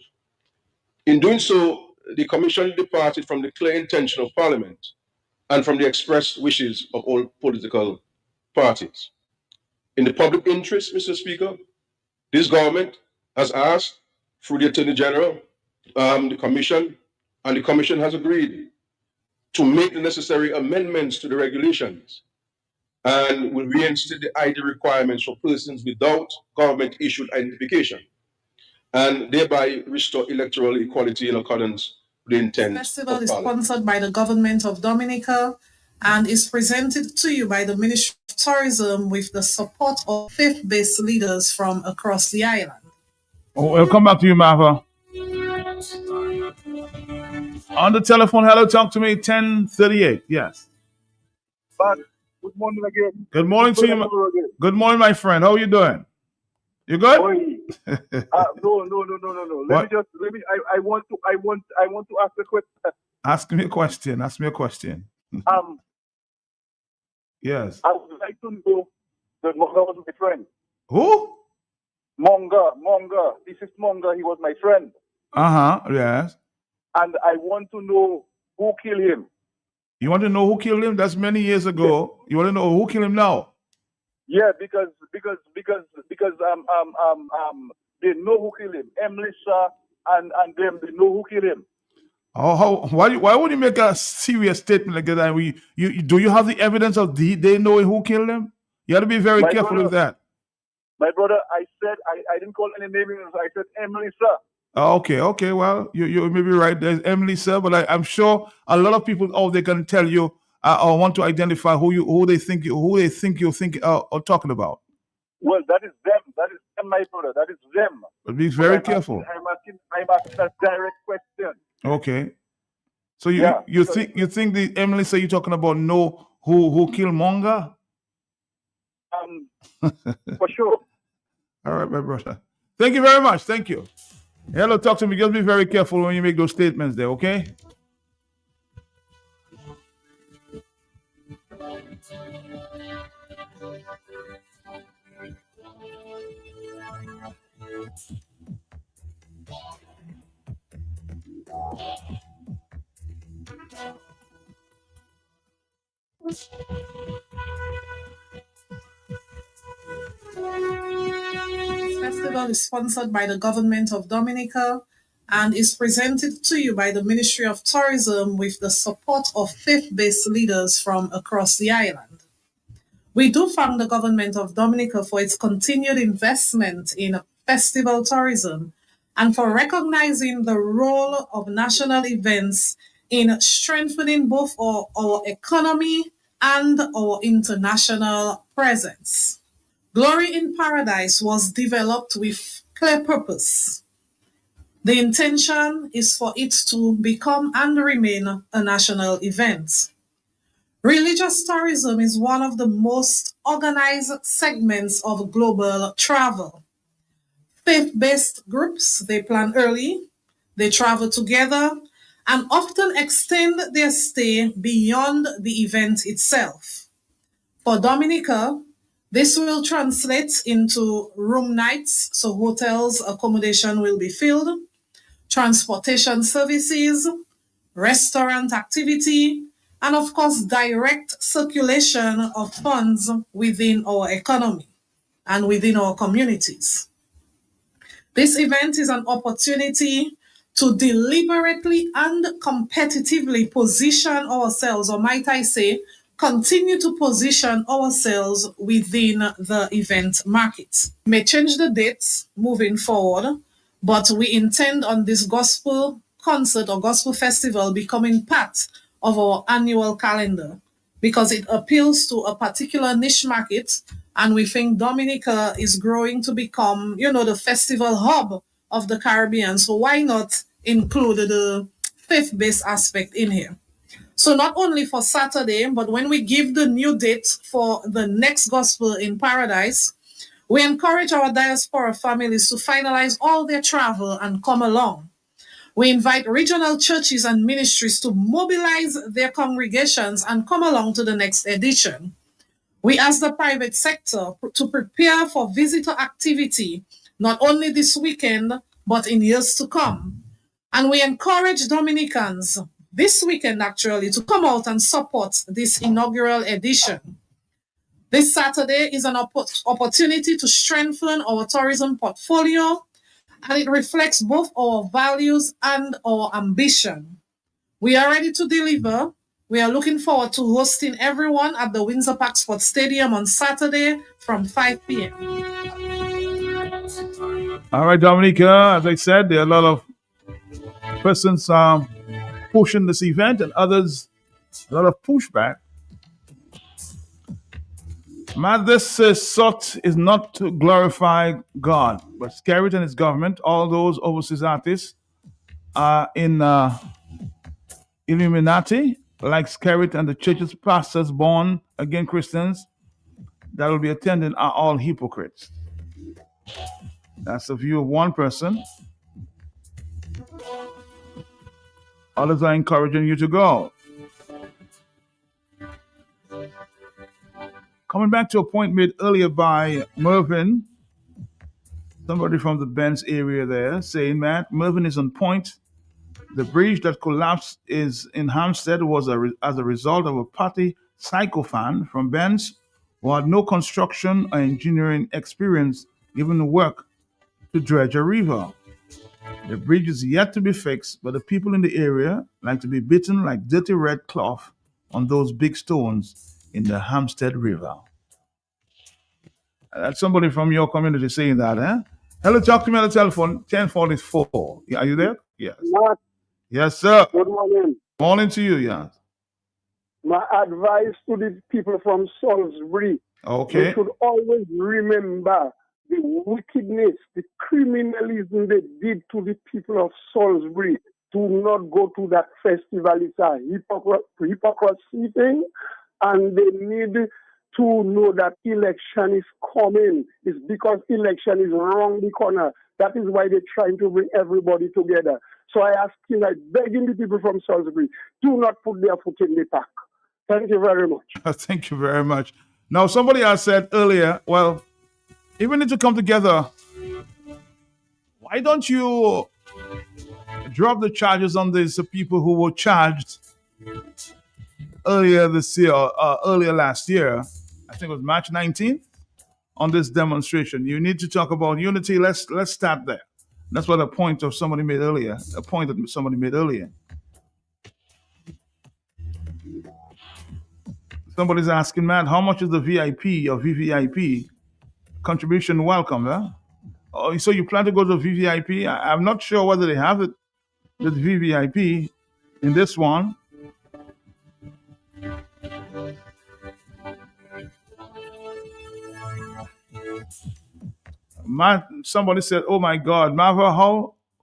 In doing so, the Commission departed from the clear intention of Parliament and from the expressed wishes of all political parties. In the public interest, Mr. Speaker, this government has asked, through the Attorney General, the Commission, and the Commission has agreed to make the necessary amendments to the regulations and will reinstate the ID requirements for persons without government-issued identification, and thereby restore electoral equality in accordance with the intent The festival of is Parliament. sponsored by the government of Dominica and is presented to you by the Ministry of Tourism with the support of faith-based leaders from across the island. Oh, we'll come back to you, Marva. On the telephone, hello, talk to me, 1038, yes. But good morning again. Good morning to you. Good morning, my friend. How are you doing? You good? No. What? I want to ask a question. Ask me a question. Ask me a question. Yes. I would like to know that Monga was my friend. Who? Monga. This is Monga. He was my friend. Yes. And I want to know who killed him. You want to know who killed him? That's many years ago. You want to know who killed him now? Yeah, because they know who killed him. Emlisha and them, they know who killed him. Why would you make a serious statement like that? And do you have the evidence of they know who killed him? You have to be very careful with that. My brother, I said I didn't call any names. I said Emlisha. Okay. Well, you may be right. There's Emily, sir, but I'm sure a lot of people out there can tell you or want to identify who they think you're talking about. Well, that is them. That is them, my brother. That is them. But be very careful. I'm asking a direct question. Okay. So you think the Emily, sir, you're talking about know who killed Monga? For sure. All right, my brother. Thank you very much. Thank you. Hello, talk to me. Just be very careful when you make those statements there, okay? This festival is sponsored by the government of Dominica and is presented to you by the Ministry of Tourism with the support of faith-based leaders from across the island. We do thank the government of Dominica for its continued investment in festival tourism and for recognizing the role of national events in strengthening both our economy and our international presence. Glory in Paradise was developed with clear purpose. The intention is for it to become and remain a national event. Religious tourism is one of the most organized segments of global travel. Faith-based groups, they plan early, they travel together, and often extend their stay beyond the event itself. For Dominica, this will translate into room nights, so hotels accommodation will be filled, transportation services, restaurant activity, and of course, direct circulation of funds within our economy and within our communities. This event is an opportunity to deliberately and competitively position ourselves, or might I say, continue to position ourselves within the event market. We may change the dates moving forward, but we intend on this gospel concert or gospel festival becoming part of our annual calendar because it appeals to a particular niche market, and we think Dominica is growing to become, the festival hub of the Caribbean. So why not include the faith-based aspect in here? So not only for Saturday, but when we give the new date for the next Gospel in Paradise, we encourage our diaspora families to finalize all their travel and come along. We invite regional churches and ministries to mobilize their congregations and come along to the next edition. We ask the private sector to prepare for visitor activity, not only this weekend, but in years to come. And we encourage Dominicans this weekend, actually, to come out and support this inaugural edition. This Saturday is an opportunity to strengthen our tourism portfolio, and it reflects both our values and our ambition. We are ready to deliver. We are looking forward to hosting everyone at the Windsor Park Sports Stadium on Saturday from 5 p.m. All right, Dominica, as I said, there are a lot of persons pushing this event and others, a lot of pushback. Man, this sought is not to glorify God, but Skerrit and his government, all those overseas artists are in Illuminati, like Skerrit and the church's pastors born again Christians that will be attending are all hypocrites. That's the view of one person. Others are encouraging you to go. Coming back to a point made earlier by Mervyn, somebody from the Benz area there, saying, Matt, Mervyn is on point. The bridge that collapsed in Hampstead was as a result of a party psychophan from Benz who had no construction or engineering experience given the work to dredge a river. The bridge is yet to be fixed, but the people in the area like to be bitten like dirty red cloth on those big stones in the Hampstead River. That's somebody from your community saying that, eh? Hello, talk to me on the telephone, 1044. Are you there? Yes. Matt, Yes, sir. good morning. Morning to you, yes. My advice to the people from Salisbury, Okay. they should always remember the wickedness, the criminalism they did to the people of Salisbury. Do not go to that festival. It's a hypocrisy thing, and they need to know that election is coming. It's because election is around the corner. That is why they're trying to bring everybody together. So I ask you, I begging the people from Salisbury, do not put their foot in the pack. Thank you very much. Thank you very much. Now, somebody has said earlier, well, even if you come together, why don't you drop the charges on these people who were charged earlier this year, earlier last year? I think it was March 19th on this demonstration. You need to talk about unity. Let's start there. That's what a point of somebody made earlier. A point that somebody made earlier. Somebody's asking, Matt, how much is the VIP or VVIP contribution welcome? Huh? Oh, so you plan to go to VVIP? I'm not sure whether they have it with VVIP in this one. Somebody said, "Oh my God, Marva,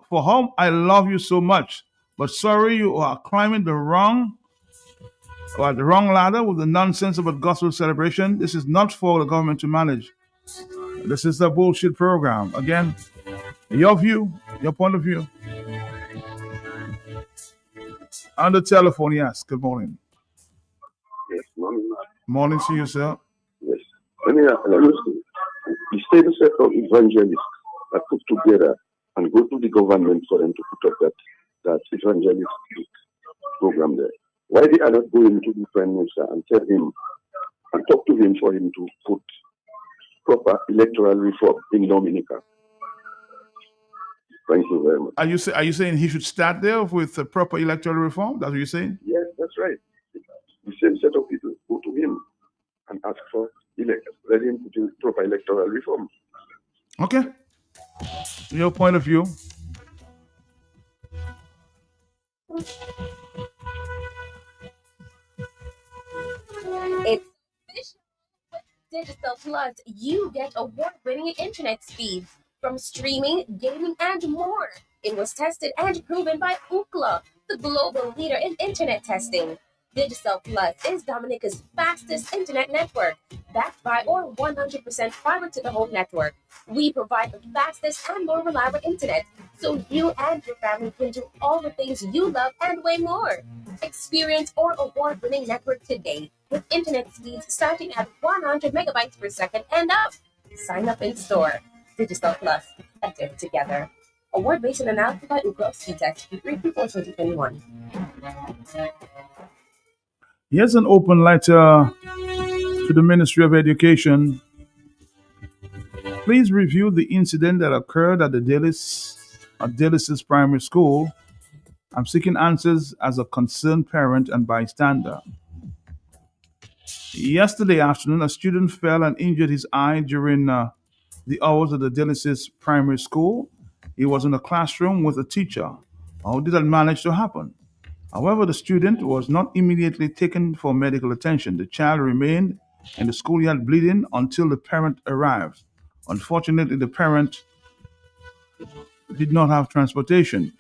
for whom I love you so much, but sorry you are climbing the wrong ladder with the nonsense about gospel celebration. This is not for the government to manage. This is a bullshit program." Again, your view, your point of view. On the telephone, yes. Good morning. Yes, morning, man. Morning to you, sir. Yes. Let me see. The state set of evangelists that put together and go to the government for them to put up that evangelist program there. Why they are not going to the Prime Minister and tell him and talk to him for him to put proper electoral reform in Dominica? Thank you very much. Are you saying he should start there with proper electoral reform? That's what you're saying? Yes, that's right. The same set of people go to him and ask for let him put in proper electoral reform. Okay. Your point of view. It's Digital Plus. You get award-winning internet speeds from streaming, gaming, and more. It was tested and proven by Ookla, the global leader in internet testing. Digital Plus is Dominica's fastest internet network, backed by our 100% fiber-to-the-home network. We provide the fastest and more reliable internet, so you and your family can do all the things you love and way more. Experience our award-winning network today with internet speeds starting at 100 megabytes per second and up. Sign up in store. Digital Plus, better together. Award based on analysis by Ookla Speedtest Q3 Q4 2021. Here's an open letter to the Ministry of Education. Please review the incident that occurred at Delis's Primary School. I'm seeking answers as a concerned parent and bystander. Yesterday afternoon, a student fell and injured his eye during the hours of the Delis's Primary School. He was in a classroom with a teacher. How did that manage to happen? However, the student was not immediately taken for medical attention. The child remained in the schoolyard bleeding until the parent arrived. Unfortunately, the parent did not have transportation.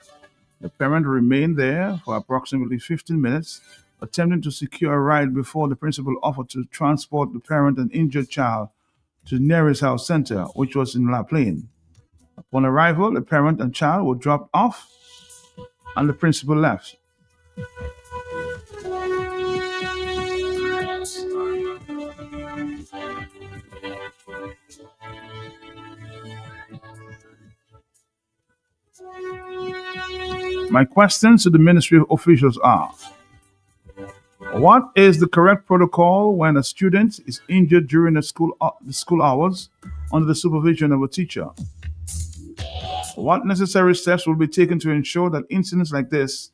The parent remained there for approximately 15 minutes, attempting to secure a ride before the principal offered to transport the parent and injured child to the nearest health center, which was in La Plaine. Upon arrival, the parent and child were dropped off and the principal left. My questions to the ministry officials are: what is the correct protocol when a student is injured during the school hours under the supervision of a teacher? What necessary steps will be taken to ensure that incidents like this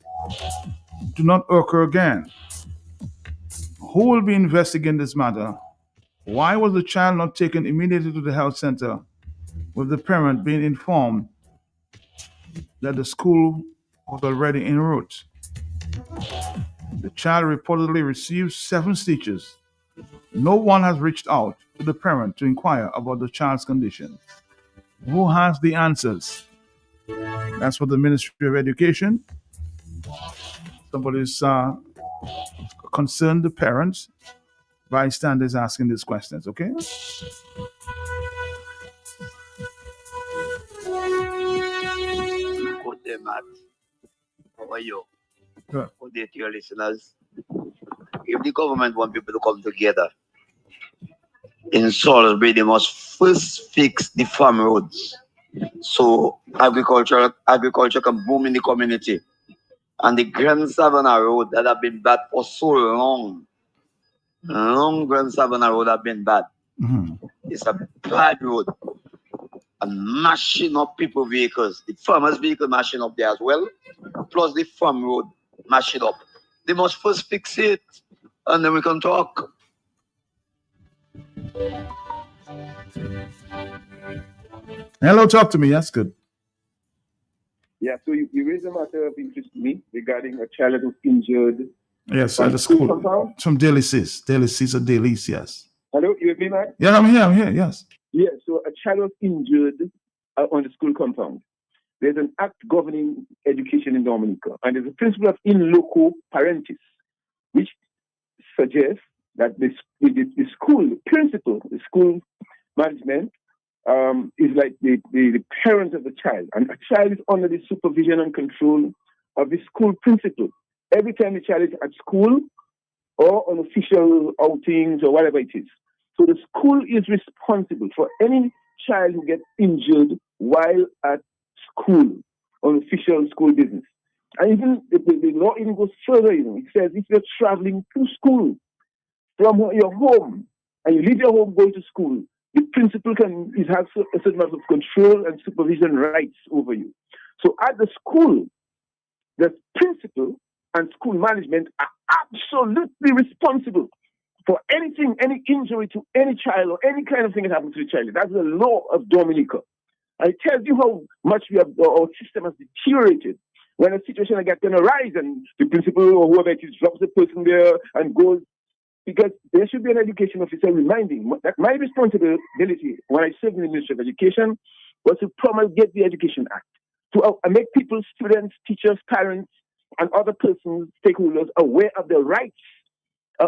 do not occur again? Who will be investigating this matter? Why was the child not taken immediately to the health center with the parent being informed that the school was already en route? The child reportedly received 7 stitches. No one has reached out to the parent to inquire about the child's condition. Who has the answers? That's for the Ministry of Education. Somebody's concerned, the parents, bystanders asking these questions, okay? Good day, Matt. How are you? Good. Good day to your listeners. If the government want people to come together in Salisbury, they must first fix the farm roads so agriculture can boom in the community. And the Grand Savannah Road that have been bad for so long, Grand Savannah Road have been bad. It's a bad road. And mashing up people vehicles. The farmers' vehicle mashing up there as well, plus the farm road mashing up. They must first fix it, and then we can talk. Hello, talk to me. That's good. Yeah, so you raised a matter of interest to me regarding a child that was injured Yes, on at the the school school. compound. It's from Daily Sis. Daily Sis or Daily, yes. Hello, you with me, man? Yeah, I'm here, yes. Yeah, so a child was injured on the school compound. There's an act governing education in Dominica, and there's a principle of in loco parentis, which suggests that the school principal, the school management, is like the parent of the child, and a child is under the supervision and control of the school principal. Every time the child is at school or on official outings or whatever it is. So the school is responsible for any child who gets injured while at school on official school business. And even the law even goes further, it says if you're traveling to school from your home and you leave your home going to school, the principal has a certain amount of control and supervision rights over you. So at the school, the principal and school management are absolutely responsible for anything, any injury to any child or any kind of thing that happens to the child. That's the law of Dominica. And it tells you how much our system has deteriorated when a situation like that can arise and the principal or whoever it is drops the person there and goes. Because there should be an education officer reminding that my responsibility when I served in the Ministry of Education was to promulgate the Education Act, to make people, students, teachers, parents, and other persons, stakeholders, aware of their rights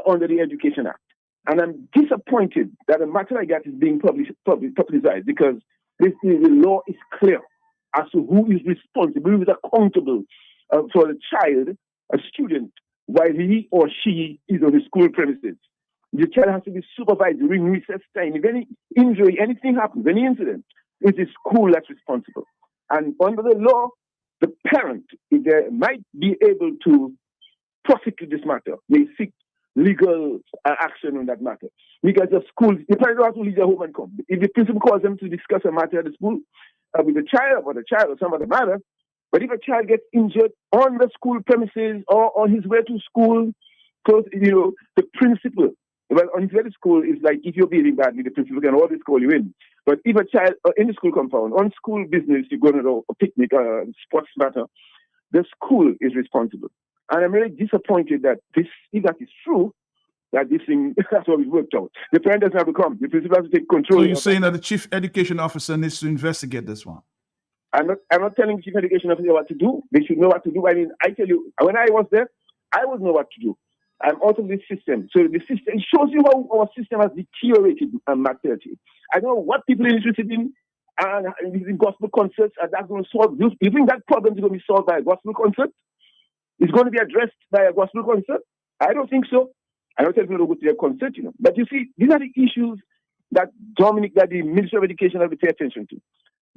under the Education Act. And I'm disappointed that a matter like that is being publicized because the law is clear as to who is responsible, who is accountable for the child, a student, while he or she is on the school premises. The child has to be supervised during recess time. If any injury, anything happens, any incident, it is school that's responsible. And under the law, the parent might be able to prosecute this matter. They seek legal action on that matter. Because the school, the parents don't have to leave their home and come. If the principal calls them to discuss a matter at the school with the child or some other matter, but if a child gets injured on the school premises or on his way to school, because, the principal, well, on his way to school is like if you're behaving badly, the principal can always call you in. But if a child in the school compound, on school business, you go to a picnic, sports matter, the school is responsible. And I'm really disappointed that if that is true, that this thing, that's what we worked out. The parent doesn't have to come. The principal has to take control. So you're saying that the chief education officer needs to investigate this one? I'm not telling the chief education officer what to do. They should know what to do. I mean, I tell you, when I was there, I would know what to do. I'm out of this system. So the system, it shows you how our system has deteriorated on maternity. I don't know what people are interested in, and in gospel concerts, and that's going to solve. You think that problem is going to be solved by a gospel concert? It's going to be addressed by a gospel concert? I don't think so. I don't tell people to go to their concert, But you see, these are the issues that the Ministry of Education has to pay attention to.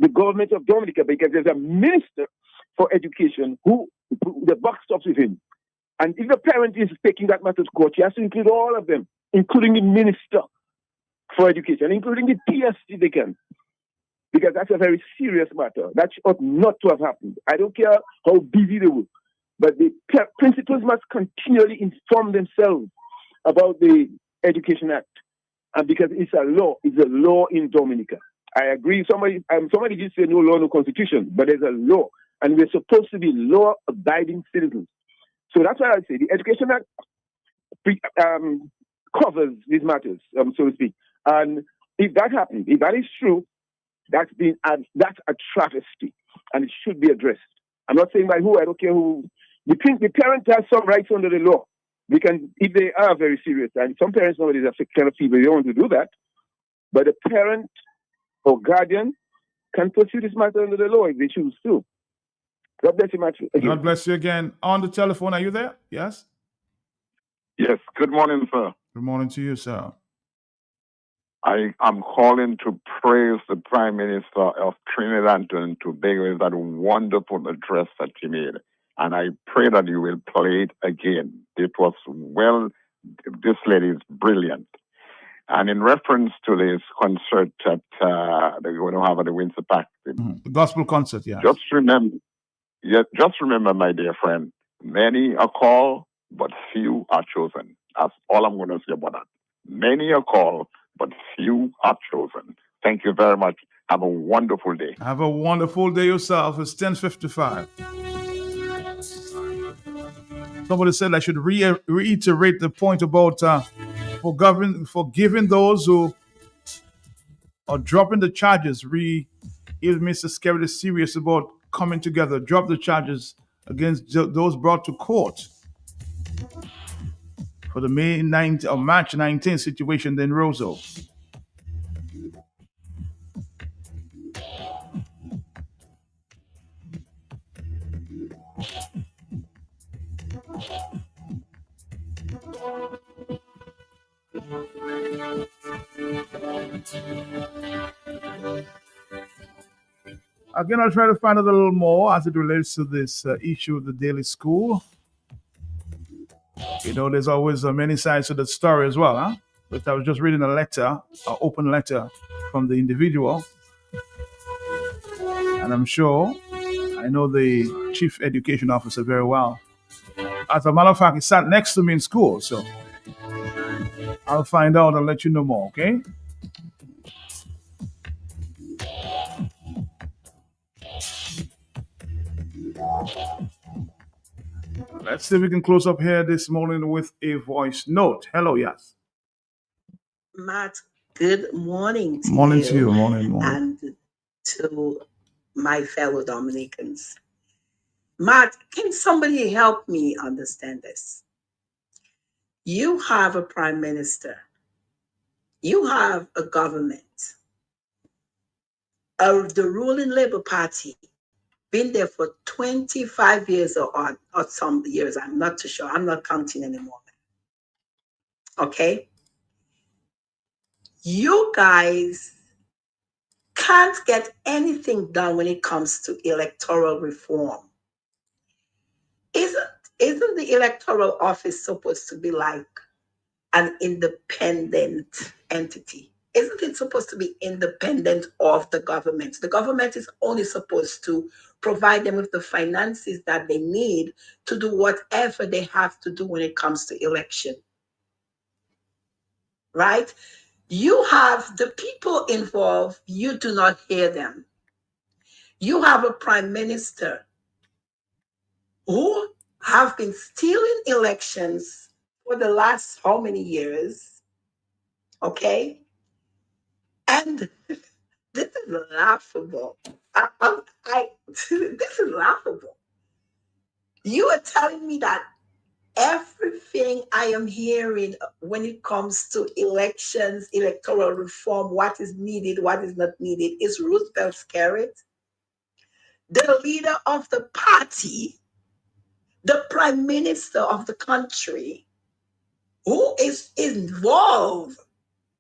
The government of Dominica, because there's a minister for education who the buck stops with him. And if the parent is taking that matter to court, he has to include all of them, including the minister for education, including the PS if they can. Because that's a very serious matter. That ought not to have happened. I don't care how busy they were. But the principals must continually inform themselves about the Education Act. And because it's a law in Dominica. I agree. Somebody did say no law, no constitution, but there's a law. And we're supposed to be law-abiding citizens. So that's why I say the Education Act covers these matters, so to speak. And if that happens, if that is true, that's a travesty, and it should be addressed. I'm not saying by who, I don't care who. The parent has some rights under the law. They can, if they are very serious, and some parents nowadays have kind of people, they don't want to do that. But a parent or guardian can pursue this matter under the law if they choose to. God bless you, Matthew. God bless you again. On the telephone, are you there? Yes? Yes. Good morning, sir. Good morning to you, sir. I am calling to praise the Prime Minister of Trinidad and Tobago with that wonderful address that he made. And I pray that you will play it again. It was this lady is brilliant. And in reference to this concert that they're going to have at the Windsor Park. The gospel concert, yeah. Just remember, my dear friend, many are called, but few are chosen. That's all I'm going to say about that. Many are called, but few are chosen. Thank you very much. Have a wonderful day. Have a wonderful day yourself. It's 10:55. Somebody said I should reiterate the point about forgiving those who are dropping the charges. If Mr. Skerrit is serious about coming together, drop the charges against those brought to court for the March 19th situation in Roseau. Again, I'll try to find out a little more as it relates to this issue of the daily school. You know, there's always many sides to the story as well, huh? But I was just reading a letter, an open letter from the individual. And I'm sure I know the chief education officer very well. As a matter of fact, he sat next to me in school, so I'll find out and let you know more, okay? Let's see if we can close up here this morning with a voice note. Hello, yes. Matt, good morning to Morning you. to you, morning. And to my fellow Dominicans. Matt, can somebody help me understand this? You have a prime minister. You have a government. The ruling Labour Party been there for 25 years or some years. I'm not too sure. I'm not counting anymore. Okay? You guys can't get anything done when it comes to electoral reform. Isn't the electoral office supposed to be like an independent entity? Isn't it supposed to be independent of the government? The government is only supposed to provide them with the finances that they need to do whatever they have to do when it comes to election. Right? You have the people involved, you do not hear them. You have a prime minister who have been stealing elections for the last how many years? Okay? And this is laughable. This is laughable. You are telling me that everything I am hearing when it comes to elections, electoral reform, what is needed, what is not needed, is Roosevelt Skerrit, the leader of the party, the prime minister of the country, who is involved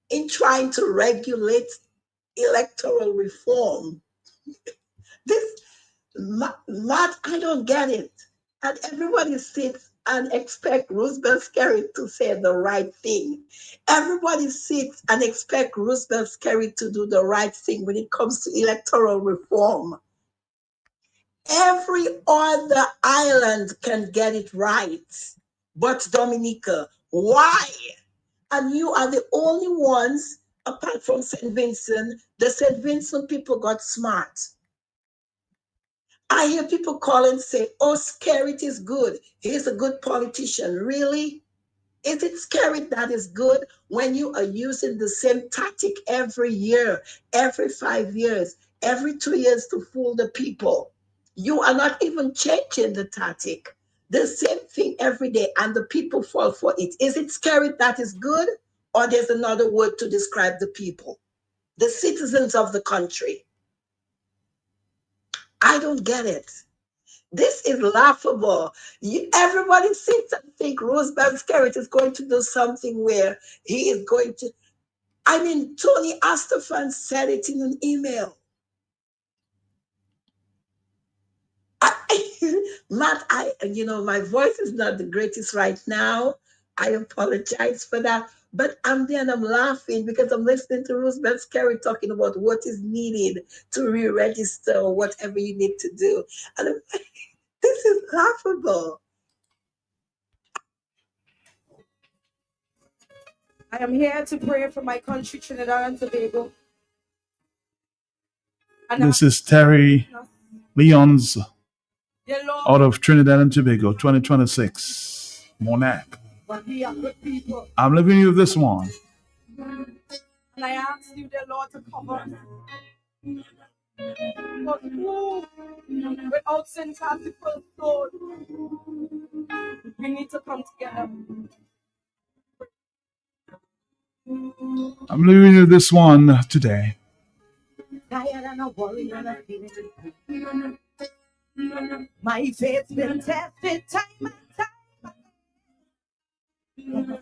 in trying to regulate electoral reform. This, Matt, I don't get it. And everybody sits and expect Roosevelt Skerrit to say the right thing. Everybody sits and expect Roosevelt Skerrit to do the right thing when it comes to electoral reform. Every other island can get it right, but Dominica, why? And you are the only ones, apart from St. Vincent, the St. Vincent people got smart. I hear people call and say, oh, Skerrit is good. He's a good politician. Really? Is it Skerrit that is good when you are using the same tactic every year, every 5 years, every 2 years to fool the people? You are not even changing the tactic. The same thing every day, and the people fall for it. Is it Skerrit that is good, or there's another word to describe the people, the citizens of the country? I don't get it. This is laughable. Everybody sits and think Roosevelt Skerrit is going to do something where he is going to. I mean, Tony Astafan said it in an email. Matt, my voice is not the greatest right now. I apologize for that. But I'm there and I'm laughing because I'm listening to Roosevelt Skerrit talking about what is needed to re-register or whatever you need to do. And I'm like, this is laughable. I am here to pray for my country, Trinidad and Tobago. This is Terry Leon's Yeah, Lord. out of Trinidad and Tobago, 2026. Monarch. But we are good people. I'm leaving you with this one. And I ask you, dear Lord, to cover us. But who, without sin, cast the first stone? We need to come together. I'm leaving you with this one today. Tired and a worry and a feeling. My faith's been tested time and time.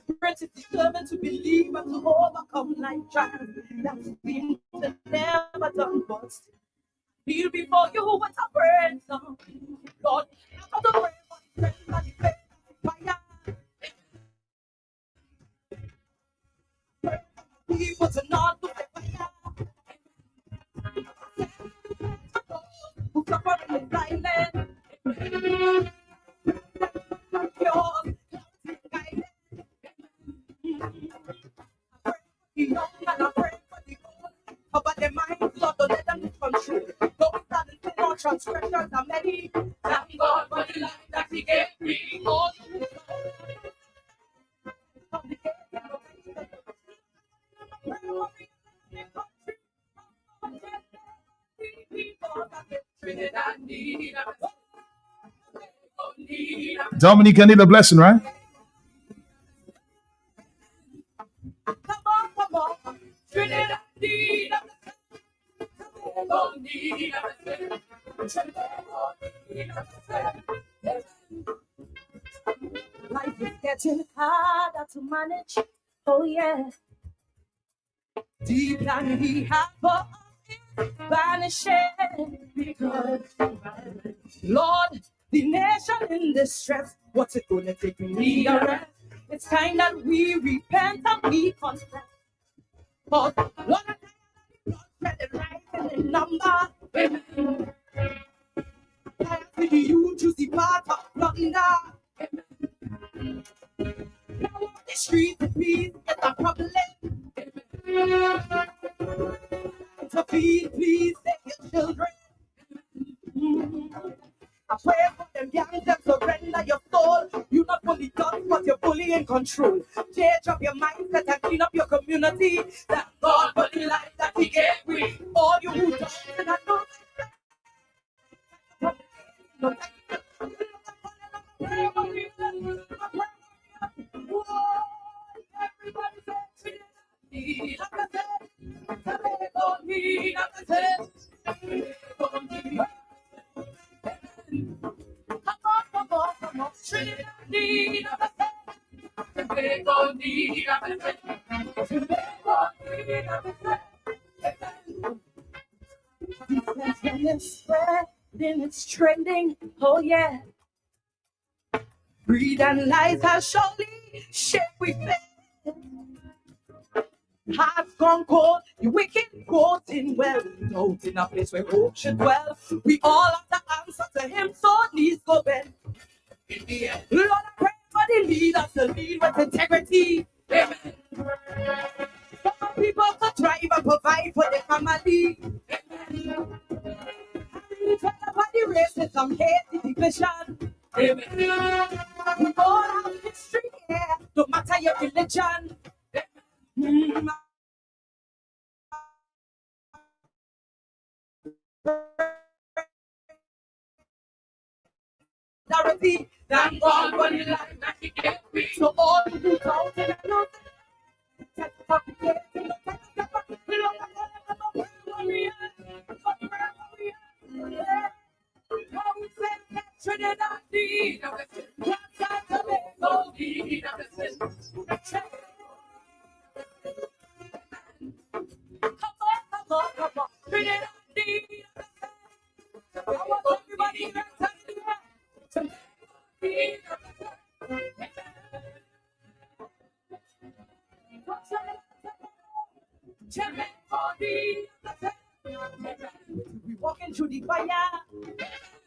Spirit is determined to believe and to overcome life trials. That's been never done, but still. Kneel before you with a prayer song. Lord, I come to pray for the friends and the faith and the fire. Pray for people to not lose their fire. Who suffer in silence. Yours, guidance. I pray for the young and I pray for the old. Cover their minds, Lord, don't let them lose control. Don't stand in sin or transgressions are many. Thank God for the life that He gave me. All you Dominique, I need a blessing, right? Life is getting harder to manage. Oh yeah. The plan He had for us is vanishing because, Lord, the nation in distress. What's it gonna take me a rest? It's time that we repent and we confess. But what a time is rising in number. I see you choose the path of plunder. Now on the streets of peace is a problem. To feed, please, save your children. I pray for them young, them surrender your soul. You not fully done, but you're fully in control. Change up your mindset and clean up your community. Thank God for the life that He gave me. All you who don't, and I know then it's trending. Oh yeah. Greed and lies have surely shaped we faith. Hearts gone cold, the wicked quoting well. Out in a place where hope should dwell. We all have the answer to Him, so knees go bend. In the end, Lord, I pray for the leaders to lead with integrity. Amen. Some people to thrive and provide for their family. Amen. And turn up the racism, hate, the division. Amen. We all have history here, no matter your religion. Amen. Thank God for the life that He gave me. So all who doubt and know that we walking through the fire.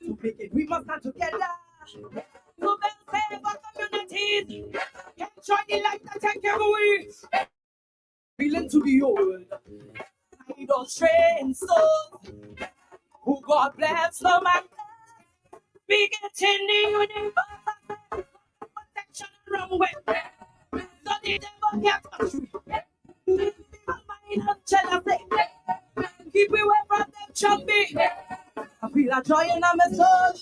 To make it, we must stand together. To save our communities. Enjoy the life that take care away. Feeling to be old. those trained souls who God bless them and we get in the universe protection wrong way. So the devil can't touch me. Mind and jealousy. Keep me away from them chubby. I feel a joy in my soul.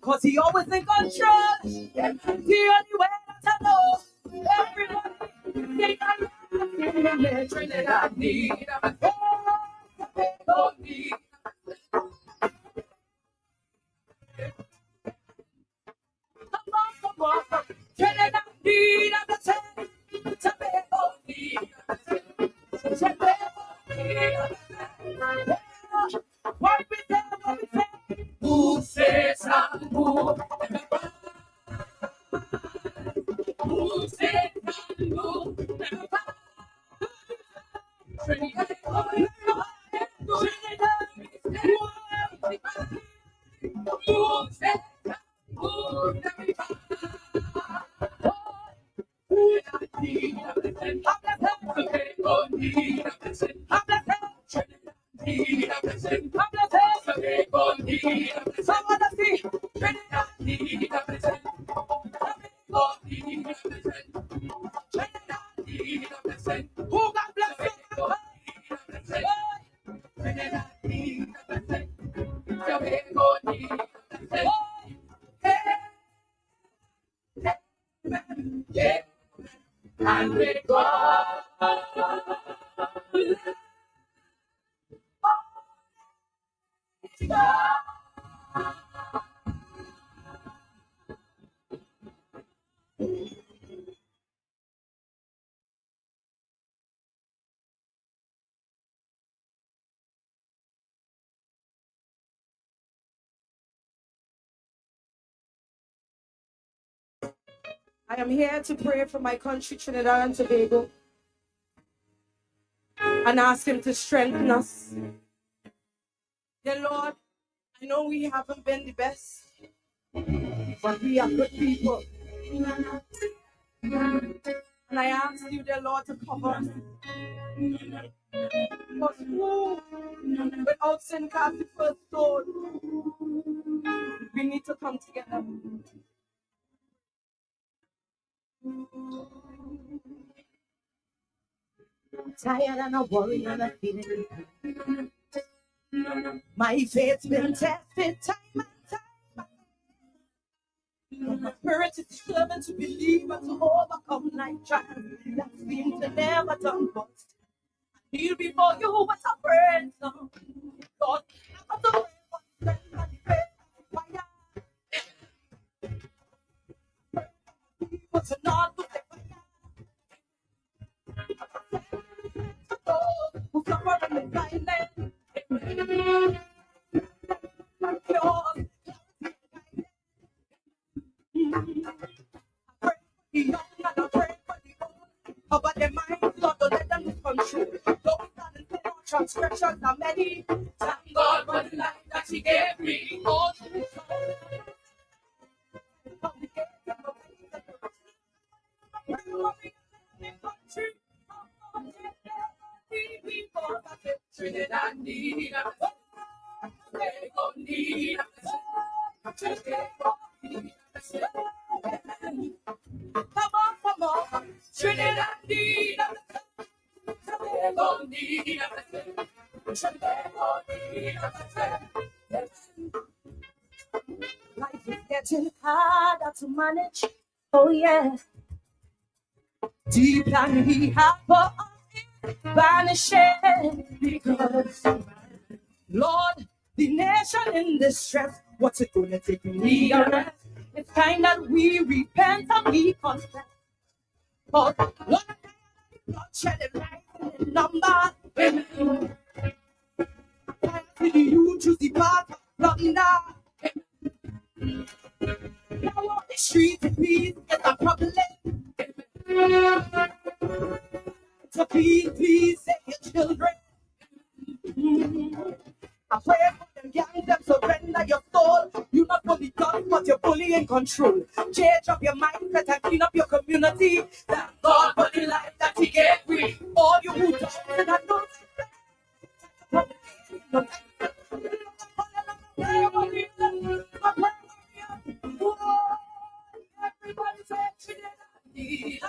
Cause he always in control. The only way that I know. Everybody think I'm not Trinidad need. Don't need. Come on. Trinidad need a blessing. Tobago need a blessing. Tobago need a blessing. What we say, who says I'm good? Who says I'm good? Trinidad, who says who got blessed? Yeah, and we go. I am here to pray for my country, Trinidad and Tobago, and ask Him to strengthen us. Dear Lord, I know we haven't been the best, but we are good people. And I ask you, dear Lord, to cover us. Because who, without sin, cast the first stone. We need to come together. I'm tired and I'm worried and I'm feeling it. My faith's been tested time and time. My spirit is determined to believe and to overcome life trials that seem to never turn bust. He'll be for you with a praise song. God, I'm the way for the strength and the faith and the fire. People to not look like who suffer in the silence. The young and I pray for the old. Cover their minds, Lord, don't let them lose control. Don't stand in sin or transgressions are many. Thank God for the life that He gave me. All to His soul. Trinidad need a Tobago need a Tobago need a come on, Trinidad need a Tobago need a Tobago need a life is getting harder to manage. Oh yeah, deep down He had for us vanishing because Lord, the nation in distress. What's it gonna take me a rest? It's time that we repent and we confess. But Lord, not shedding light in number. Did you choose the path of plunder? Now on the streets of peace is a problem. So please save your children. I pray for them young, them surrender your soul. You not fully done, but you're fully in control. Change up your mindset and clean up your community. Thank God for the life that He gave me. All you who don't and I know leader.